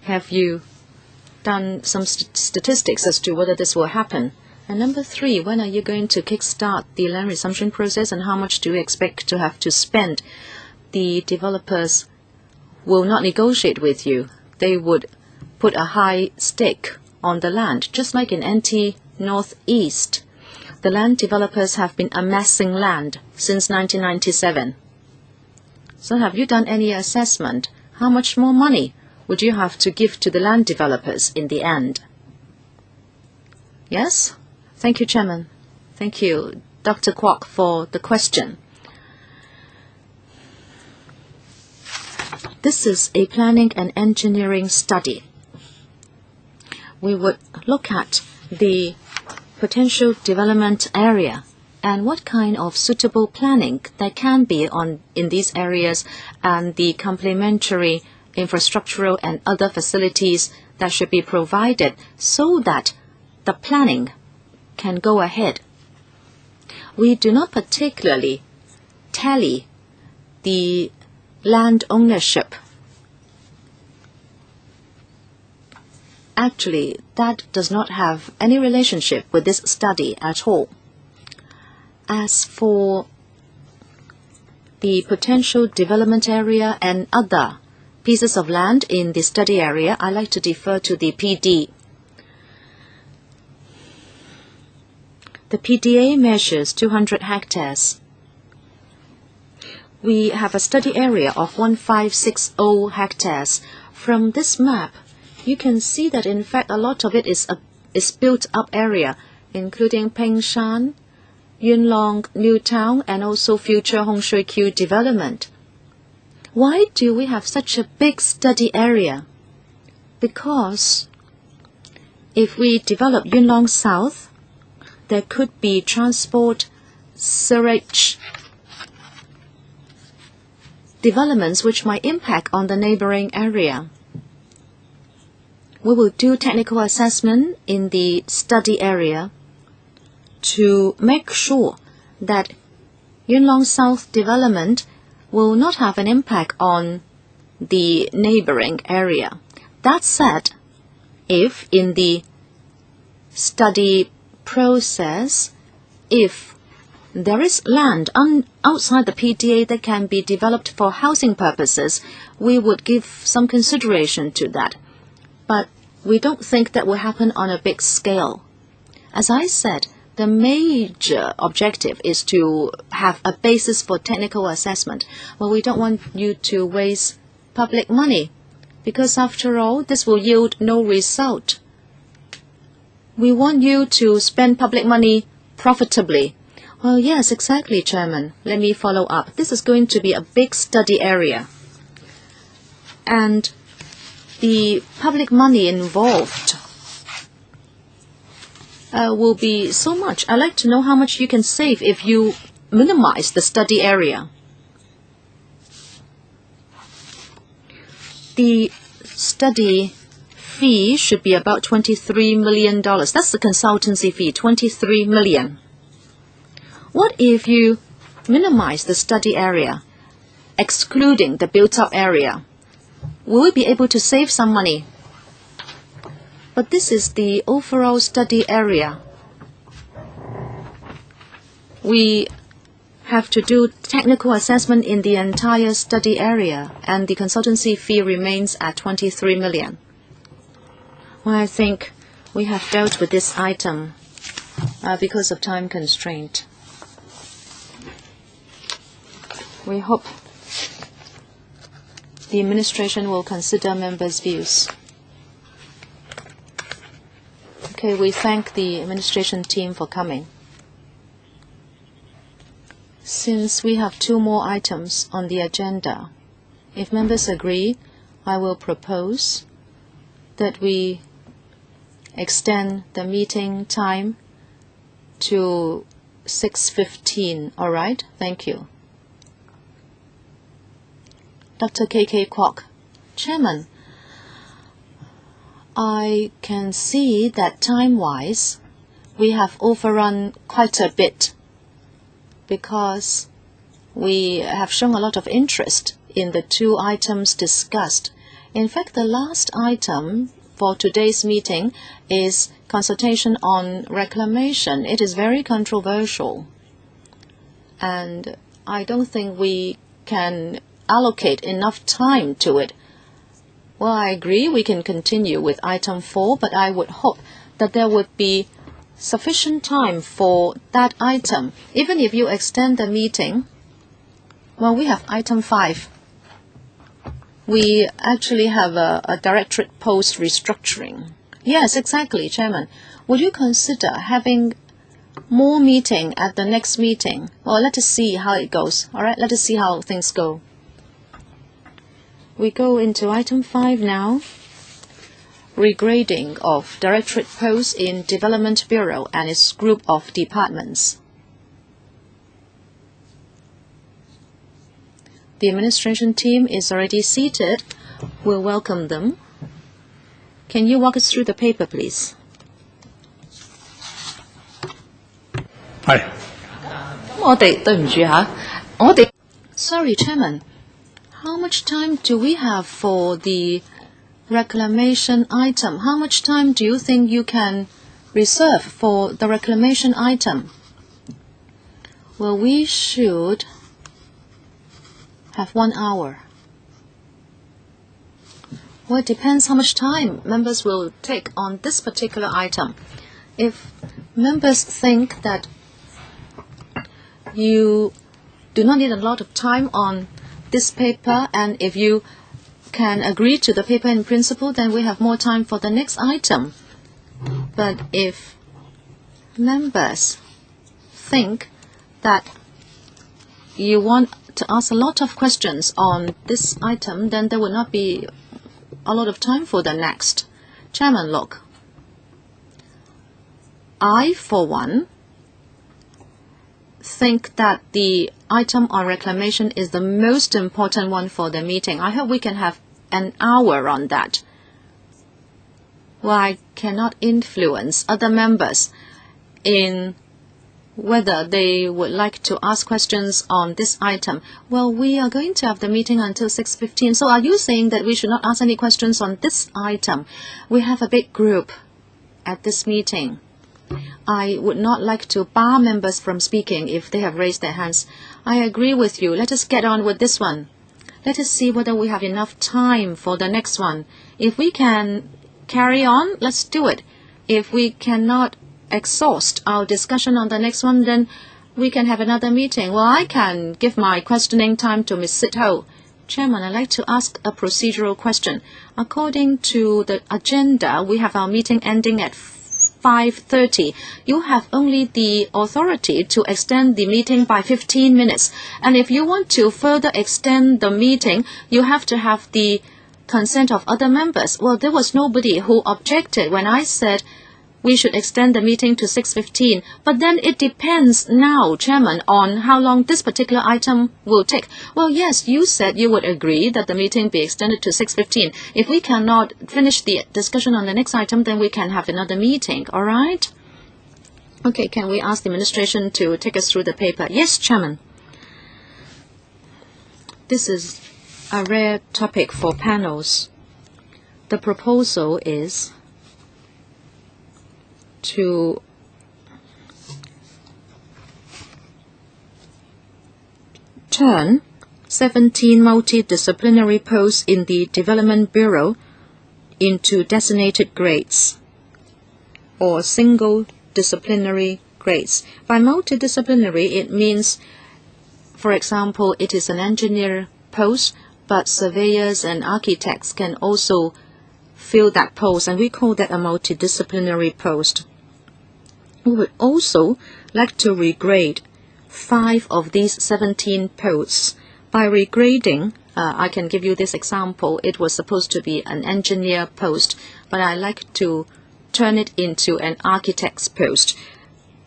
Have you done some statistics as to whether this will happen? And number 3, when are you going to kickstart the land resumption process, and how much do you expect to have to spend? The developers will not negotiate with you. They would put a high stake on the land, just like in NT Northeast. The land developers have been amassing land since 1997. So have you done any assessment? How much more money would you have to give to the land developers in the end? Yes? Thank you, Chairman. Thank you, Dr. Kwok, for the question. This is a planning and engineering study. We would look at the potential development area and what kind of suitable planning there can be in these areas, and the complementary infrastructural and other facilities that should be provided so that the planning can go ahead. We do not particularly tally the land ownership. Actually, that does not have any relationship with this study at all. As for the potential development area and other pieces of land in the study area, I like to defer to the PD. The PDA measures 200 hectares. We have a study area of 1560 hectares. From this map, you can see that in fact a lot of it is built up area, including Pingshan, Yuen Long New Town, and also future Hong Shui Kiu development. Why do we have such a big study area? Because if we develop Yuen Long South, there could be transport, sewage developments which might impact on the neighboring area. We will do technical assessment in the study area to make sure that Yuen Long South development will not have an impact on the neighboring area. That said, if in the study process, if there is land outside the PDA that can be developed for housing purposes, we would give some consideration to that. But we don't think that will happen on a big scale. As I said, the major objective is to have a basis for technical assessment. Well, we don't want you to waste public money, because after all, this will yield no result. We want you to spend public money profitably. Well, yes, exactly, Chairman. Let me follow up. This is going to be a big study area. And the public money involved will be so much. I'd like to know how much you can save if you minimize the study area. The study fee should be about $23 million. That's the consultancy fee, $23 million. What if you minimize the study area, excluding the built-up area? Will we be able to save some money? But this is the overall study area. We have to do technical assessment in the entire study area, and the consultancy fee remains at $23 million. Well, I think we have dealt with this item because of time constraint. We hope the administration will consider members' views. Okay, we thank the administration team for coming. Since we have 2 more items on the agenda, if members agree, I will propose that we extend the meeting time to 6:15. All right? Thank you. Dr. K.K. Kwok. Chairman, I can see that time-wise we have overrun quite a bit because we have shown a lot of interest in the 2 items discussed. In fact, the last item for today's meeting is consultation on reclamation. It is very controversial, and I don't think we can allocate enough time to it. Well, I agree we can continue with item 4, but I would hope that there would be sufficient time for that item. Even if you extend the meeting, well, we have item 5. We actually have a directorate post restructuring. Yes, exactly, Chairman. Would you consider having more meeting at the next meeting? Well, let us see how it goes. All right, let us see how things go. We go into item 5 now. Regrading of directorate posts in Development Bureau and its group of departments. The administration team is already seated. We'll welcome them. Can you walk us through the paper, please? Hi. Sorry, Chairman. How much time do we have for the reclamation item? How much time do you think you can reserve for the reclamation item? Well, we should have 1 hour. Well, it depends how much time members will take on this particular item. If members think that you do not need a lot of time on this paper, and if you can agree to the paper in principle, then we have more time for the next item. But if members think that you want to ask a lot of questions on this item, then there will not be a lot of time for the next. Chairman, look, I, for one, think that the item on reclamation is the most important one for the meeting. I hope we can have an hour on that. Well, I cannot influence other members in whether they would like to ask questions on this item. Well, we are going to have the meeting until 6:15. So are you saying that we should not ask any questions on this item? We have a big group at this meeting. I would not like to bar members from speaking if they have raised their hands. I agree with you. Let us get on with this one. Let us see whether we have enough time for the next one. If we can carry on, let's do it. If we cannot exhaust our discussion on the next one, then we can have another meeting. Well, I can give my questioning time to Ms. Sit Ho. Chairman, I'd like to ask a procedural question. According to the agenda, we have our meeting ending at 5:30. You have only the authority to extend the meeting by 15 minutes. And if you want to further extend the meeting, you have to have the consent of other members. Well, there was nobody who objected when I said we should extend the meeting to 6:15. But then it depends now, Chairman, on how long this particular item will take. Well, yes, you said you would agree that the meeting be extended to 6:15. If we cannot finish the discussion on the next item, then we can have another meeting, all right? Okay, can we ask the administration to take us through the paper? Yes, Chairman. This is a rare topic for panels. The proposal is to turn 17 multidisciplinary posts in the Development Bureau into designated grades or single disciplinary grades. By multidisciplinary, it means, for example, it is an engineer post, but surveyors and architects can also fill that post, and we call that a multidisciplinary post. We would also like to regrade 5 of these 17 posts. By regrading, I can give you this example. It was supposed to be an engineer post, but I like to turn it into an architect's post,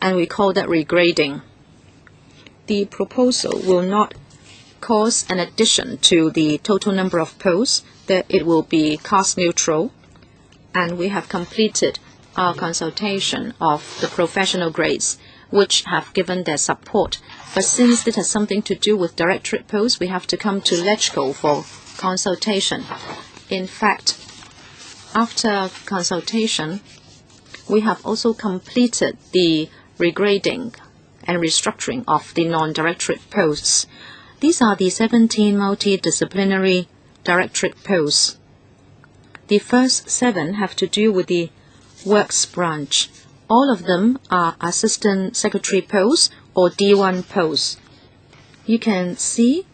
and we call that regrading. The proposal will not cause an addition to the total number of posts, that it will be cost neutral, and we have completed our consultation of the professional grades, which have given their support. But since it has something to do with directorate posts, we have to come to LegCo for consultation. In fact, after consultation, we have also completed the regrading and restructuring of the non-directorate posts. These are the 17 multidisciplinary directorate posts. The first 7 have to do with the works branch. All of them are assistant secretary posts or D1 posts. You can see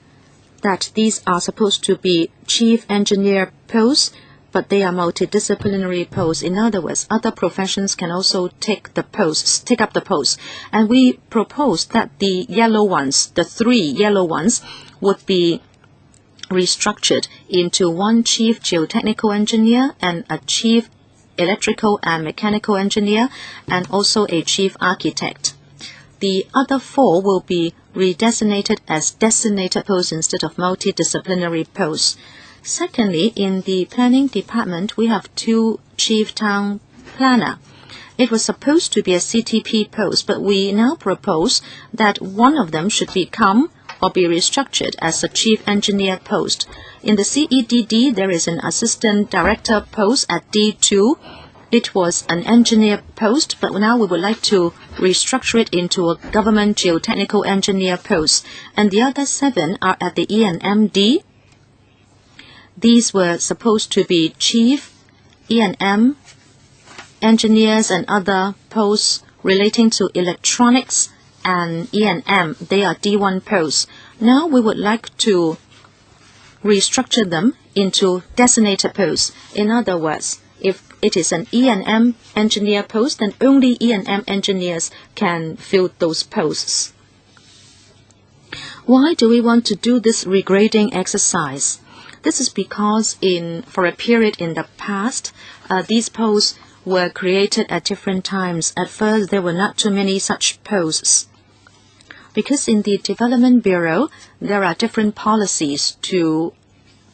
that these are supposed to be chief engineer posts, but they are multidisciplinary posts. In other words, other professions can also take up the posts. And we propose that the yellow ones, the 3 yellow ones, would be restructured into 1 chief geotechnical engineer and a chief electrical and mechanical engineer and also a chief architect. The other 4 will be redesignated as designated posts instead of multidisciplinary posts. Secondly, in the planning department, we have 2 chief town planner. It was supposed to be a CTP post, but we now propose that one of them should become or be restructured as a chief engineer post. In the CEDD, there is an assistant director post at D2. It was an engineer post, but now we would like to restructure it into a government geotechnical engineer post. And the other 7 are at the E&MD. These were supposed to be chief E&M engineers and other posts relating to electronics and E&M. They are D1 posts. Now we would like to restructure them into designated posts. In other words, if it is an E&M engineer post, then only E&M engineers can fill those posts. Why do we want to do this regrading exercise? This is because for a period in the past, these posts were created at different times. At first, there were not too many such posts. Because in the Development Bureau, there are different policies to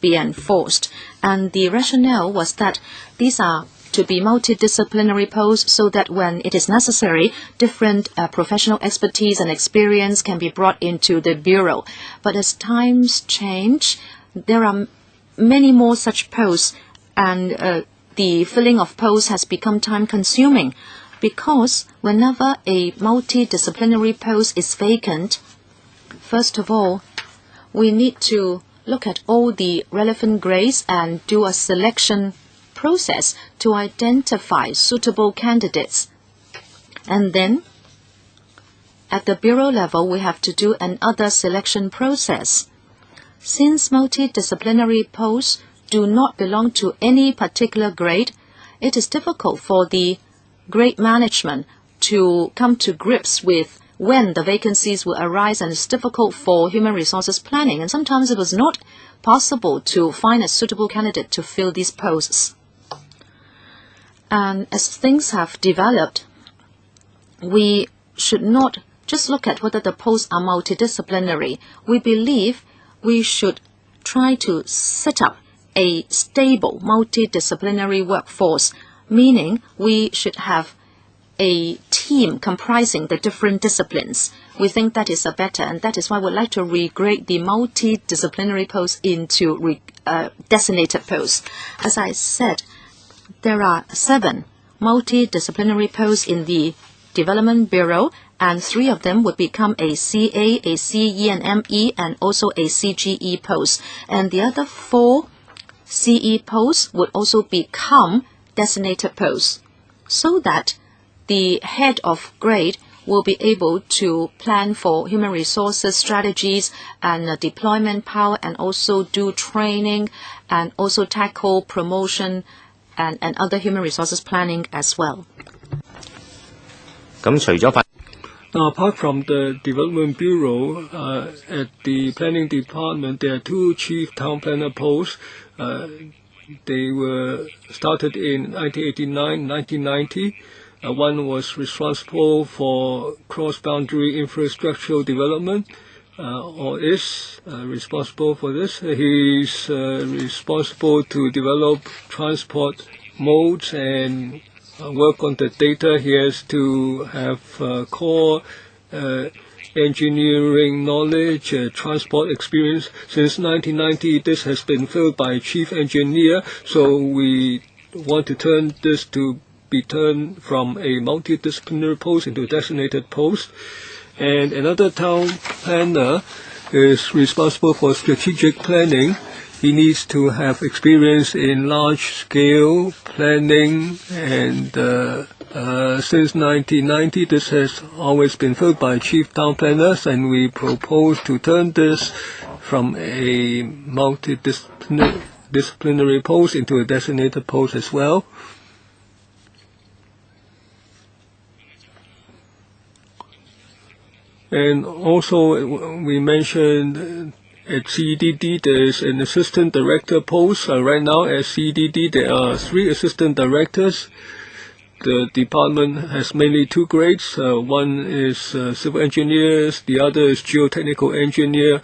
be enforced. And the rationale was that these are to be multidisciplinary posts so that when it is necessary, different professional expertise and experience can be brought into the Bureau. But as times change, there are many more such posts, and the filling of posts has become time-consuming because whenever a multidisciplinary post is vacant, first of all, we need to look at all the relevant grades and do a selection process to identify suitable candidates. And then, at the Bureau level, we have to do another selection process. Since multidisciplinary posts do not belong to any particular grade, it is difficult for the grade management to come to grips with when the vacancies will arise, and it's difficult for human resources planning. And sometimes it was not possible to find a suitable candidate to fill these posts. And as things have developed, we should not just look at whether the posts are multidisciplinary. We believe we should try to set up a stable multidisciplinary workforce, meaning we should have a team comprising the different disciplines. We think that is better, and that is why we'd like to regrade the multidisciplinary posts into designated posts. As I said, there are 7 multidisciplinary posts in the Development Bureau, and 3 of them would become a CA, a CE&ME, and also a CGE post. And the other 4 CE posts would also become designated posts, so that the head of grade will be able to plan for human resources strategies and deployment power, and also do training, and also tackle promotion and other human resources planning as well. Now, apart from the Development Bureau, at the Planning Department, there are 2 chief town planner posts. They were started in 1989, 1990. One was responsible for cross-boundary infrastructural development, or is responsible for this. He's responsible to develop transport modes and work on the data. He has to have core engineering knowledge, transport experience. Since 1990, this has been filled by chief engineer, so we want to turn this to be turned from a multidisciplinary post into a designated post. And another town planner is responsible for strategic planning. He needs to have experience in large-scale planning, and since 1990, this has always been filled by chief town planners, and we propose to turn this from a multidisciplinary post into a designated post as well. And also, we mentioned at CDD there is an assistant director post. Right now at CDD there are 3 assistant directors. The department has mainly 2 grades. One is civil engineers, the other is geotechnical engineer.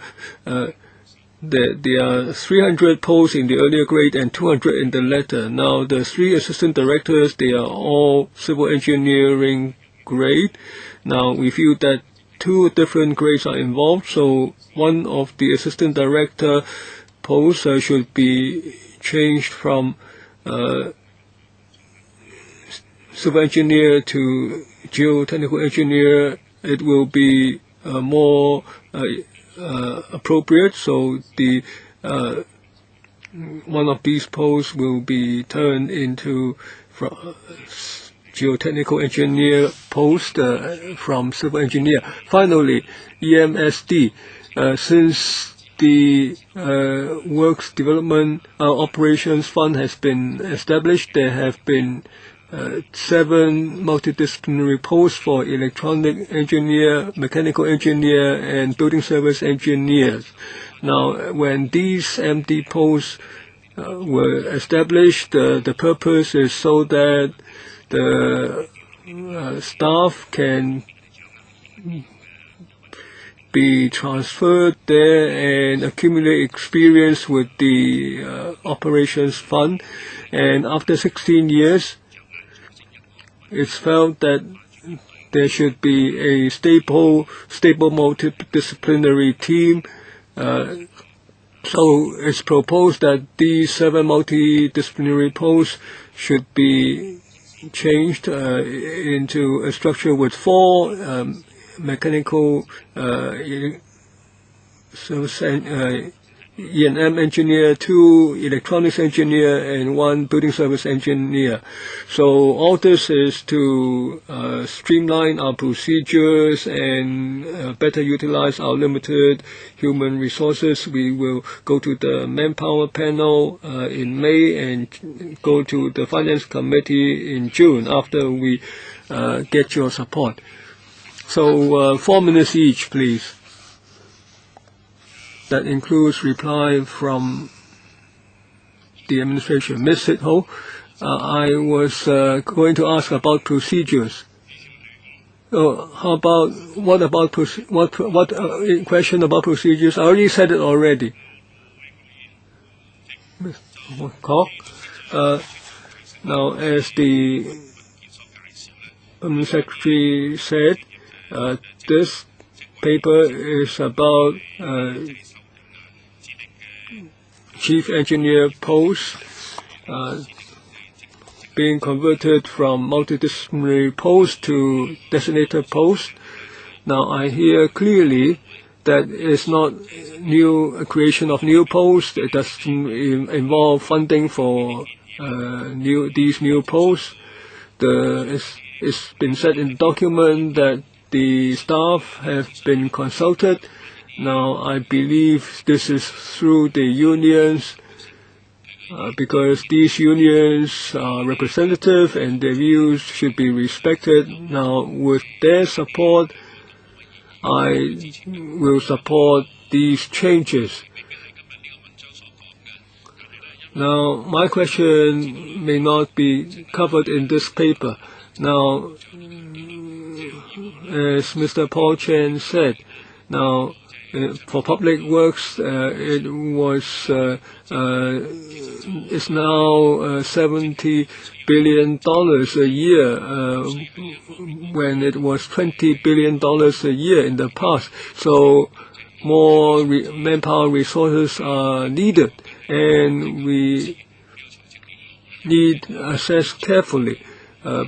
There are 300 posts in the earlier grade and 200 in the latter. Now the 3 assistant directors, they are all civil engineering grade. Now we feel that 2 different grades are involved, so one of the assistant director posts should be changed from civil engineer to geotechnical engineer. It will be more appropriate, so the one of these posts will be turned into geotechnical engineer post from civil engineer. Finally, EMSD. Since the Works Development Operations Fund has been established, there have been 7 multidisciplinary posts for electronic engineer, mechanical engineer, and building service engineers. Now, when these MD posts were established, the purpose is so that the staff can be transferred there and accumulate experience with the operations fund. And after 16 years, it's felt that there should be a stable multidisciplinary team. So it's proposed that these 7 multidisciplinary posts should be changed into a structure with 4 mechanical E&M engineer, 2 electronics engineer, and 1 building service engineer. So all this is to streamline our procedures and better utilize our limited human resources. We will go to the manpower panel in May and go to the finance committee in June after we get your support. So 4 minutes each, please. That includes reply from the administration. Ms. Sitho, I was going to ask about procedures. What question about procedures? I already said it already. Ms. Kok, now as the Secretary said, this paper is about chief engineer post being converted from multidisciplinary post to designated post. Now I hear clearly that it's not a creation of new posts. It doesn't involve funding for these new posts. It's been said in the document that the staff have been consulted. Now, I believe this is through the unions because these unions are representative and their views should be respected. Now, with their support, I will support these changes. Now, my question may not be covered in this paper. Now, as Mr. Paul Chen said, now, for public works, it was it's now $70 billion a year when it was $20 billion a year in the past. So more manpower resources are needed, and we need to assess carefully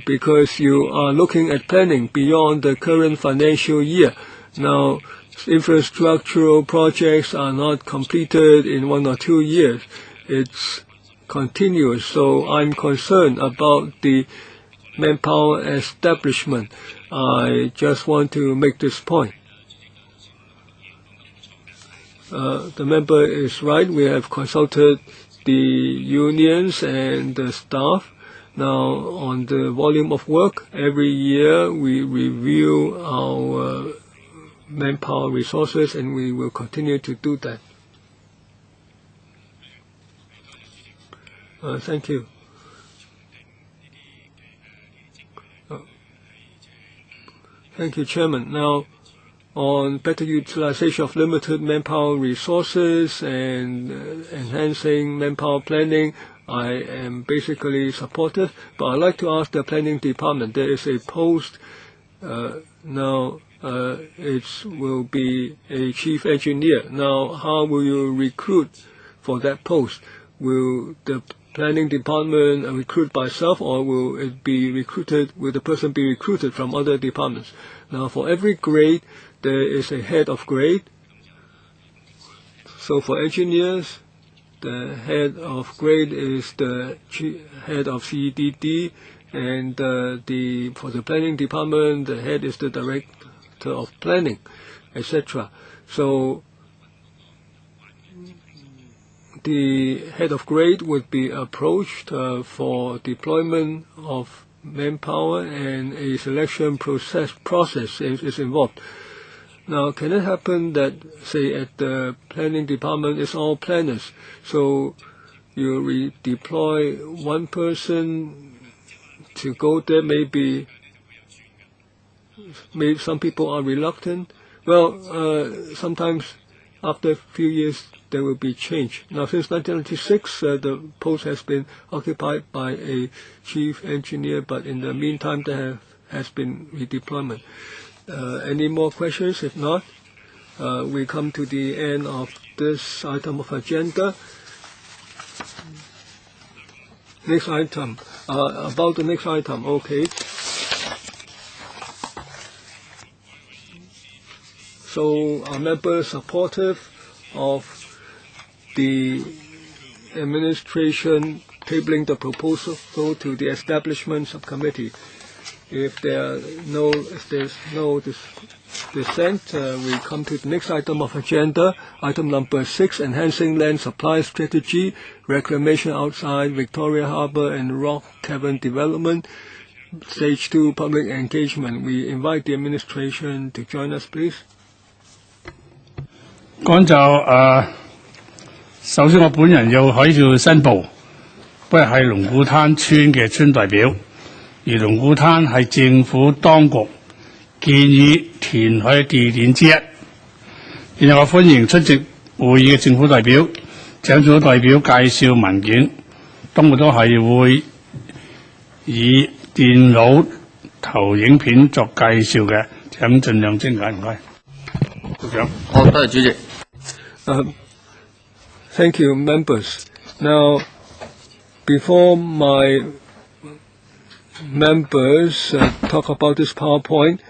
because you are looking at planning beyond the current financial year. Now, infrastructural projects are not completed in 1 or 2 years. It's continuous. So I'm concerned about the manpower establishment. I just want to make this point. The member is right. We have consulted the unions and the staff. Now, on the volume of work, every year we review our manpower resources, and we will continue to do that. Thank you. Thank you, Chairman. Now, on better utilization of limited manpower resources and enhancing manpower planning, I am basically supportive, but I'd like to ask the planning department. There is a post now. It will be a chief engineer. Now, how will you recruit for that post? Will the planning department recruit by itself, or will it be recruited? Will the person be recruited from other departments? Now, for every grade, there is a head of grade. So for engineers, the head of grade is the head of CEDD, and for the planning department, the head is the director of planning, etc. So the head of grade would be approached for deployment of manpower, and a selection process is involved. Now, can it happen that, say, at the planning department, it's all planners, so you redeploy one person to go there? Maybe some people are reluctant. Well, sometimes after a few years there will be change. Now, since 1996, the post has been occupied by a chief engineer, but in the meantime there has been redeployment. Any more questions? If not, we come to the end of this item of agenda. Next item. About the next item, okay. So are members supportive of the administration tabling the proposal to the establishment subcommittee? If there's no dissent, we come to the next item of agenda, item number 6, enhancing land supply strategy, reclamation outside Victoria Harbour and Rock Cavern development, stage 2 public engagement. We invite the administration to join us, please. 講就首先我本人要申報，不係龍鼓灘村嘅村代表，而龍鼓灘係政府當局建議填海嘅地點之一。然後我歡迎出席會議嘅政府代表，請政府代表介紹文件，當局都係會以電腦投影片作介紹嘅，請盡量精簡，唔該。局長。好，多謝主席。Thank you, members. Now, before my members talk about this PowerPoint,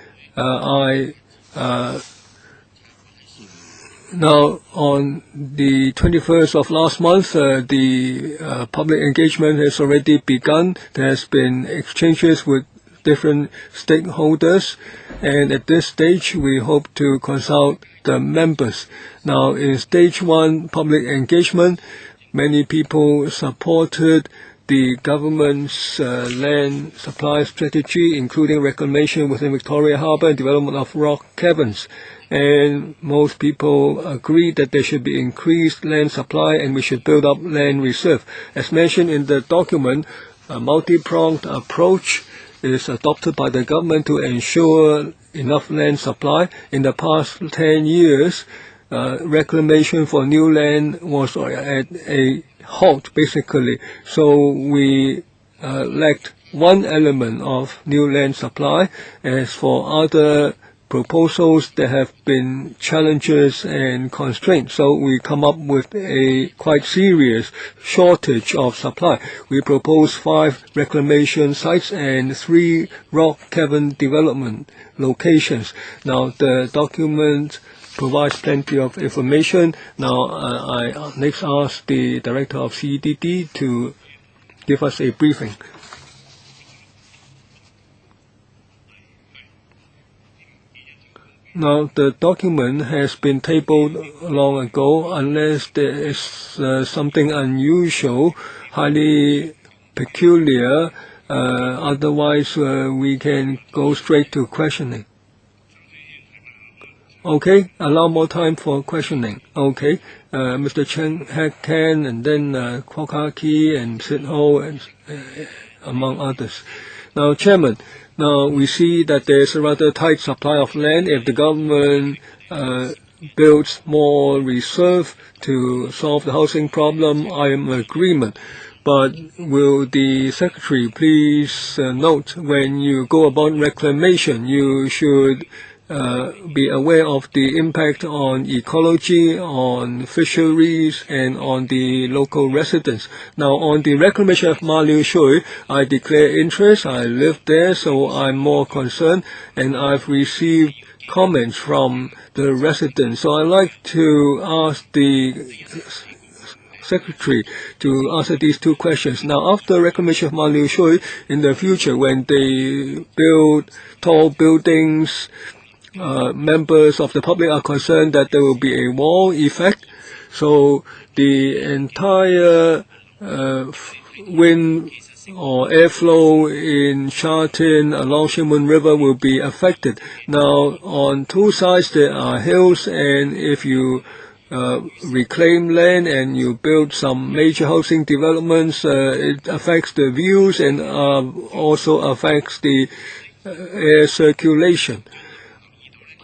now on the 21st of last month, the public engagement has already begun. There has been exchanges with different stakeholders, and at this stage we hope to consult the members. Now, in stage 1 public engagement, many people supported the government's land supply strategy, including reclamation within Victoria Harbour and development of rock caverns. And most people agree that there should be increased land supply and we should build up land reserve. As mentioned in the document, a multi-pronged approach is adopted by the government to ensure enough land supply. In the past 10 years, reclamation for new land was at a halt, basically. So we lacked one element of new land supply. As for other proposals, there have been challenges and constraints. So we come up with a quite serious shortage of supply. We propose 5 reclamation sites and 3 rock cavern development locations. Now, the document provides plenty of information. Now, I next ask the Director of CEDD to give us a briefing. Now, the document has been tabled long ago, unless there is something unusual, highly peculiar. Otherwise, we can go straight to questioning. Okay, allow more time for questioning. Okay, Mr. Chen Ken, and then Kwok Ha-ki and Sid Ho, and among others. Now, Chairman, now we see that there is a rather tight supply of land. If the government builds more reserve to solve the housing problem, I am in agreement. But will the Secretary please note, when you go about reclamation, you should be aware of the impact on ecology, on fisheries, and on the local residents. Now, on the reclamation of Ma Liu Shui, I declare interest. I live there, so I'm more concerned, and I've received comments from the residents. So I'd like to ask the Secretary to answer these 2 questions. Now, after reclamation of Ma Liu Shui, in the future, when they build tall buildings, members of the public are concerned that there will be a wall effect, so the entire wind or airflow in Sha Tin along Shing Mun River will be affected. Now, on 2 sides there are hills, and if you reclaim land and you build some major housing developments, it affects the views and also affects the air circulation.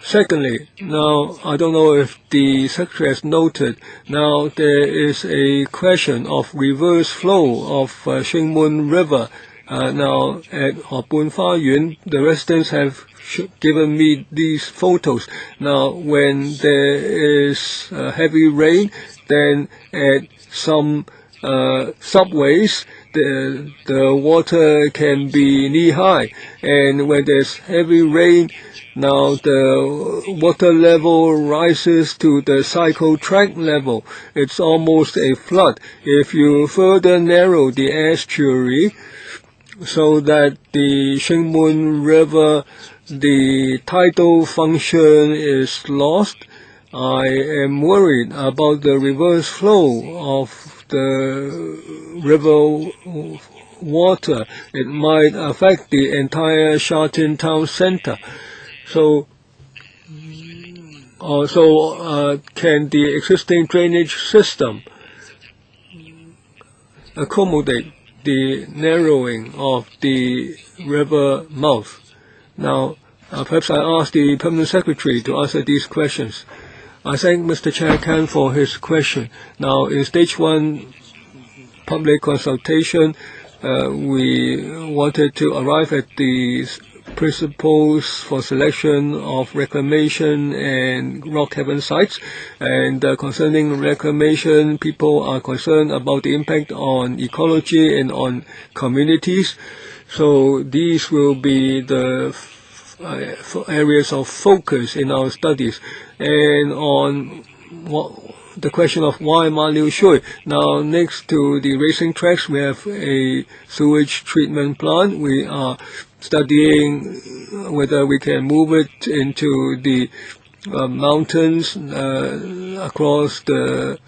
Secondly, now, I don't know if the Secretary has noted, now there is a question of reverse flow of Shing Mun River. Now, at Hopun Fa Yun, the residents have given me these photos. Now, when there is heavy rain, then at some subways, the water can be knee-high. And when there's heavy rain, now the water level rises to the cycle track level. It's almost a flood. If you further narrow the estuary so that the Shing Mun River, the tidal function is lost, I am worried about the reverse flow of the river water. It might affect the entire Sha Tin town center. So, can the existing drainage system accommodate the narrowing of the river mouth? Now, perhaps I ask the Permanent Secretary to answer these questions. I thank Mr. Chair Khan for his question. Now, in stage 1 public consultation, we wanted to arrive at the principles for selection of reclamation and rock cavern sites. And concerning reclamation, people are concerned about the impact on ecology and on communities. So these will be the areas of focus in our studies. And on the question of why Ma Liu Shui. Now, next to the racing tracks, we have a sewage treatment plant. We are studying whether we can move it into the mountains across the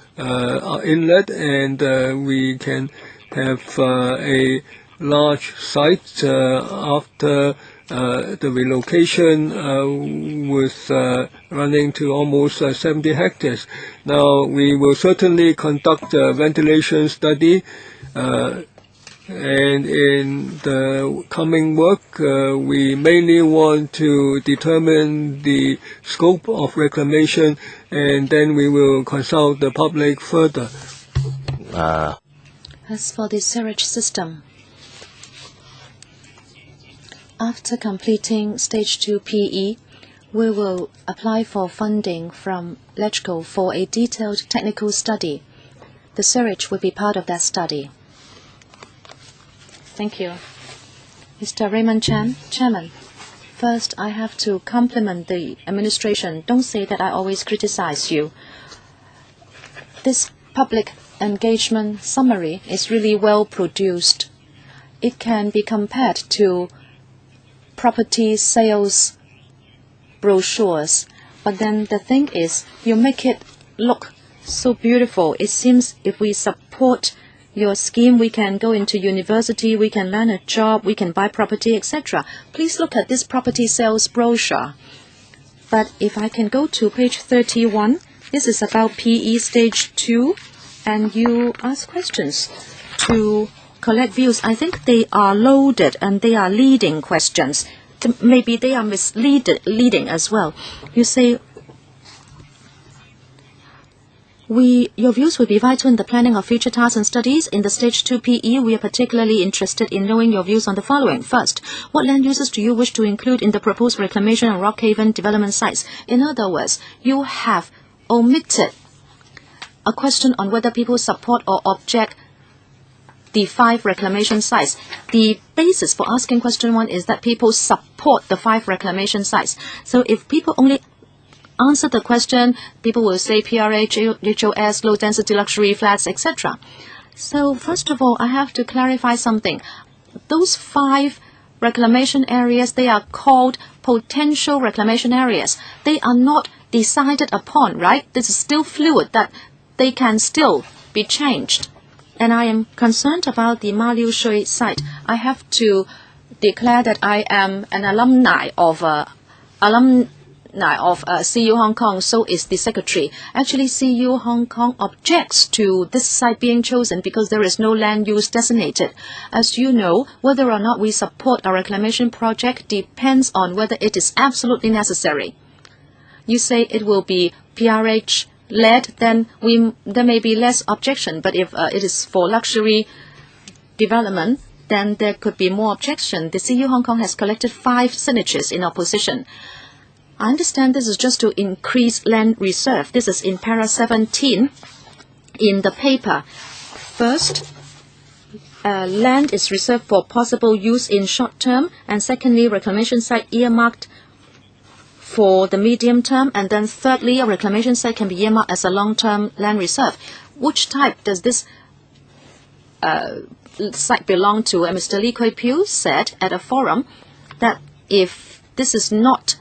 inlet, and we can have a large site after the relocation with running to almost 70 hectares. Now, we will certainly conduct a ventilation study, and in the coming work, we mainly want to determine the scope of reclamation, and then we will consult the public further. As for the sewage system, after completing Stage 2 PE, we will apply for funding from LegCo for a detailed technical study. The search will be part of that study. Thank you. Mr. Raymond Chan, Chairman. First, I have to compliment the administration. Don't say that I always criticize you. This public engagement summary is really well produced. It can be compared to property sales brochures. But then the thing is, you make it look so beautiful. It seems if we support your scheme, we can go into university, we can learn a job, we can buy property, etc. Please look at this property sales brochure. But if I can go to page 31, this is about PE stage 2, and you ask questions to collect views. I think they are loaded and they are leading questions. Maybe they are leading as well. You say, your views will be vital in the planning of future tasks and studies. In the Stage 2 PE, we are particularly interested in knowing your views on the following. First, what land uses do you wish to include in the proposed reclamation and Rockhaven development sites? In other words, you have omitted a question on whether people support or object the 5 reclamation sites. The basis for asking question 1 is that people support the 5 reclamation sites. So if people only answer the question, people will say PRH, HOS, low density luxury flats, etc. So first of all, I have to clarify something. Those 5 reclamation areas, they are called potential reclamation areas. They are not decided upon, right? This is still fluid, that they can still be changed. And I am concerned about the Ma Liu Shui site. I have to declare that I am an alumni of CU Hong Kong, so is the secretary. Actually, CU Hong Kong objects to this site being chosen because there is no land use designated. As you know, whether or not we support a reclamation project depends on whether it is absolutely necessary. You say it will be PRH led, then there may be less objection. But if it is for luxury development, then there could be more objection. The CU Hong Kong has collected 5 signatures in opposition. I understand this is just to increase land reserve. This is in para 17 in the paper. First, land is reserved for possible use in short term, and secondly, reclamation site earmarked for the medium term, and then thirdly, a reclamation site can be earmarked as a long-term land reserve. Which type does this site belong to? And Mr. Lee Kuei Piu said at a forum that if this is not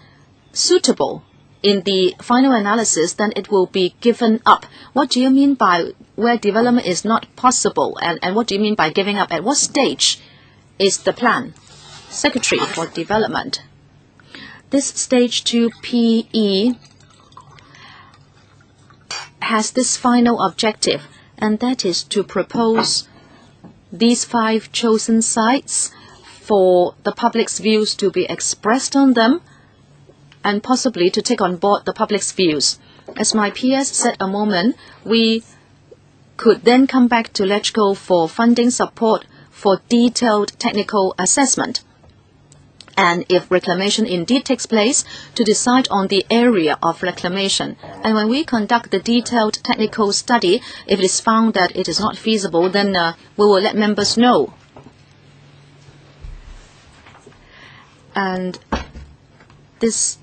suitable in the final analysis, then it will be given up. What do you mean by where development is not possible? And what do you mean by giving up? At what stage is the plan? Secretary for Development. This Stage 2 PE has this final objective, and that is to propose these 5 chosen sites for the public's views to be expressed on them, and possibly to take on board the public's views. As my PS said a moment, we could then come back to LegCo for funding support for detailed technical assessment. And if reclamation indeed takes place, to decide on the area of reclamation. And when we conduct the detailed technical study, if it is found that it is not feasible, then we will let members know. And this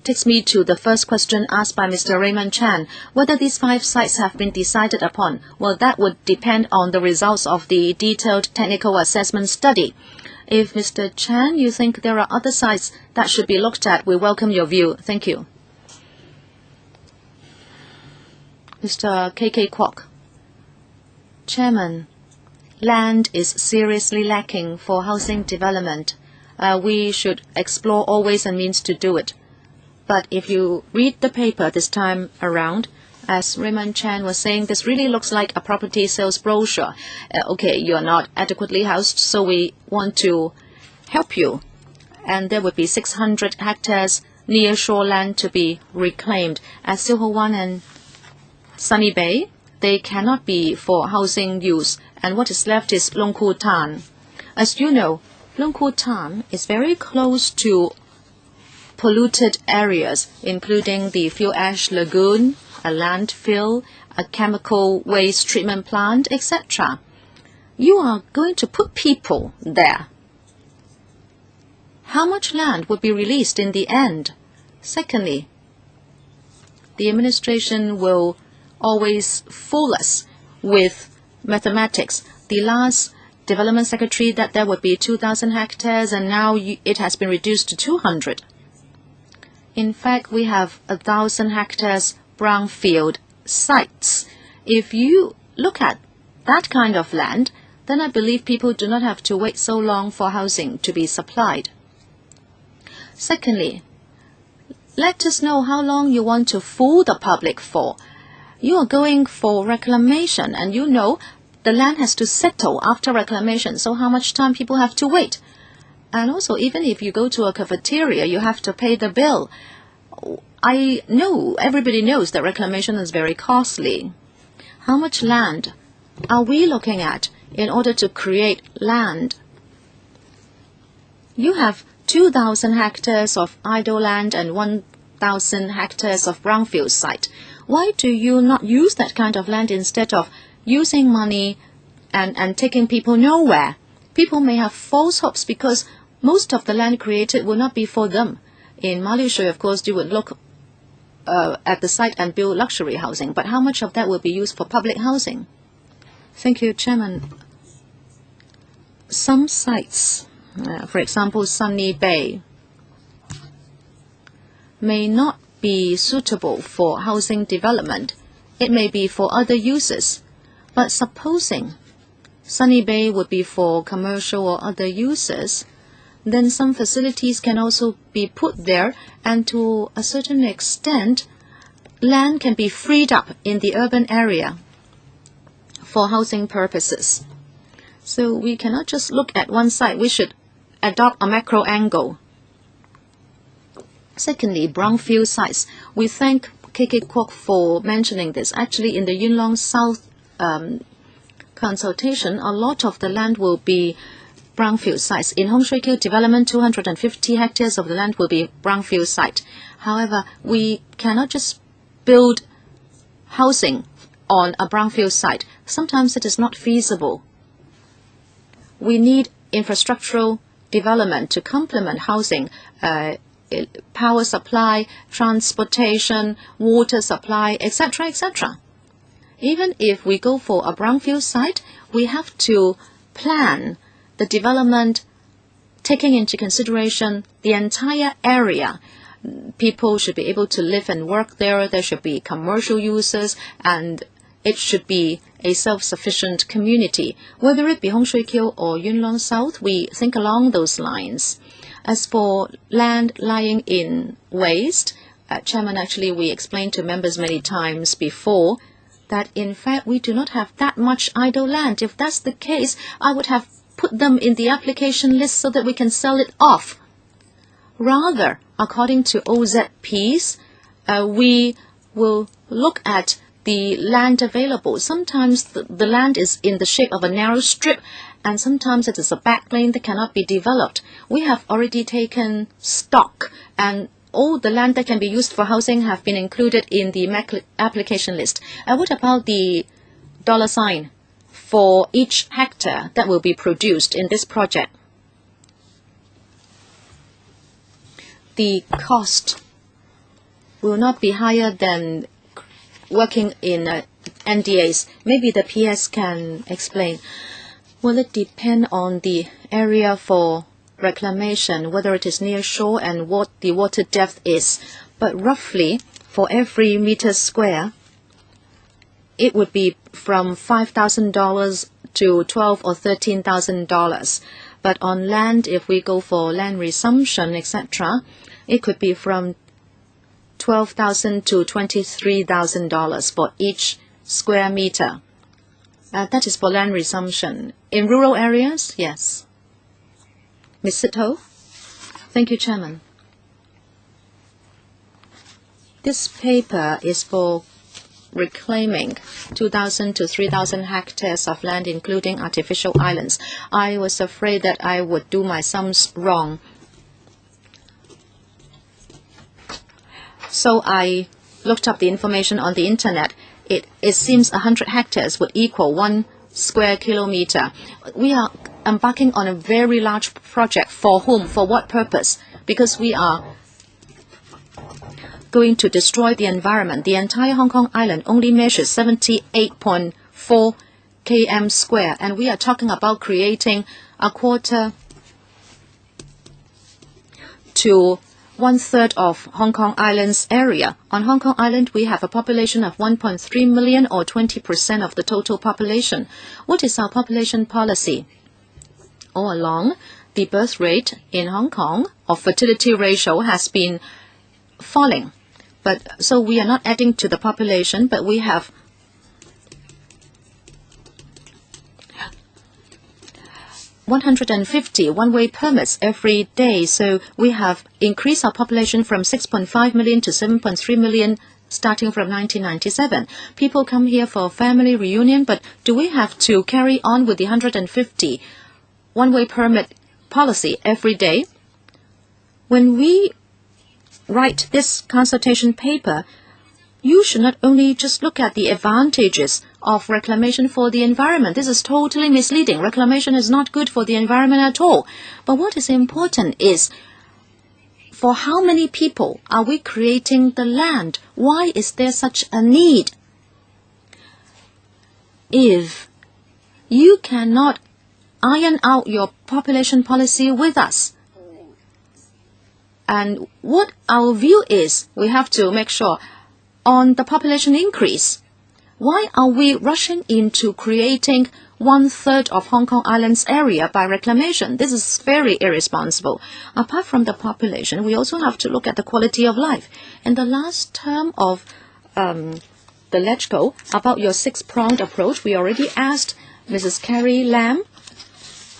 takes me to the first question asked by Mr. Raymond Chan, whether these 5 sites have been decided upon. Well, that would depend on the results of the detailed technical assessment study. If Mr. Chan, you think there are other sites that should be looked at, we welcome your view. Thank you. Mr. KK Kwok. Chairman, land is seriously lacking for housing development. We should explore all ways and means to do it. But if you read the paper this time around, as Raymond Chan was saying, this really looks like a property sales brochure. Okay, you are not adequately housed, so we want to help you. And there would be 600 hectares near shoreland to be reclaimed. At Silho Wan and Sunny Bay, they cannot be for housing use. And what is left is Lung Ku Tan. As you know, Lung Ku Tan is very close to polluted areas, including the fuel ash lagoon, a landfill, a chemical waste treatment plant, etc. You are going to put people there. How much land would be released in the end? Secondly, the administration will always fool us with mathematics. The last development secretary that there would be 2,000 hectares, and now it has been reduced to 200. In fact, we have 1,000 hectares brownfield sites. If you look at that kind of land, then I believe people do not have to wait so long for housing to be supplied. Secondly, let us know how long you want to fool the public for. You are going for reclamation, and you know the land has to settle after reclamation, so how much time people have to wait? And also, even if you go to a cafeteria, you have to pay the bill. I know, everybody knows that reclamation is very costly. How much land are we looking at in order to create land? You have 2,000 hectares of idle land and 1,000 hectares of brownfield site. Why do you not use that kind of land instead of using money and taking people nowhere? People may have false hopes because most of the land created will not be for them. In Malaysia, of course, you would look at the site and build luxury housing, but how much of that will be used for public housing? Thank you, Chairman. Some sites, for example, Sunny Bay, may not be suitable for housing development. It may be for other uses. But supposing Sunny Bay would be for commercial or other uses, then some facilities can also be put there, and to a certain extent, land can be freed up in the urban area for housing purposes. So we cannot just look at one side. We should adopt a macro angle. Secondly, brownfield sites. We thank KK Kwok for mentioning this. Actually, in the Yuen Long South consultation, a lot of the land will be brownfield sites. In Hong Shui Kiu development, 250 hectares of the land will be brownfield site. However, we cannot just build housing on a brownfield site. Sometimes it is not feasible. We need infrastructural development to complement housing, power supply, transportation, water supply, etc., etc. Even if we go for a brownfield site, we have to plan the development taking into consideration the entire area. People should be able to live and work there. There should be commercial uses, and it should be a self-sufficient community. Whether it be Hong Shui Kiu or Yuen Long South, we think along those lines. As for land lying in waste, Chairman, actually we explained to members many times before that in fact we do not have that much idle land. If that's the case, I would have put them in the application list so that we can sell it off. Rather, according to OZPs, we will look at the land available. Sometimes the land is in the shape of a narrow strip, and sometimes it is a back lane that cannot be developed. We have already taken stock, and all the land that can be used for housing have been included in the application list. What about the dollar sign for each hectare that will be produced in this project? The cost will not be higher than working in NDAs. Maybe the PS can explain. Will it depend on the area for reclamation, whether it is near shore and what the water depth is? But roughly, for every meter square, it would be from $5,000 to $12,000 or $13,000. But on land, if we go for land resumption, etc., it could be from $12,000 to $23,000 for each square meter. That is for land resumption. In rural areas, yes. Ms. Sito? Thank you, Chairman. This paper is for reclaiming 2,000 to 3,000 hectares of land, including artificial islands. I was afraid that I would do my sums wrong. So I looked up the information on the internet. It seems 100 hectares would equal 1 square kilometer. We are embarking on a very large project. For whom? For what purpose? Because we are going to destroy the environment. The entire Hong Kong Island only measures 78.4 km square, and we are talking about creating a quarter to 1/3 of Hong Kong Island's area. On Hong Kong Island, we have a population of 1.3 million, or 20% of the total population. What is our population policy? All along, the birth rate in Hong Kong, or fertility ratio, has been falling. So we are not adding to the population, but we have 150 one-way permits every day. So we have increased our population from 6.5 million to 7.3 million starting from 1997. People come here for family reunion, but do we have to carry on with the 150 one-way permit policy every day? When we write this consultation paper, you should not only just look at the advantages of reclamation for the environment. This is totally misleading. Reclamation is not good for the environment at all. But what is important is, for how many people are we creating the land? Why is there such a need? If you cannot iron out your population policy with us, and what our view is, we have to make sure on the population increase. Why are we rushing into creating 1/3 of Hong Kong Island's area by reclamation? This is very irresponsible. Apart from the population, we also have to look at the quality of life. In the last term of the LegCo, about your 6-pronged approach, we already asked Mrs. Carrie Lam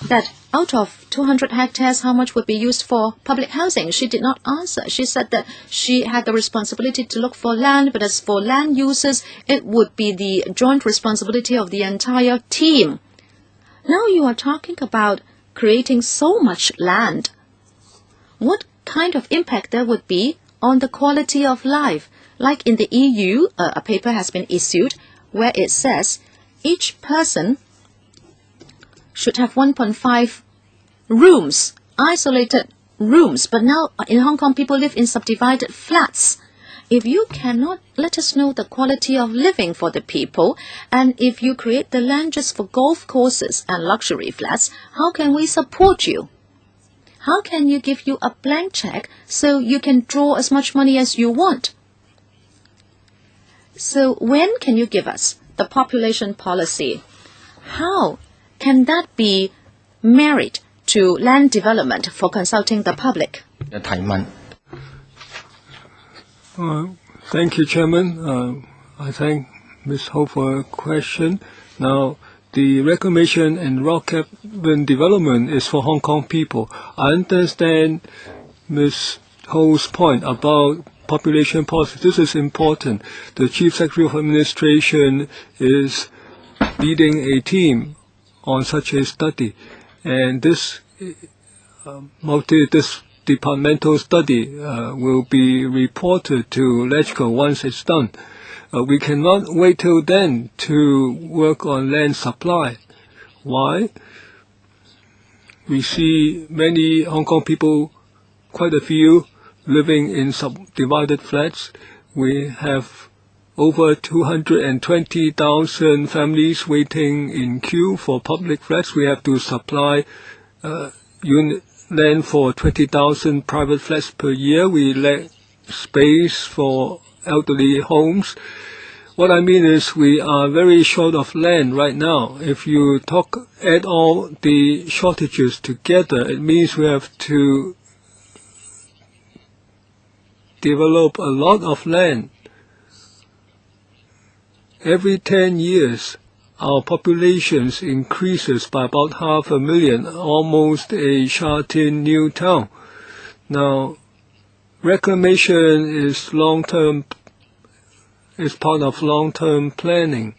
that out of 200 hectares, how much would be used for public housing? She did not answer. She said that she had the responsibility to look for land, but as for land uses, it would be the joint responsibility of the entire team. Now you are talking about creating so much land. What kind of impact there would be on the quality of life? Like in the EU, a paper has been issued where it says each person should have 1.5 rooms, isolated rooms. But now in Hong Kong, people live in subdivided flats. If you cannot let us know the quality of living for the people, and if you create the land just for golf courses and luxury flats, how can we support you? How can you give you a blank check so you can draw as much money as you want? So when can you give us the population policy? How can that be married to land development for consulting the public? Thank you, Chairman. I thank Ms. Ho for her question. Now, the reclamation and rock cabin development is for Hong Kong people. I understand Ms. Ho's point about population policy. This is important. The Chief Secretary of Administration is leading a team on such a study, and this multi-departmental study will be reported to LegCo once it's done. We cannot wait till then to work on land supply. Why? We see many Hong Kong people, quite a few, living in subdivided flats. We have over 220,000 families waiting in queue for public flats. We have to supply land for 20,000 private flats per year. We lack space for elderly homes. What I mean is we are very short of land right now. If you add all the shortages together, it means we have to develop a lot of land. Every 10 years, our populations increases by about 500,000, almost a Sha Tin new town. Now, reclamation is part of long-term planning.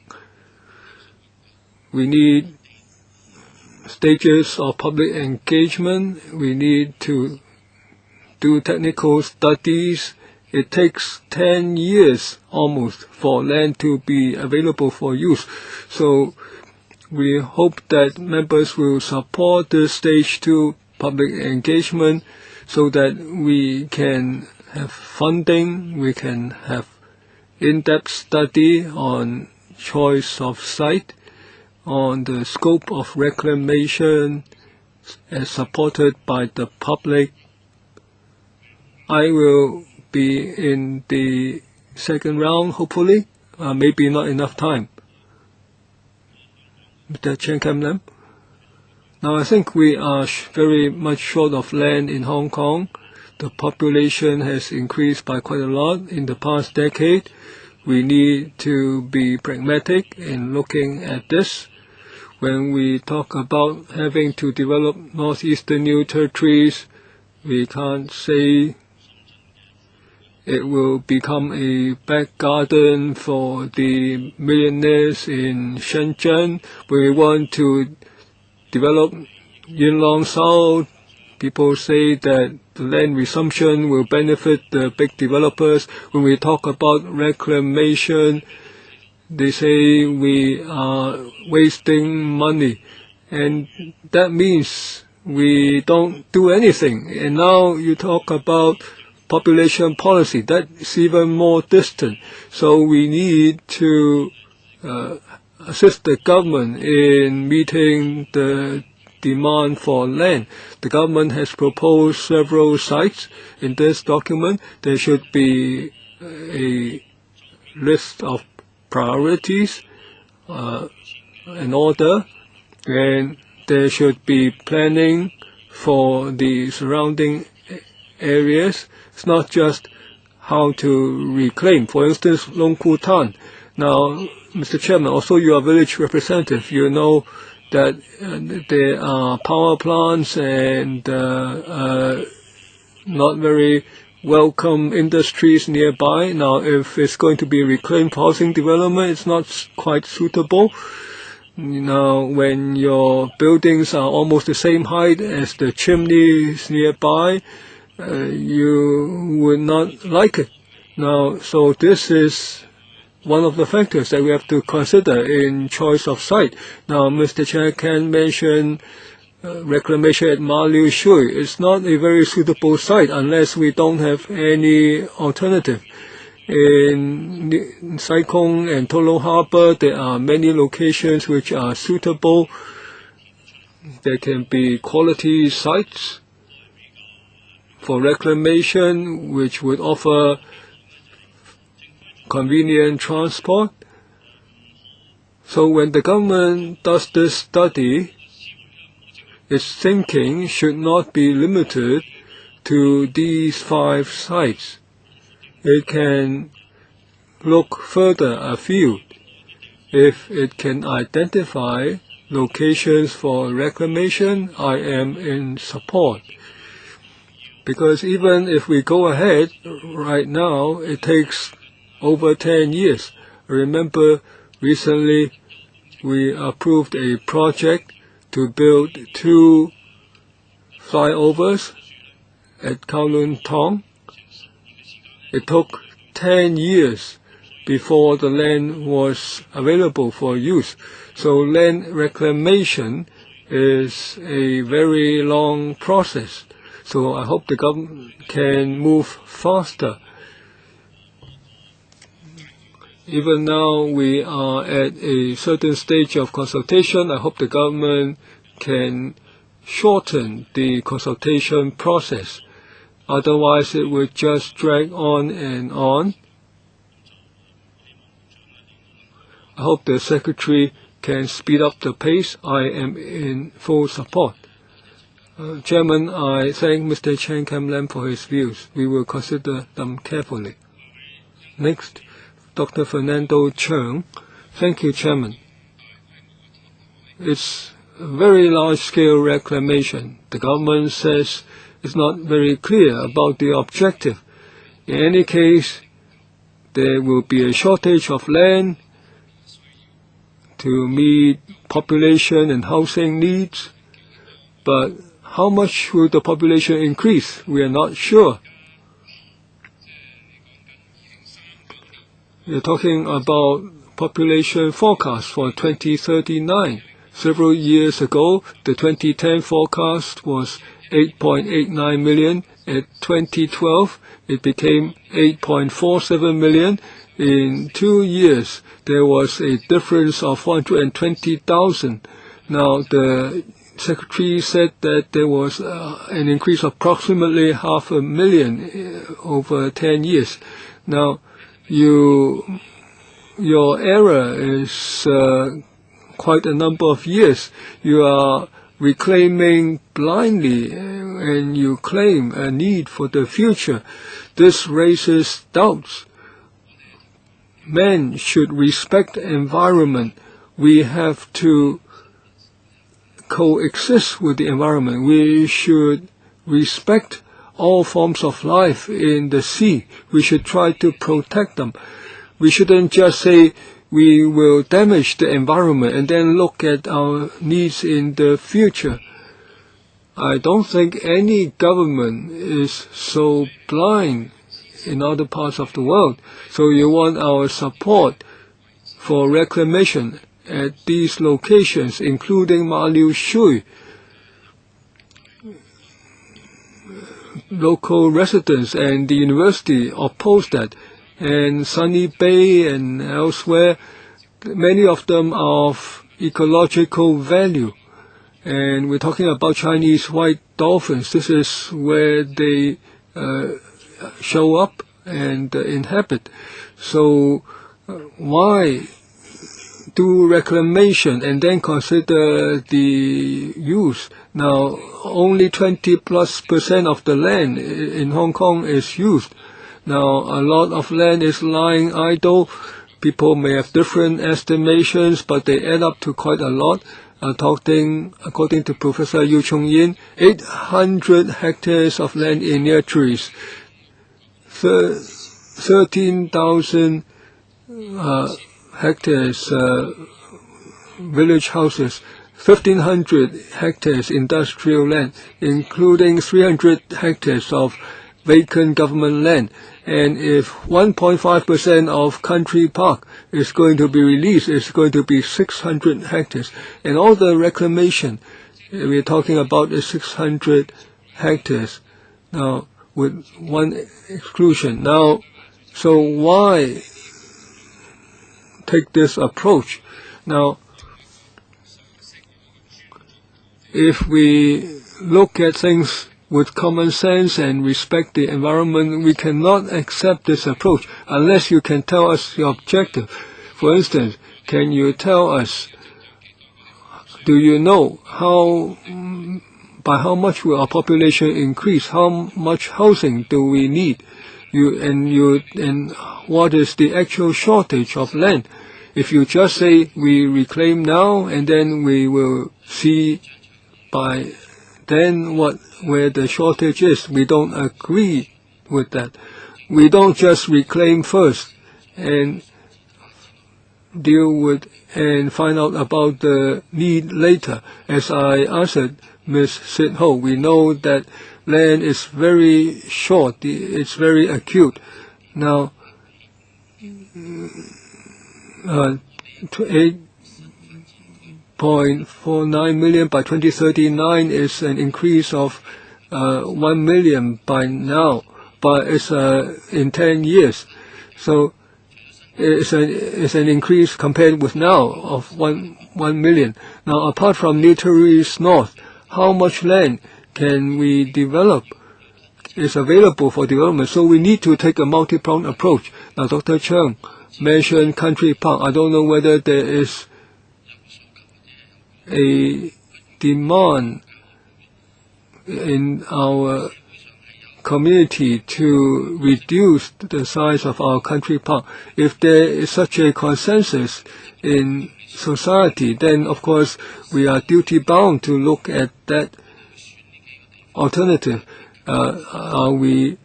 We need stages of public engagement. We need to do technical studies it takes 10 years almost for land to be available for use. So we hope that members will support the stage 2 public engagement so that we can have funding, we can have in-depth study on choice of site, on the scope of reclamation as supported by the public. I will be in the second round, hopefully. Maybe not enough time. Mr. Chen Kam-lam. Now I think we are very much short of land in Hong Kong. The population has increased by quite a lot in the past decade. We need to be pragmatic in looking at this. When we talk about having to develop northeastern new territories, we can't say it will become a back garden for the millionaires in Shenzhen. We want to develop Yinlong South. People say that the land resumption will benefit the big developers. When we talk about reclamation, they say we are wasting money. And that means we don't do anything. And now you talk about population policy. That's even more distant. So we need to assist the government in meeting the demand for land. The government has proposed several sites in this document. There should be a list of priorities in order, and there should be planning for the surrounding areas. It's not just how to reclaim. For instance, Long Ku Tan. Now, Mr. Chairman, also you are village representative. You know that there are power plants and not very welcome industries nearby. Now, if it's going to be reclaimed housing development, it's not quite suitable. Now, when your buildings are almost the same height as the chimneys nearby, you would not like it. Now, so this is one of the factors that we have to consider in choice of site. Now, Mr. Chair can mention reclamation at Ma Liu Shui. It's not a very suitable site unless we don't have any alternative. In Sai Kung and Tolo Harbor, there are many locations which are suitable. There can be quality sites for reclamation which would offer convenient transport. So when the government does this study, its thinking should not be limited to these 5 sites. It can look further afield. If it can identify locations for reclamation, I am in support. Because even if we go ahead right now, it takes over 10 years. I remember recently we approved a project to build 2 flyovers at Kowloon Tong. It took 10 years before the land was available for use. So land reclamation is a very long process. So I hope the government can move faster. Even now we are at a certain stage of consultation. I hope the government can shorten the consultation process. Otherwise it will just drag on and on. I hope the Secretary can speed up the pace. I am in full support. Chairman, I thank Mr. Chen Kam-lam for his views. We will consider them carefully. Next, Dr. Fernando Cheung. Thank you, Chairman. It's a very large-scale reclamation. The government says it's not very clear about the objective. In any case, there will be a shortage of land to meet population and housing needs. But how much will the population increase? We are not sure. You're talking about population forecast for 2039. Several years ago, the 2010 forecast was 8.89 million. At 2012, it became 8.47 million. In 2 years, there was a difference of 420,000. Now, the Secretary said that there was an increase of approximately 500,000 over 10 years. Now, your error is quite a number of years. You are reclaiming blindly and you claim a need for the future. This raises doubts. Men should respect the environment. We have to coexist with the environment. We should respect all forms of life in the sea. We should try to protect them. We shouldn't just say we will damage the environment and then look at our needs in the future. I don't think any government is so blind in other parts of the world. So you want our support for reclamation at these locations, including Ma Liu Shui. Local residents and the university oppose that. And Sunny Bay and elsewhere, many of them are of ecological value. And we're talking about Chinese white dolphins. This is where they show up and inhabit. So why do reclamation and then consider the use? Now, only 20+% of the land in Hong Kong is used. Now, a lot of land is lying idle. People may have different estimations, but they add up to quite a lot. According to Professor Yu Chung-yin, 800 hectares of land in near trees, 13,000 hectares village houses, 1,500 hectares industrial land, including 300 hectares of vacant government land. And if 1.5% of Country Park is going to be released, it's going to be 600 hectares. And all the reclamation we're talking about is 600 hectares. Now, with one exclusion. Now, so why take this approach? Now, if we look at things with common sense and respect the environment, we cannot accept this approach unless you can tell us your objective. For instance, can you tell us, do you know by how much will our population increase? How much housing do we need? And what is the actual shortage of land? If you just say we reclaim now and then we will see by then where the shortage is, we don't agree with that. We don't just reclaim first and deal with and find out about the need later. As I answered Ms. Sid Ho, we know that land is very short, it's very acute. Now, 8.49 million by 2039 is an increase of 1 million by now, but it's in 10 years. So it's an increase compared with now of 1 million. Now, apart from Nitaries North, how much land can we develop is available for development? So we need to take a multi-pronged approach. Now, Dr. Cheung mentioned Country Park. I don't know whether there is a demand in our community to reduce the size of our country park. If there is such a consensus in society, then of course we are duty bound to look at that alternative. Are we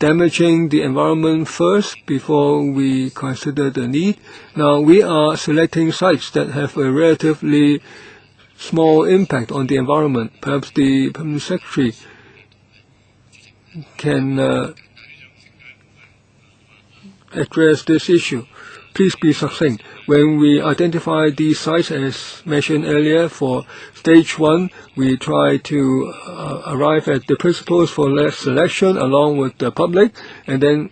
damaging the environment first before we consider the need? Now, we are selecting sites that have a relatively small impact on the environment. Perhaps the Permanent Secretary can address this issue? Please be succinct. When we identify these sites, as mentioned earlier, for stage 1, we try to arrive at the principles for selection along with the public, and then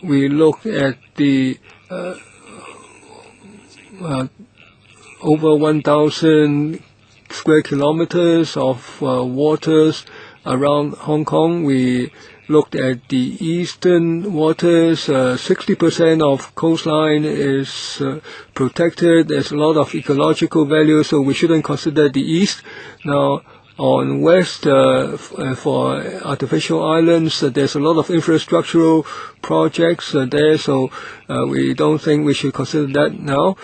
we look at the over 1,000 square kilometers of waters around Hong Kong. We looked at the eastern waters. 60% of coastline is protected. There's a lot of ecological value, so we shouldn't consider the east. Now, on west, for artificial islands, there's a lot of infrastructural projects there, so we don't think we should consider that now.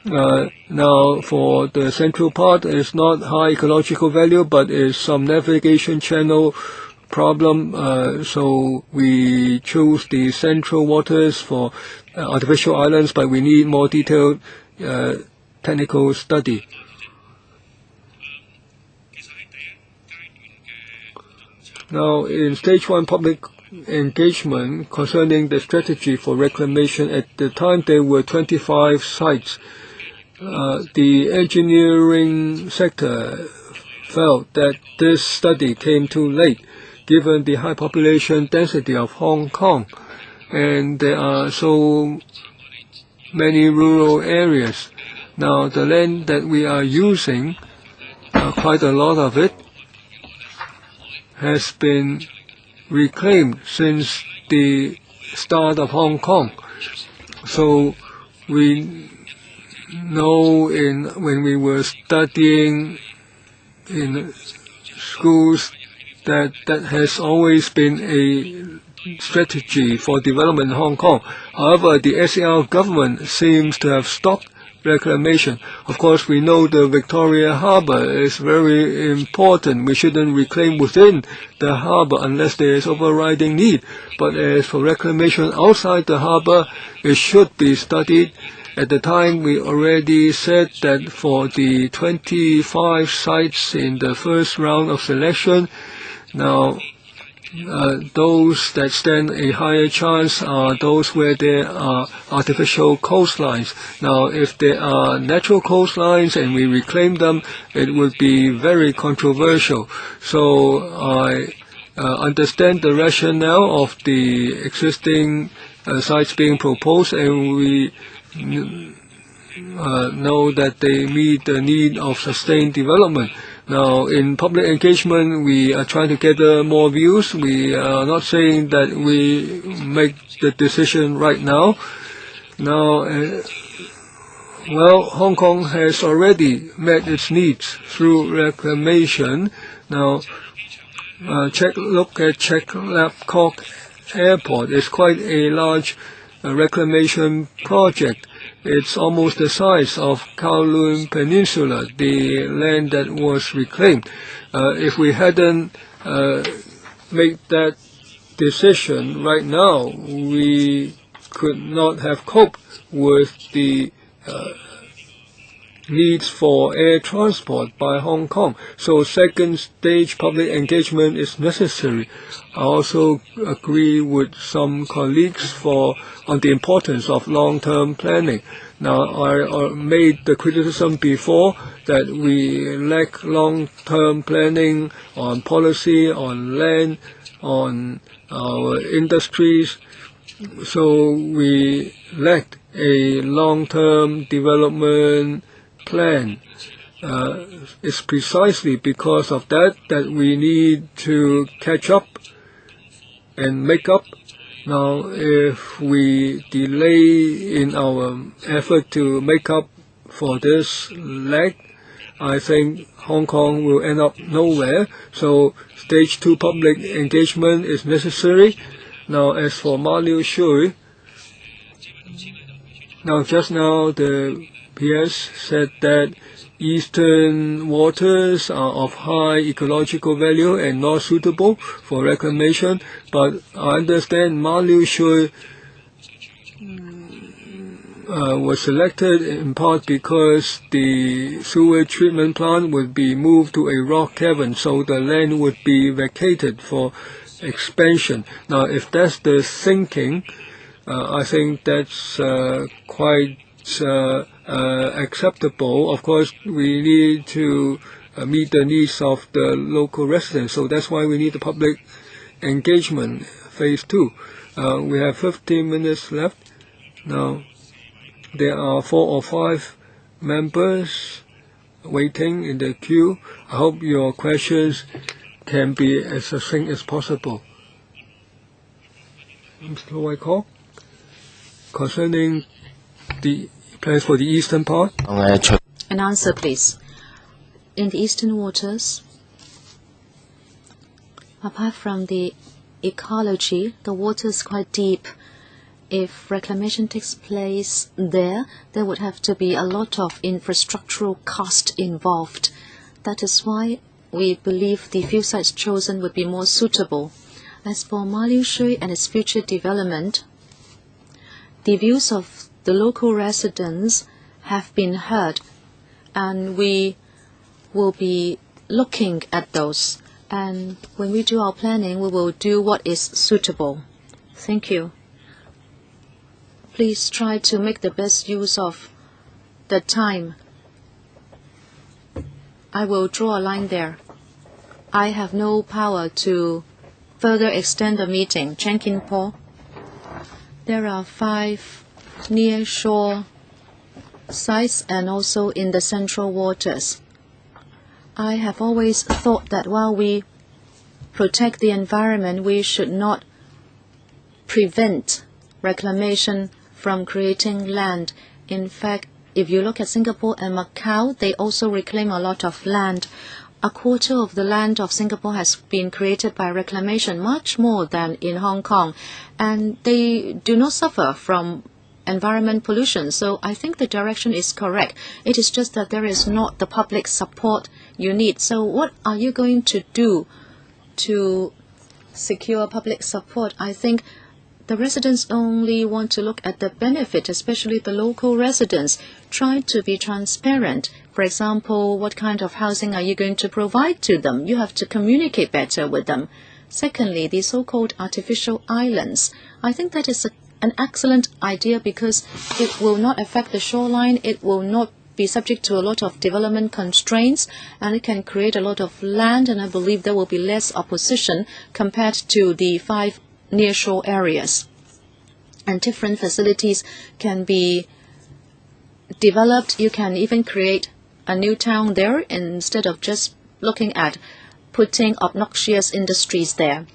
Now, for the central part, it's not high ecological value, but it's some navigation channel problem, so we chose the central waters for artificial islands, but we need more detailed technical study. Now, in stage 1 public engagement concerning the strategy for reclamation, at the time there were 25 sites. The engineering sector felt that this study came too late, given the high population density of Hong Kong, and there are so many rural areas. Now, the land that we are using, quite a lot of it, has been reclaimed since the start of Hong Kong. So we know when we were studying in schools that has always been a strategy for development in Hong Kong. However, the SAR government seems to have stopped reclamation. Of course, we know the Victoria Harbour is very important. We shouldn't reclaim within the harbour unless there is overriding need. But as for reclamation outside the harbour, it should be studied. At the time, we already said that for the 25 sites in the first round of selection, now those that stand a higher chance are those where there are artificial coastlines. Now, if there are natural coastlines and we reclaim them, it would be very controversial. So I understand the rationale of the existing sites being proposed, and we know that they meet the need of sustained development. Now, in public engagement, we are trying to gather more views. We are not saying that we make the decision right now. Now, Hong Kong has already met its needs through reclamation. Now, look at Chek Lap Kok Airport. It's quite a large reclamation project. It's almost the size of Kowloon Peninsula, the land that was reclaimed. If we hadn't made that decision right now, we could not have coped with the needs for air transport by Hong Kong. So second stage public engagement is necessary. I also agree with some colleagues on the importance of long-term planning. Now, I made the criticism before that we lack long-term planning on policy, on land, on our industries. So we lacked a long-term development plan. It's precisely because of that we need to catch up and make up. Now, if we delay in our effort to make up for this lag, I think Hong Kong will end up nowhere. So stage 2 public engagement is necessary. Now, as for Ma Liu Shui, just now the PS said that eastern waters are of high ecological value and not suitable for reclamation, but I understand Ma Liu Shui was selected in part because the sewage treatment plant would be moved to a rock cavern, so the land would be vacated for expansion. Now, if that's the thinking, I think that's quite acceptable. Of course, we need to meet the needs of the local residents, so that's why we need the public engagement, phase 2. We have 15 minutes left. Now, there are 4 or 5 members waiting in the queue. I hope your questions can be as succinct as possible. Mr. Wyckoff, concerning the plans for the eastern part. An answer, please. In the eastern waters, apart from the ecology, the water is quite deep. If reclamation takes place there would have to be a lot of infrastructural cost involved. That is why we believe the few sites chosen would be more suitable. As for Ma Liu Shui and its future development, the views of the local residents have been heard, and we will be looking at those. And when we do our planning, we will do what is suitable. Thank you. Please try to make the best use of the time. I will draw a line there. I have no power to further extend the meeting. Chen Kin-po. There are 5 near shore sites and also in the central waters. I have always thought that while we protect the environment, we should not prevent reclamation from creating land. In fact, if you look at Singapore and Macau, they also reclaim a lot of land. A quarter of the land of Singapore has been created by reclamation, much more than in Hong Kong. And they do not suffer from environment pollution. So I think the direction is correct. It is just that there is not the public support you need. So what are you going to do to secure public support? I think the residents only want to look at the benefit, especially the local residents. Try to be transparent. For example, what kind of housing are you going to provide to them? You have to communicate better with them. Secondly, the so-called artificial islands. I think that is an excellent idea because it will not affect the shoreline. It will not be subject to a lot of development constraints, and it can create a lot of land, and I believe there will be less opposition compared to the 5 nearshore areas. And different facilities can be developed. You can even create a new town there instead of just looking at putting obnoxious industries there.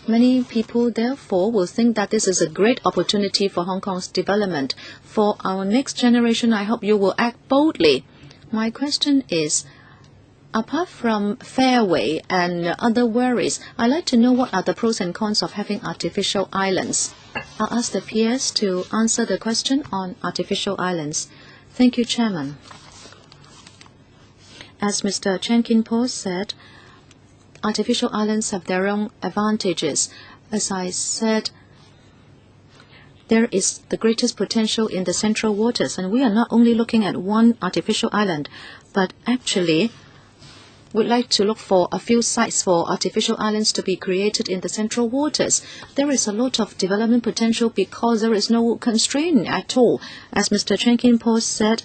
Many people, therefore, will think that this is a great opportunity for Hong Kong's development. For our next generation, I hope you will act boldly. My question is, apart from fairway and other worries, I'd like to know what are the pros and cons of having artificial islands. I'll ask the peers to answer the question on artificial islands. Thank you, Chairman. As Mr. Chen Kin-po said, artificial islands have their own advantages. As I said, there is the greatest potential in the central waters, and we are not only looking at one artificial island, but actually we'd like to look for a few sites for artificial islands to be created in the central waters. There is a lot of development potential because there is no constraint at all. As Mr. Chen Kin-po said,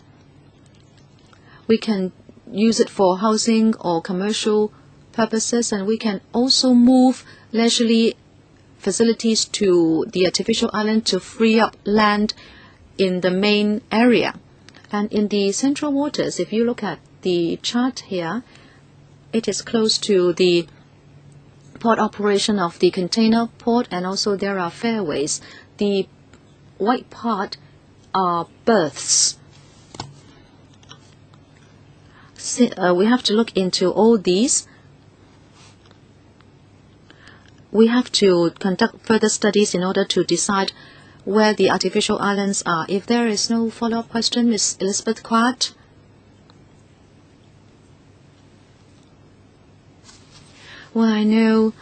we can use it for housing or commercial purposes, and we can also move leisurely facilities to the artificial island to free up land in the main area. And in the central waters, if you look at the chart here, it is close to the port operation of the container port, and also there are fairways. The white part are berths. We have to look into all these. We have to conduct further studies in order to decide where the artificial islands are. If there is no follow-up question, Ms. Elizabeth Quart. Well, I know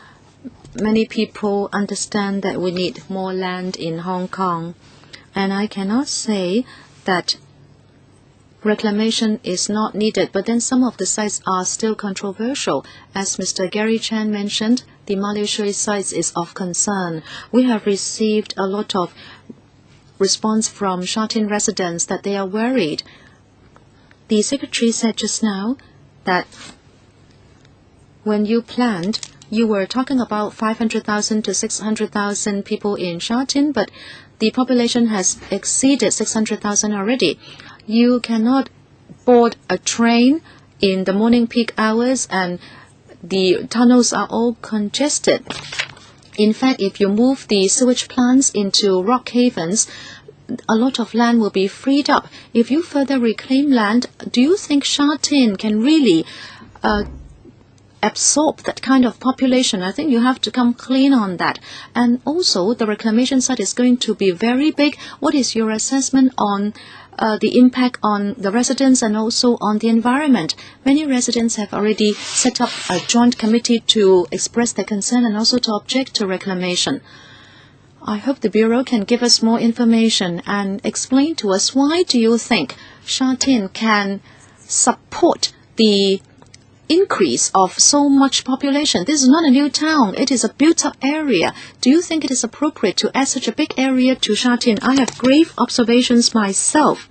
many people understand that we need more land in Hong Kong, and I cannot say that reclamation is not needed, but then some of the sites are still controversial. As Mr. Gary Chan mentioned, the Ma Liu Shui sites is of concern. We have received a lot of response from Sha Tin residents that they are worried. The secretary said just now that when you planned, you were talking about 500,000 to 600,000 people in Sha Tin, but the population has exceeded 600,000 already. You cannot board a train in the morning peak hours, and the tunnels are all congested. In fact, if you move the sewage plants into rock havens, a lot of land will be freed up. If you further reclaim land, do you think Sha Tin can really absorb that kind of population? I think you have to come clean on that. And also, the reclamation site is going to be very big. What is your assessment on the impact on the residents and also on the environment? Many residents have already set up a joint committee to express their concern and also to object to reclamation. I hope the Bureau can give us more information and explain to us why do you think Sha Tin can support the increase of so much population. This is not a new town. It is a built-up area. Do you think it is appropriate to add such a big area to Sha Tin? I have grave observations myself.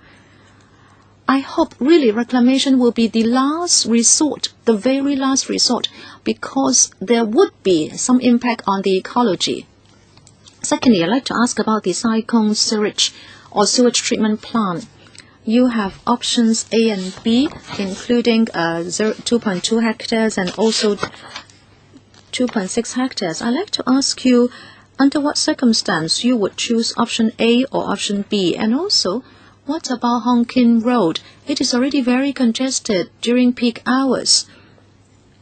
I hope really reclamation will be the last resort, the very last resort, because there would be some impact on the ecology. Secondly, I'd like to ask about the cyclone sewage or sewage treatment plant. You have options A and B, including 2.2 hectares and also 2.6 hectares. I'd like to ask you, under what circumstance you would choose option A or option B? And also, what about Hong Kin Road? It is already very congested during peak hours.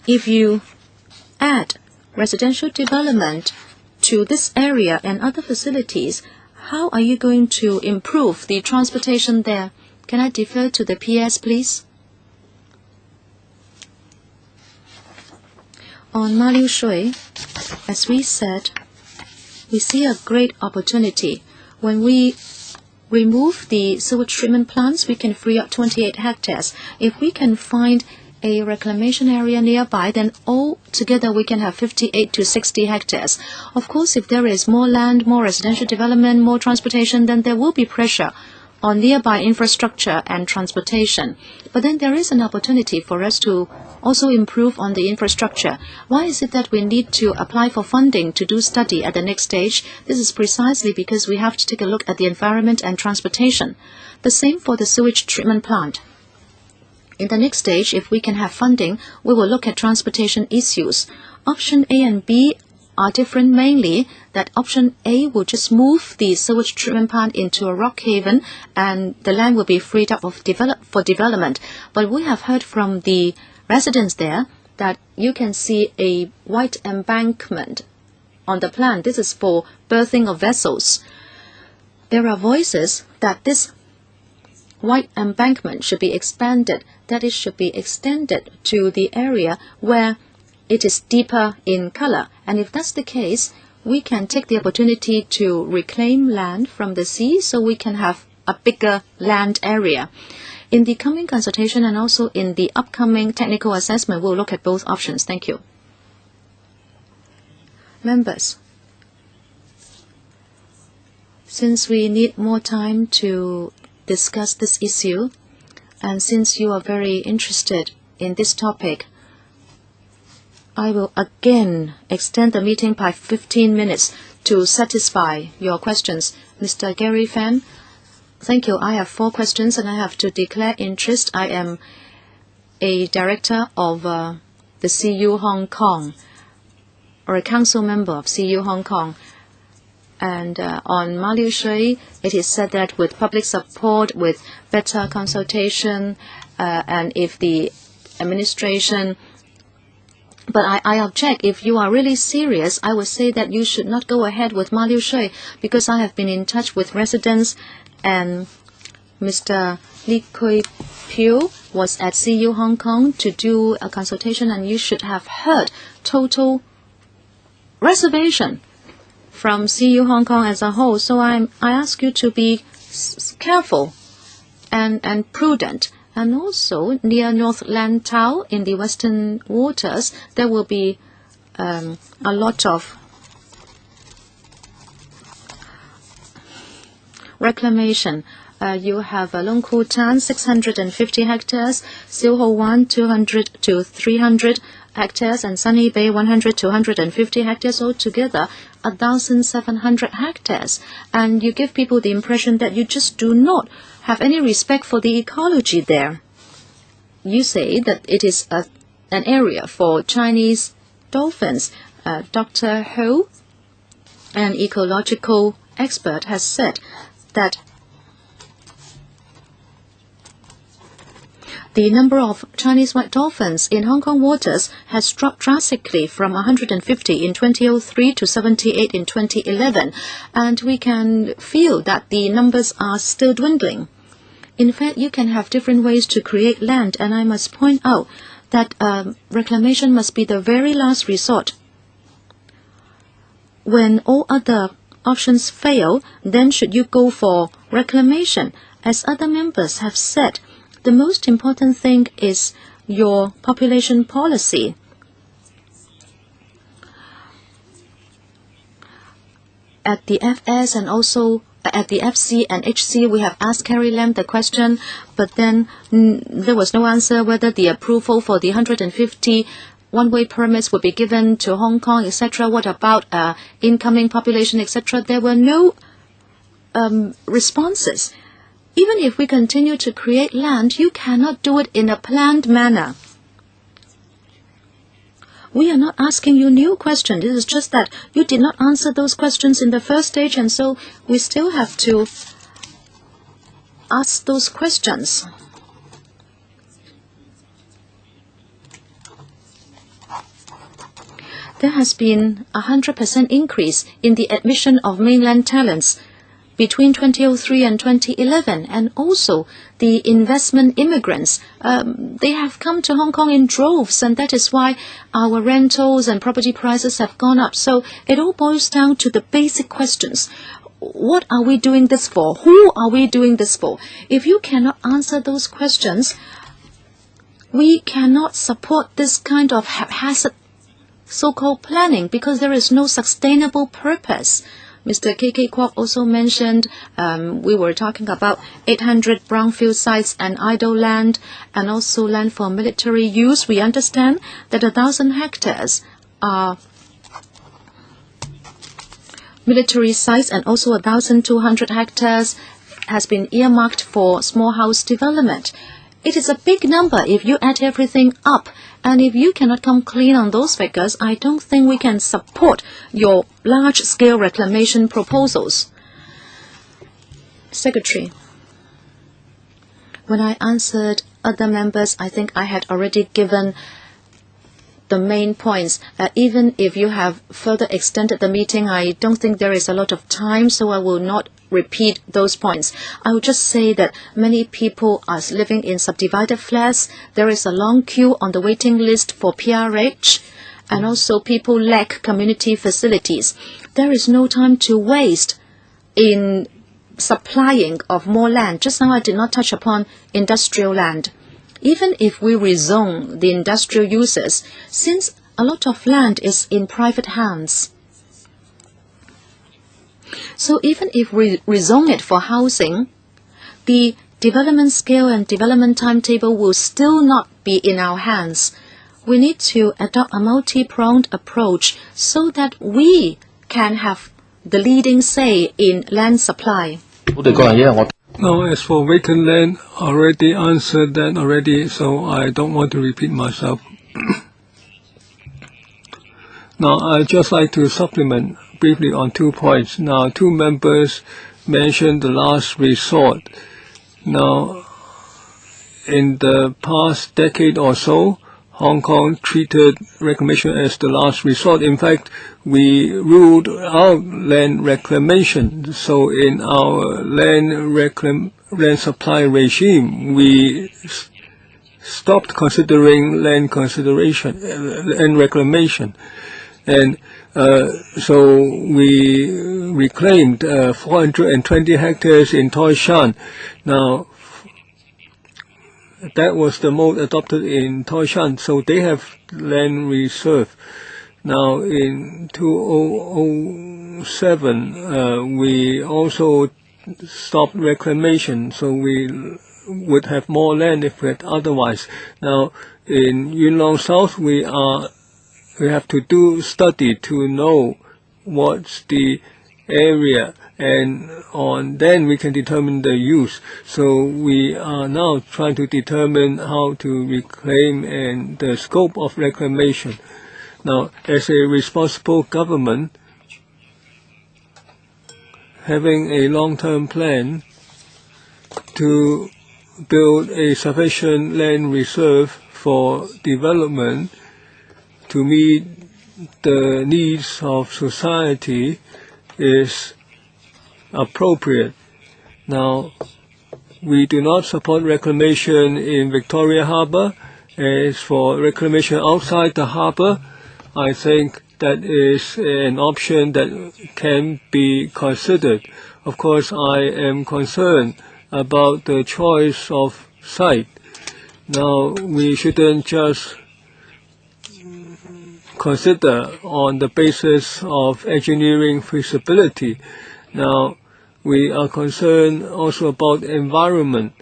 If you add residential development to this area and other facilities, how are you going to improve the transportation there? Can I defer to the PS, please? On Ma Liu Shui, as we said, we see a great opportunity. When we remove the sewage treatment plants, we can free up 28 hectares. If we can find a reclamation area nearby, then all together we can have 58 to 60 hectares. Of course, if there is more land, more residential development, more transportation, then there will be pressure on nearby infrastructure and transportation. But then there is an opportunity for us to also improve on the infrastructure. Why is it that we need to apply for funding to do study at the next stage? This is precisely because we have to take a look at the environment and transportation. The same for the sewage treatment plant. In the next stage, if we can have funding, we will look at transportation issues. Option A and B are different, mainly that option A will just move the sewage treatment plant into a rock haven and the land will be freed up for development. But we have heard from the residents there that you can see a white embankment on the plan. This is for berthing of vessels. There are voices that this white embankment should be expanded, that it should be extended to the area where it is deeper in color. And if that's the case, we can take the opportunity to reclaim land from the sea so we can have a bigger land area. In the coming consultation and also in the upcoming technical assessment, we'll look at both options. Thank you. Members, since we need more time to discuss this issue, and since you are very interested in this topic, I will again extend the meeting by 15 minutes to satisfy your questions. Mr. Gary Fan, thank you. I have 4 questions and I have to declare interest. I am a director of the CU Hong Kong, or a council member of CU Hong Kong. And on Ma Liu Shui, it is said that with public support, with better consultation, and if the administration... But I object. If you are really serious, I would say that you should not go ahead with Ma Liu Shui, because I have been in touch with residents, and Mr. Li Kui Piu was at CU Hong Kong to do a consultation, and you should have heard total reservation from CU Hong Kong as a whole. So I ask you to be careful and prudent. And also, near North Lantau, in the western waters, there will be a lot of reclamation. You have Long Ku Tan, 650 hectares, Silho Wan, 200 to 300 hectares, and Sunny Bay, 100 to 150 hectares, altogether 1,700 hectares. And you give people the impression that you just do not have any respect for the ecology there. You say that it is an area for Chinese dolphins. Dr. Ho, an ecological expert, has said that the number of Chinese white dolphins in Hong Kong waters has dropped drastically from 150 in 2003 to 78 in 2011, and we can feel that the numbers are still dwindling. In fact, you can have different ways to create land, and I must point out that reclamation must be the very last resort. When all other options fail, then should you go for reclamation? As other members have said, the most important thing is your population policy. At the FS and also at the FC and HC, we have asked Carrie Lam the question, but then there was no answer whether the approval for the 150 one-way permits would be given to Hong Kong, etc. What about incoming population, etc.? There were no responses. Even if we continue to create land, you cannot do it in a planned manner. We are not asking you new questions. It is just that you did not answer those questions in the first stage, and so we still have to ask those questions. There has been a 100% increase in the admission of mainland talents between 2003 and 2011, and also the investment immigrants. They have come to Hong Kong in droves, and that is why our rentals and property prices have gone up. So it all boils down to the basic questions. What are we doing this for? Who are we doing this for? If you cannot answer those questions, we cannot support this kind of haphazard so-called planning, because there is no sustainable purpose. Mr. K.K. Kwok also mentioned we were talking about 800 brownfield sites and idle land, and also land for military use. We understand that 1,000 hectares are military sites, and also 1,200 hectares has been earmarked for small house development. It is a big number if you add everything up. And if you cannot come clean on those figures, I don't think we can support your large-scale reclamation proposals. Secretary, when I answered other members, I think I had already given the main points. Even if you have further extended the meeting, I don't think there is a lot of time, so I will not repeat those points. I will just say that many people are living in subdivided flats. There is a long queue on the waiting list for PRH, and also people lack community facilities. There is no time to waste in supplying of more land. Just now I did not touch upon industrial land. Even if we rezone the industrial uses, since a lot of land is in private hands, so even if we rezone it for housing, the development scale and development timetable will still not be in our hands. We need to adopt a multi-pronged approach so that we can have the leading say in land supply. Now, as for vacant land, I already answered that already, so I don't want to repeat myself. Now, I'd just like to supplement briefly on 2 points. Now, 2 members mentioned the last resort. Now, in the past decade or so, Hong Kong treated reclamation as the last resort. In fact, we ruled out land reclamation. So in our land supply regime, we stopped considering land reclamation. And so we reclaimed 420 hectares in Toi Shan. Now, that was the mode adopted in Toi Shan, so they have land reserve. Now, in 2007, we also stopped reclamation, so we would have more land if we had otherwise. Now, in Yuen Long South, we have to do study to know what's the area, and then we can determine the use. So we are now trying to determine how to reclaim and the scope of reclamation. Now, as a responsible government, having a long-term plan to build a sufficient land reserve for development to meet the needs of society is appropriate. Now, we do not support reclamation in Victoria Harbour. As for reclamation outside the harbour, I think that is an option that can be considered. Of course, I am concerned about the choice of site. Now, we shouldn't just consider on the basis of engineering feasibility. Now, we are concerned also about environment.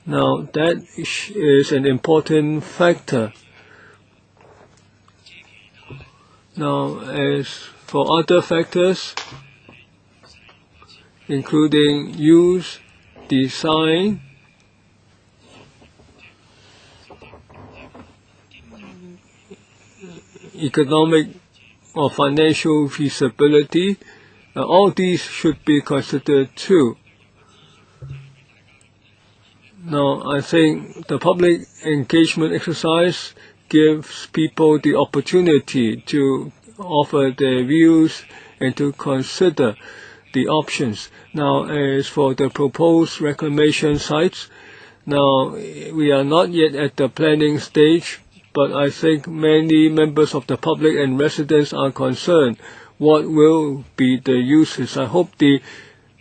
Now, that is an important factor. Now, as for other factors, including use, design, economic or financial feasibility, all these should be considered too. Now, I think the public engagement exercise gives people the opportunity to offer their views and to consider the options. Now, as for the proposed reclamation sites, now we are not yet at the planning stage, but I think many members of the public and residents are concerned what will be the uses. I hope the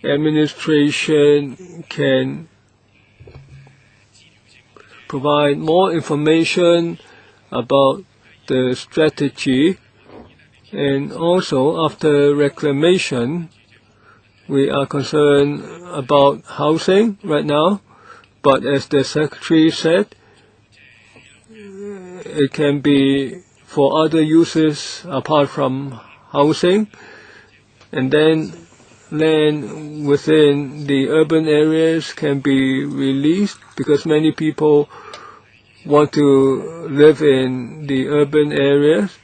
administration can provide more information about the strategy, and also after reclamation we are concerned about housing right now, but as the Secretary said, it can be for other uses apart from housing, and then land within the urban areas can be released because many people want to live in the urban areas.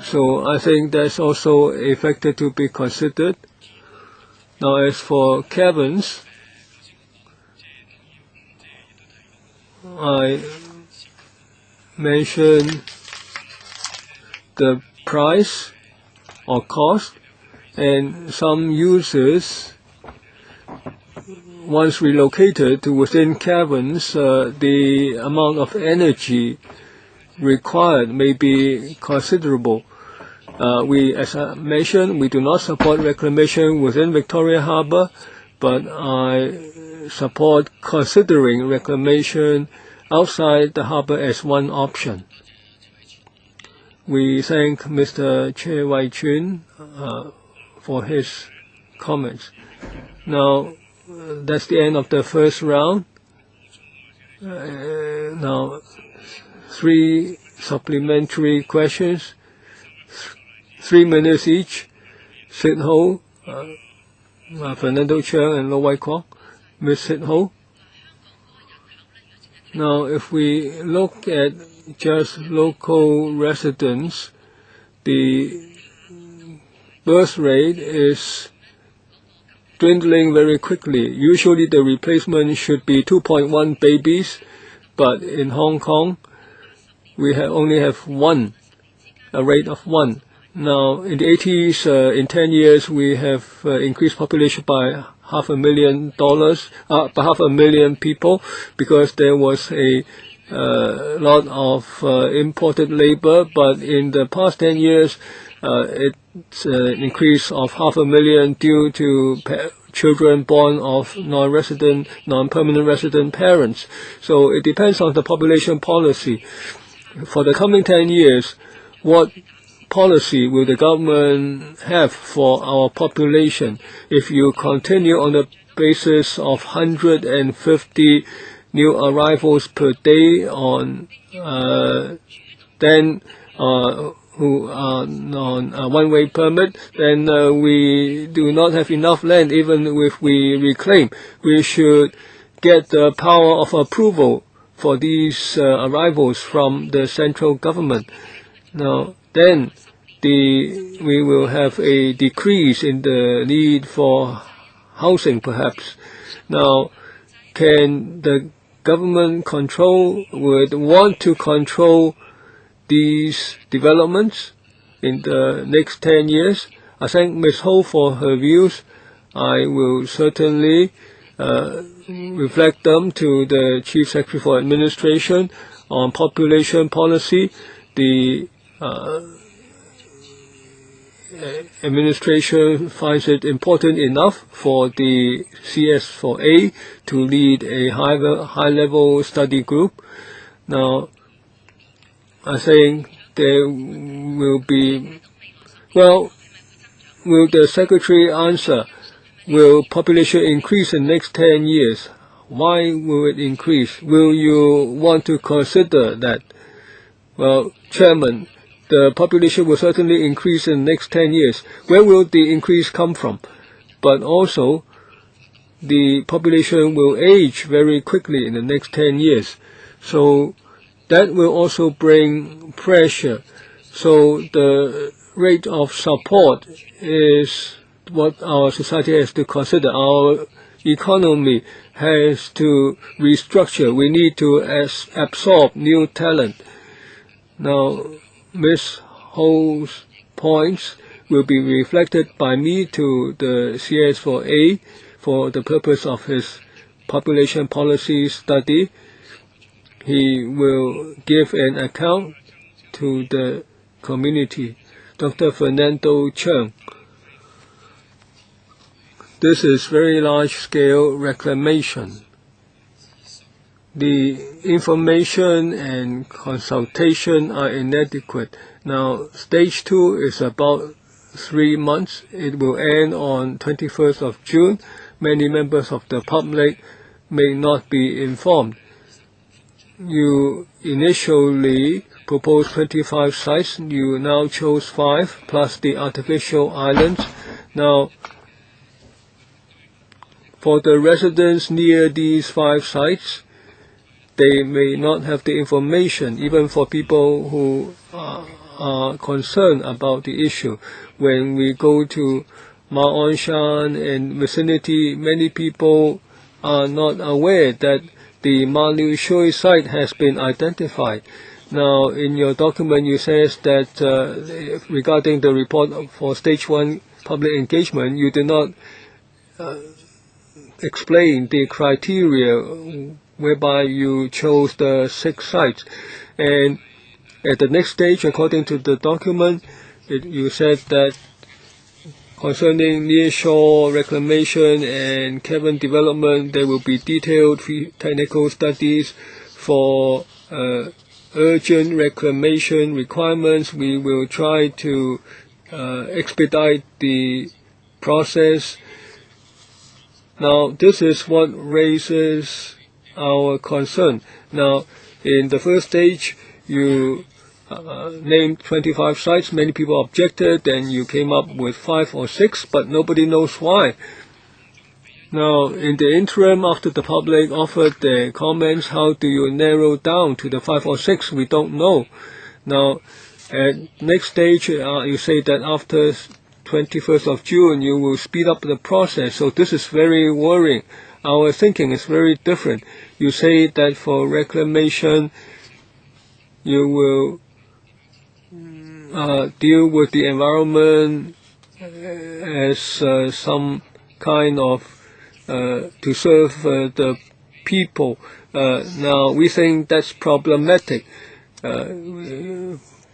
So I think that's also a factor to be considered. Now, as for cabins, I mentioned the price or cost, and some users, once relocated to within cabins, the amount of energy required may be considerable. As I mentioned, we do not support reclamation within Victoria Harbour, but I support considering reclamation outside the harbour as one option. We thank Mr. Che Wai Chun for his comments. Now, that's the end of the first round. Now, 3 supplementary questions, 3 minutes each. Sid Ho, Fernando Cheung, and Lo Wai Kwok. Ms. Sid Ho. Now, if we look at just local residents, the birth rate is dwindling very quickly. Usually the replacement should be 2.1 babies, but in Hong Kong, we only have 1, a rate of 1. Now, in the 80s, in 10 years, we have increased population by half a million people, because there was a lot of imported labor, but in the past 10 years, it's an increase of 500,000 due to children born of non-permanent resident parents. So it depends on the population policy. For the coming 10 years, what policy will the government have for our population? If you continue on the basis of 150 new arrivals per day on who are on a one-way permit, then we do not have enough land even if we reclaim. We should get the power of approval for these arrivals from the central government. Now, then we will have a decrease in the need for housing, perhaps. Now, can the government would want to control these developments in the next 10 years? I thank Ms. Ho for her views. I will certainly reflect them to the Chief Secretary for Administration on population policy. The administration finds it important enough for the CS4A to lead a high-level study group. Now, I think there will be, will the Secretary answer, will population increase in the next 10 years? Why will it increase? Will you want to consider that? Well, Chairman, the population will certainly increase in the next 10 years. Where will the increase come from? But also, the population will age very quickly in the next 10 years. So that will also bring pressure. So the rate of support is what our society has to consider. Our economy has to restructure. We need to absorb new talent. Now, Ms. Ho's points will be reflected by me to the CS4A for the purpose of his population policy study. He will give an account to the community. Dr. Fernando Cheung. This is very large-scale reclamation. The information and consultation are inadequate. Now, stage 2 is about 3 months. It will end on 21st of June. Many members of the public may not be informed. You initially proposed 25 sites. You now chose 5 plus the artificial islands. Now, for the residents near these 5 sites, they may not have the information, even for people who are concerned about the issue. When we go to Ma On Shan and vicinity, many people are not aware that the Ma Liu Shui site has been identified. Now, in your document, you says that regarding the report for stage 1 public engagement, you did not explain the criteria whereby you chose the 6 sites. And at the next stage, according to the document, you said that concerning nearshore reclamation and cavern development, there will be detailed technical studies for urgent reclamation requirements. We will try to expedite the process. Now, this is what raises our concern. Now, in the first stage, you named 25 sites. Many people objected, and you came up with 5 or 6, but nobody knows why. Now, in the interim, after the public offered their comments, how do you narrow down to the 5 or 6? We don't know. Now, at next stage, you say that after 21st of June, you will speed up the process. So this is very worrying. Our thinking is very different. You say that for reclamation, you will deal with the environment as some kind of to serve the people. Now, we think that's problematic.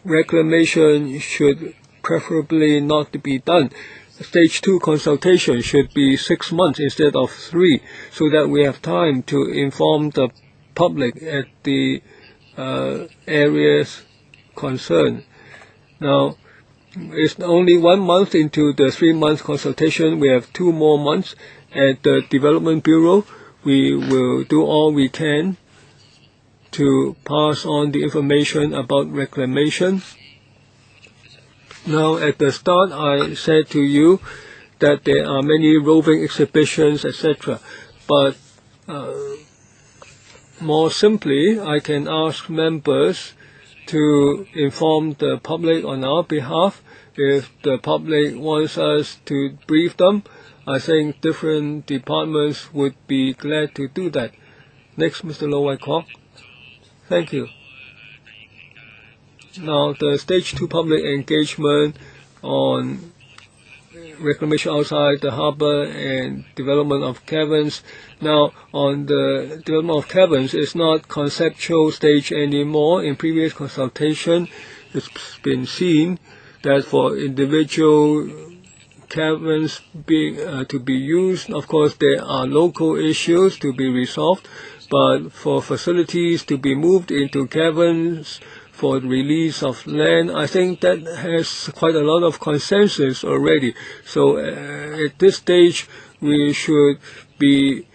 Reclamation should preferably not be done. Stage 2 consultation should be 6 months instead of 3, so that we have time to inform the public at the areas concerned. Now, It's only 1 month into the 3-month consultation. We have 2 more months at the Development Bureau. We will do all we can to pass on the information about reclamation. Now, at the start, I said to you that there are many roving exhibitions, etc. But more simply, I can ask members to inform the public on our behalf. If the public wants us to brief them, I think different departments would be glad to do that. Next, Mr. Lo Wai Kwok. Thank you. Now, the Stage 2 public engagement on reclamation outside the harbour and development of caverns. Now, on the development of caverns, it's not conceptual stage anymore. In previous consultation, it's been seen that for individual caverns to be used, of course, there are local issues to be resolved, but for facilities to be moved into caverns for the release of land, I think that has quite a lot of consensus already. So at this stage, we should be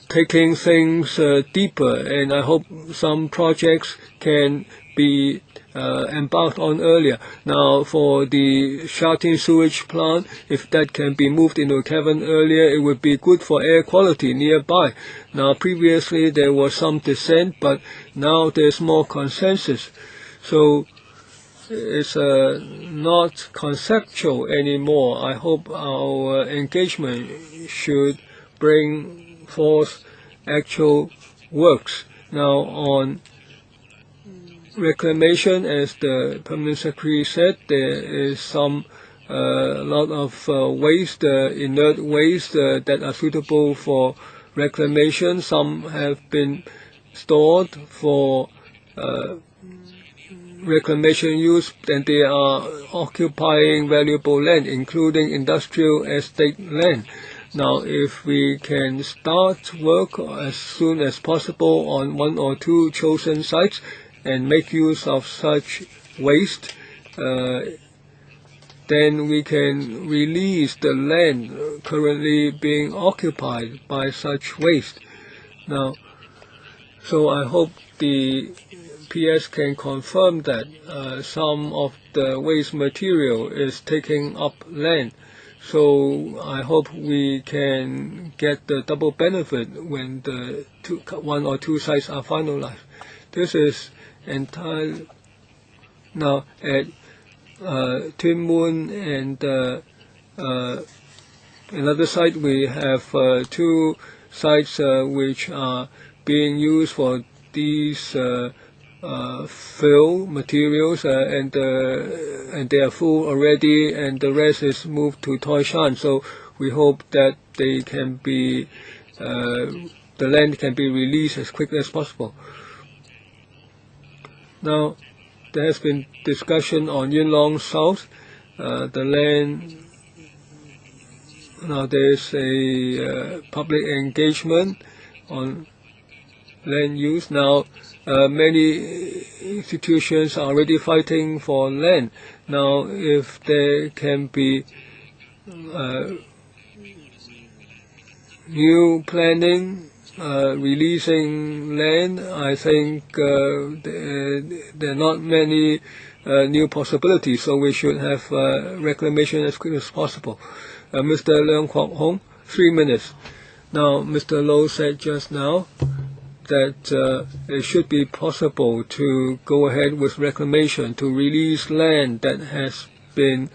taking things deeper, and I hope some projects can be embarked on earlier. Now, for the Sha-Tin sewage plant, if that can be moved into a cavern earlier, it would be good for air quality nearby. Now, previously there was some dissent, but now there's more consensus. So it's not conceptual anymore. I hope our engagement should bring forth actual works. Now, on reclamation, as the Permanent Secretary said, there is some lot of waste, inert waste that are suitable for reclamation. Some have been stored for reclamation use, and they are occupying valuable land, including industrial estate land. Now, if we can start work as soon as possible on 1 or 2 chosen sites and make use of such waste, then we can release the land currently being occupied by such waste. Now, so I hope the PS can confirm that some of the waste material is taking up land. So I hope we can get the double benefit when the 1 or 2 sites are finalized. This is entirely now at Tin Moon and another site. We have 2 sites which are being used for these fill materials, and they are full already, and the rest is moved to Toi Shan. So we hope that they can be the land can be released as quickly as possible. Now, there has been discussion on Yuen Long South, the land. Now there is a public engagement on land use. Now, many institutions are already fighting for land. Now, if there can be new planning, releasing land, I think there are not many new possibilities, so we should have reclamation as quick as possible. Mr. Leung Kwok Hong, 3 minutes. Now, Mr. Low said just now that it should be possible to go ahead with reclamation, to release land that has been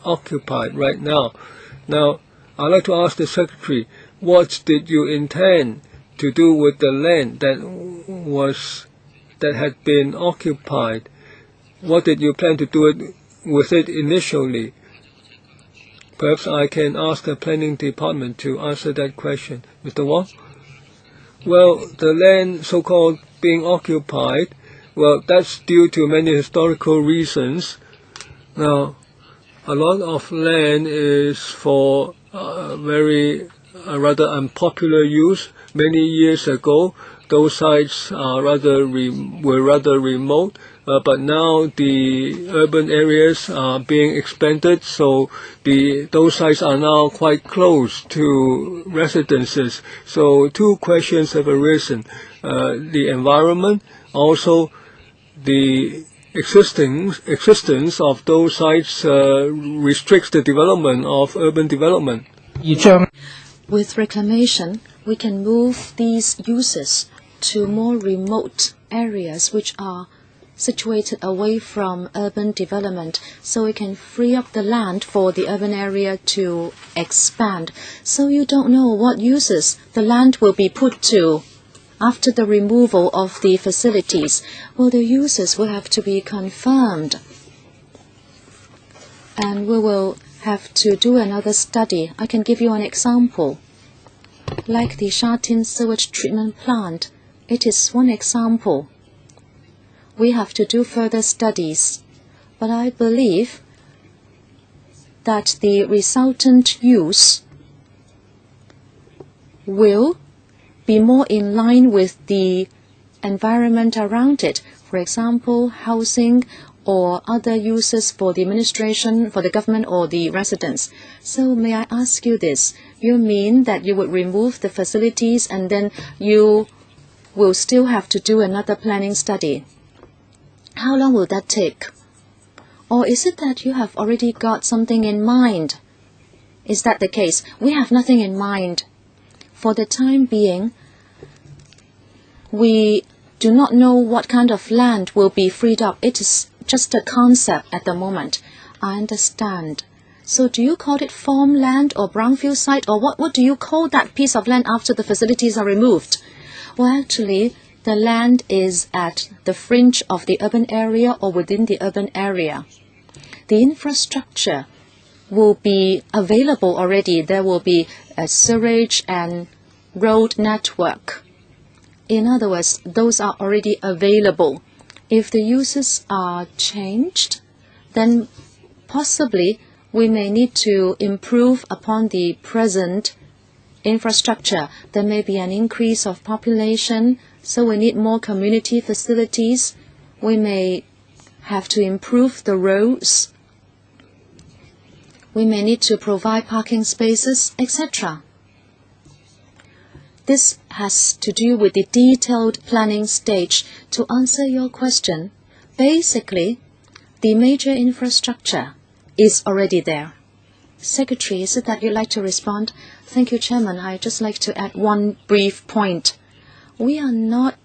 occupied right now. Now, I'd like to ask the Secretary, what did you intend to do with the land that had been occupied? What did you plan to do with it initially? Perhaps I can ask the Planning Department to answer that question. Mr. Wong? Well, the land so-called being occupied, well, that's due to many historical reasons. Now, a lot of land is for rather unpopular use. Many years ago, those sites are were rather remote, but now the urban areas are being expanded, so those sites are now quite close to residences. So two questions have arisen: the environment, also the existence of those sites restricts the development of urban development. With reclamation, we can move these uses to more remote areas which are situated away from urban development, so we can free up the land for the urban area to expand. So you don't know what uses the land will be put to after the removal of the facilities. Well, the uses will have to be confirmed, and we will have to do another study. I can give you an example. Like the Sha Tin sewage treatment plant, it is one example. We have to do further studies, but I believe that the resultant use will be more in line with the environment around it. For example, housing or other uses for the administration, for the government or the residents. So may I ask you this? You mean that you would remove the facilities and then you will still have to do another planning study? How long will that take? Or is it that you have already got something in mind? Is that the case? We have nothing in mind. For the time being, we do not know what kind of land will be freed up. It is just a concept at the moment. I understand. So do you call it farmland or brownfield site, or what do you call that piece of land after the facilities are removed? Well, actually, the land is at the fringe of the urban area or within the urban area. The infrastructure will be available already. There will be a sewage and road network. In other words, those are already available. If the uses are changed, then possibly we may need to improve upon the present infrastructure. There may be an increase of population, so we need more community facilities. We may have to improve the roads. We may need to provide parking spaces, etc. This has to do with the detailed planning stage. To answer your question, basically, the major infrastructure is already there. Secretary, is it that you'd like to respond? Thank you, Chairman. I'd just like to add one brief point. We are not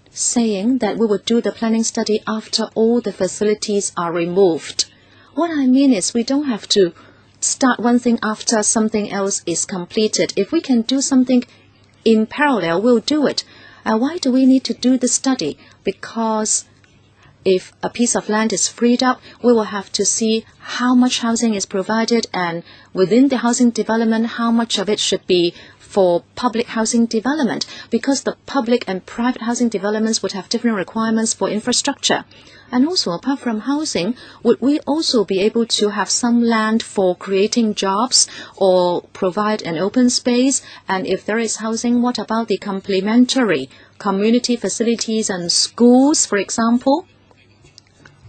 saying that we would do the planning study after all the facilities are removed. What I mean is we don't have to start one thing after something else is completed. If we can do something in parallel, we'll do it. Why do we need to do the study? Because if a piece of land is freed up, we will have to see how much housing is provided, and within the housing development, how much of it should be for public housing development, because the public and private housing developments would have different requirements for infrastructure. And also, apart from housing, would we also be able to have some land for creating jobs or provide an open space? And if there is housing, what about the complementary community facilities and schools, for example?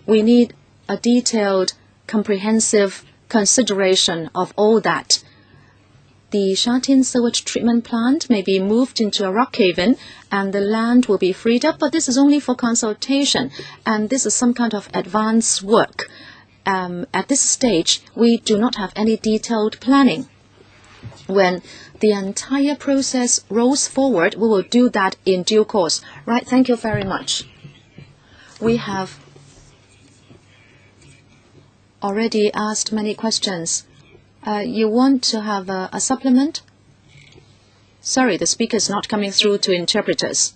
We need a detailed, comprehensive consideration of all that. The Sha Tin sewage treatment plant may be moved into a rock haven and the land will be freed up, but this is only for consultation, and this is some kind of advanced work. At this stage, we do not have any detailed planning. When the entire process rolls forward, we will do that in due course. Right, thank you very much. We have already asked many questions. You want to have a supplement? Sorry, the speaker is not coming through to interpreters.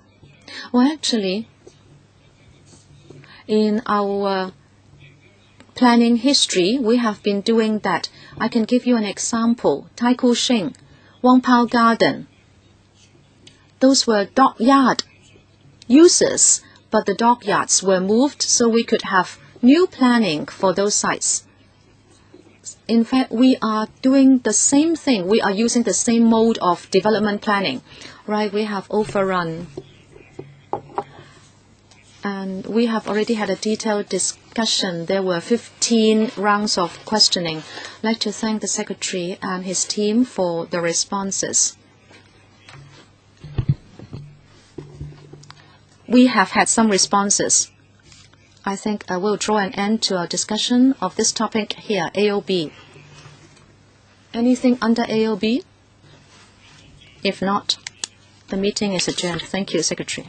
Well, actually, in our planning history, we have been doing that. I can give you an example. Tai Ku Shing, Wong Pao Garden. Those were dockyard uses, but the dockyards were moved so we could have new planning for those sites. In fact, we are doing the same thing. We are using the same mode of development planning. Right, we have overrun And we have already had a detailed discussion. There were 15 rounds of questioning. I'd like to thank the Secretary and his team for the responses. We have had some responses. I think I will draw an end to our discussion of this topic here, AOB. Anything under AOB? If not, the meeting is adjourned. Thank you, Secretary.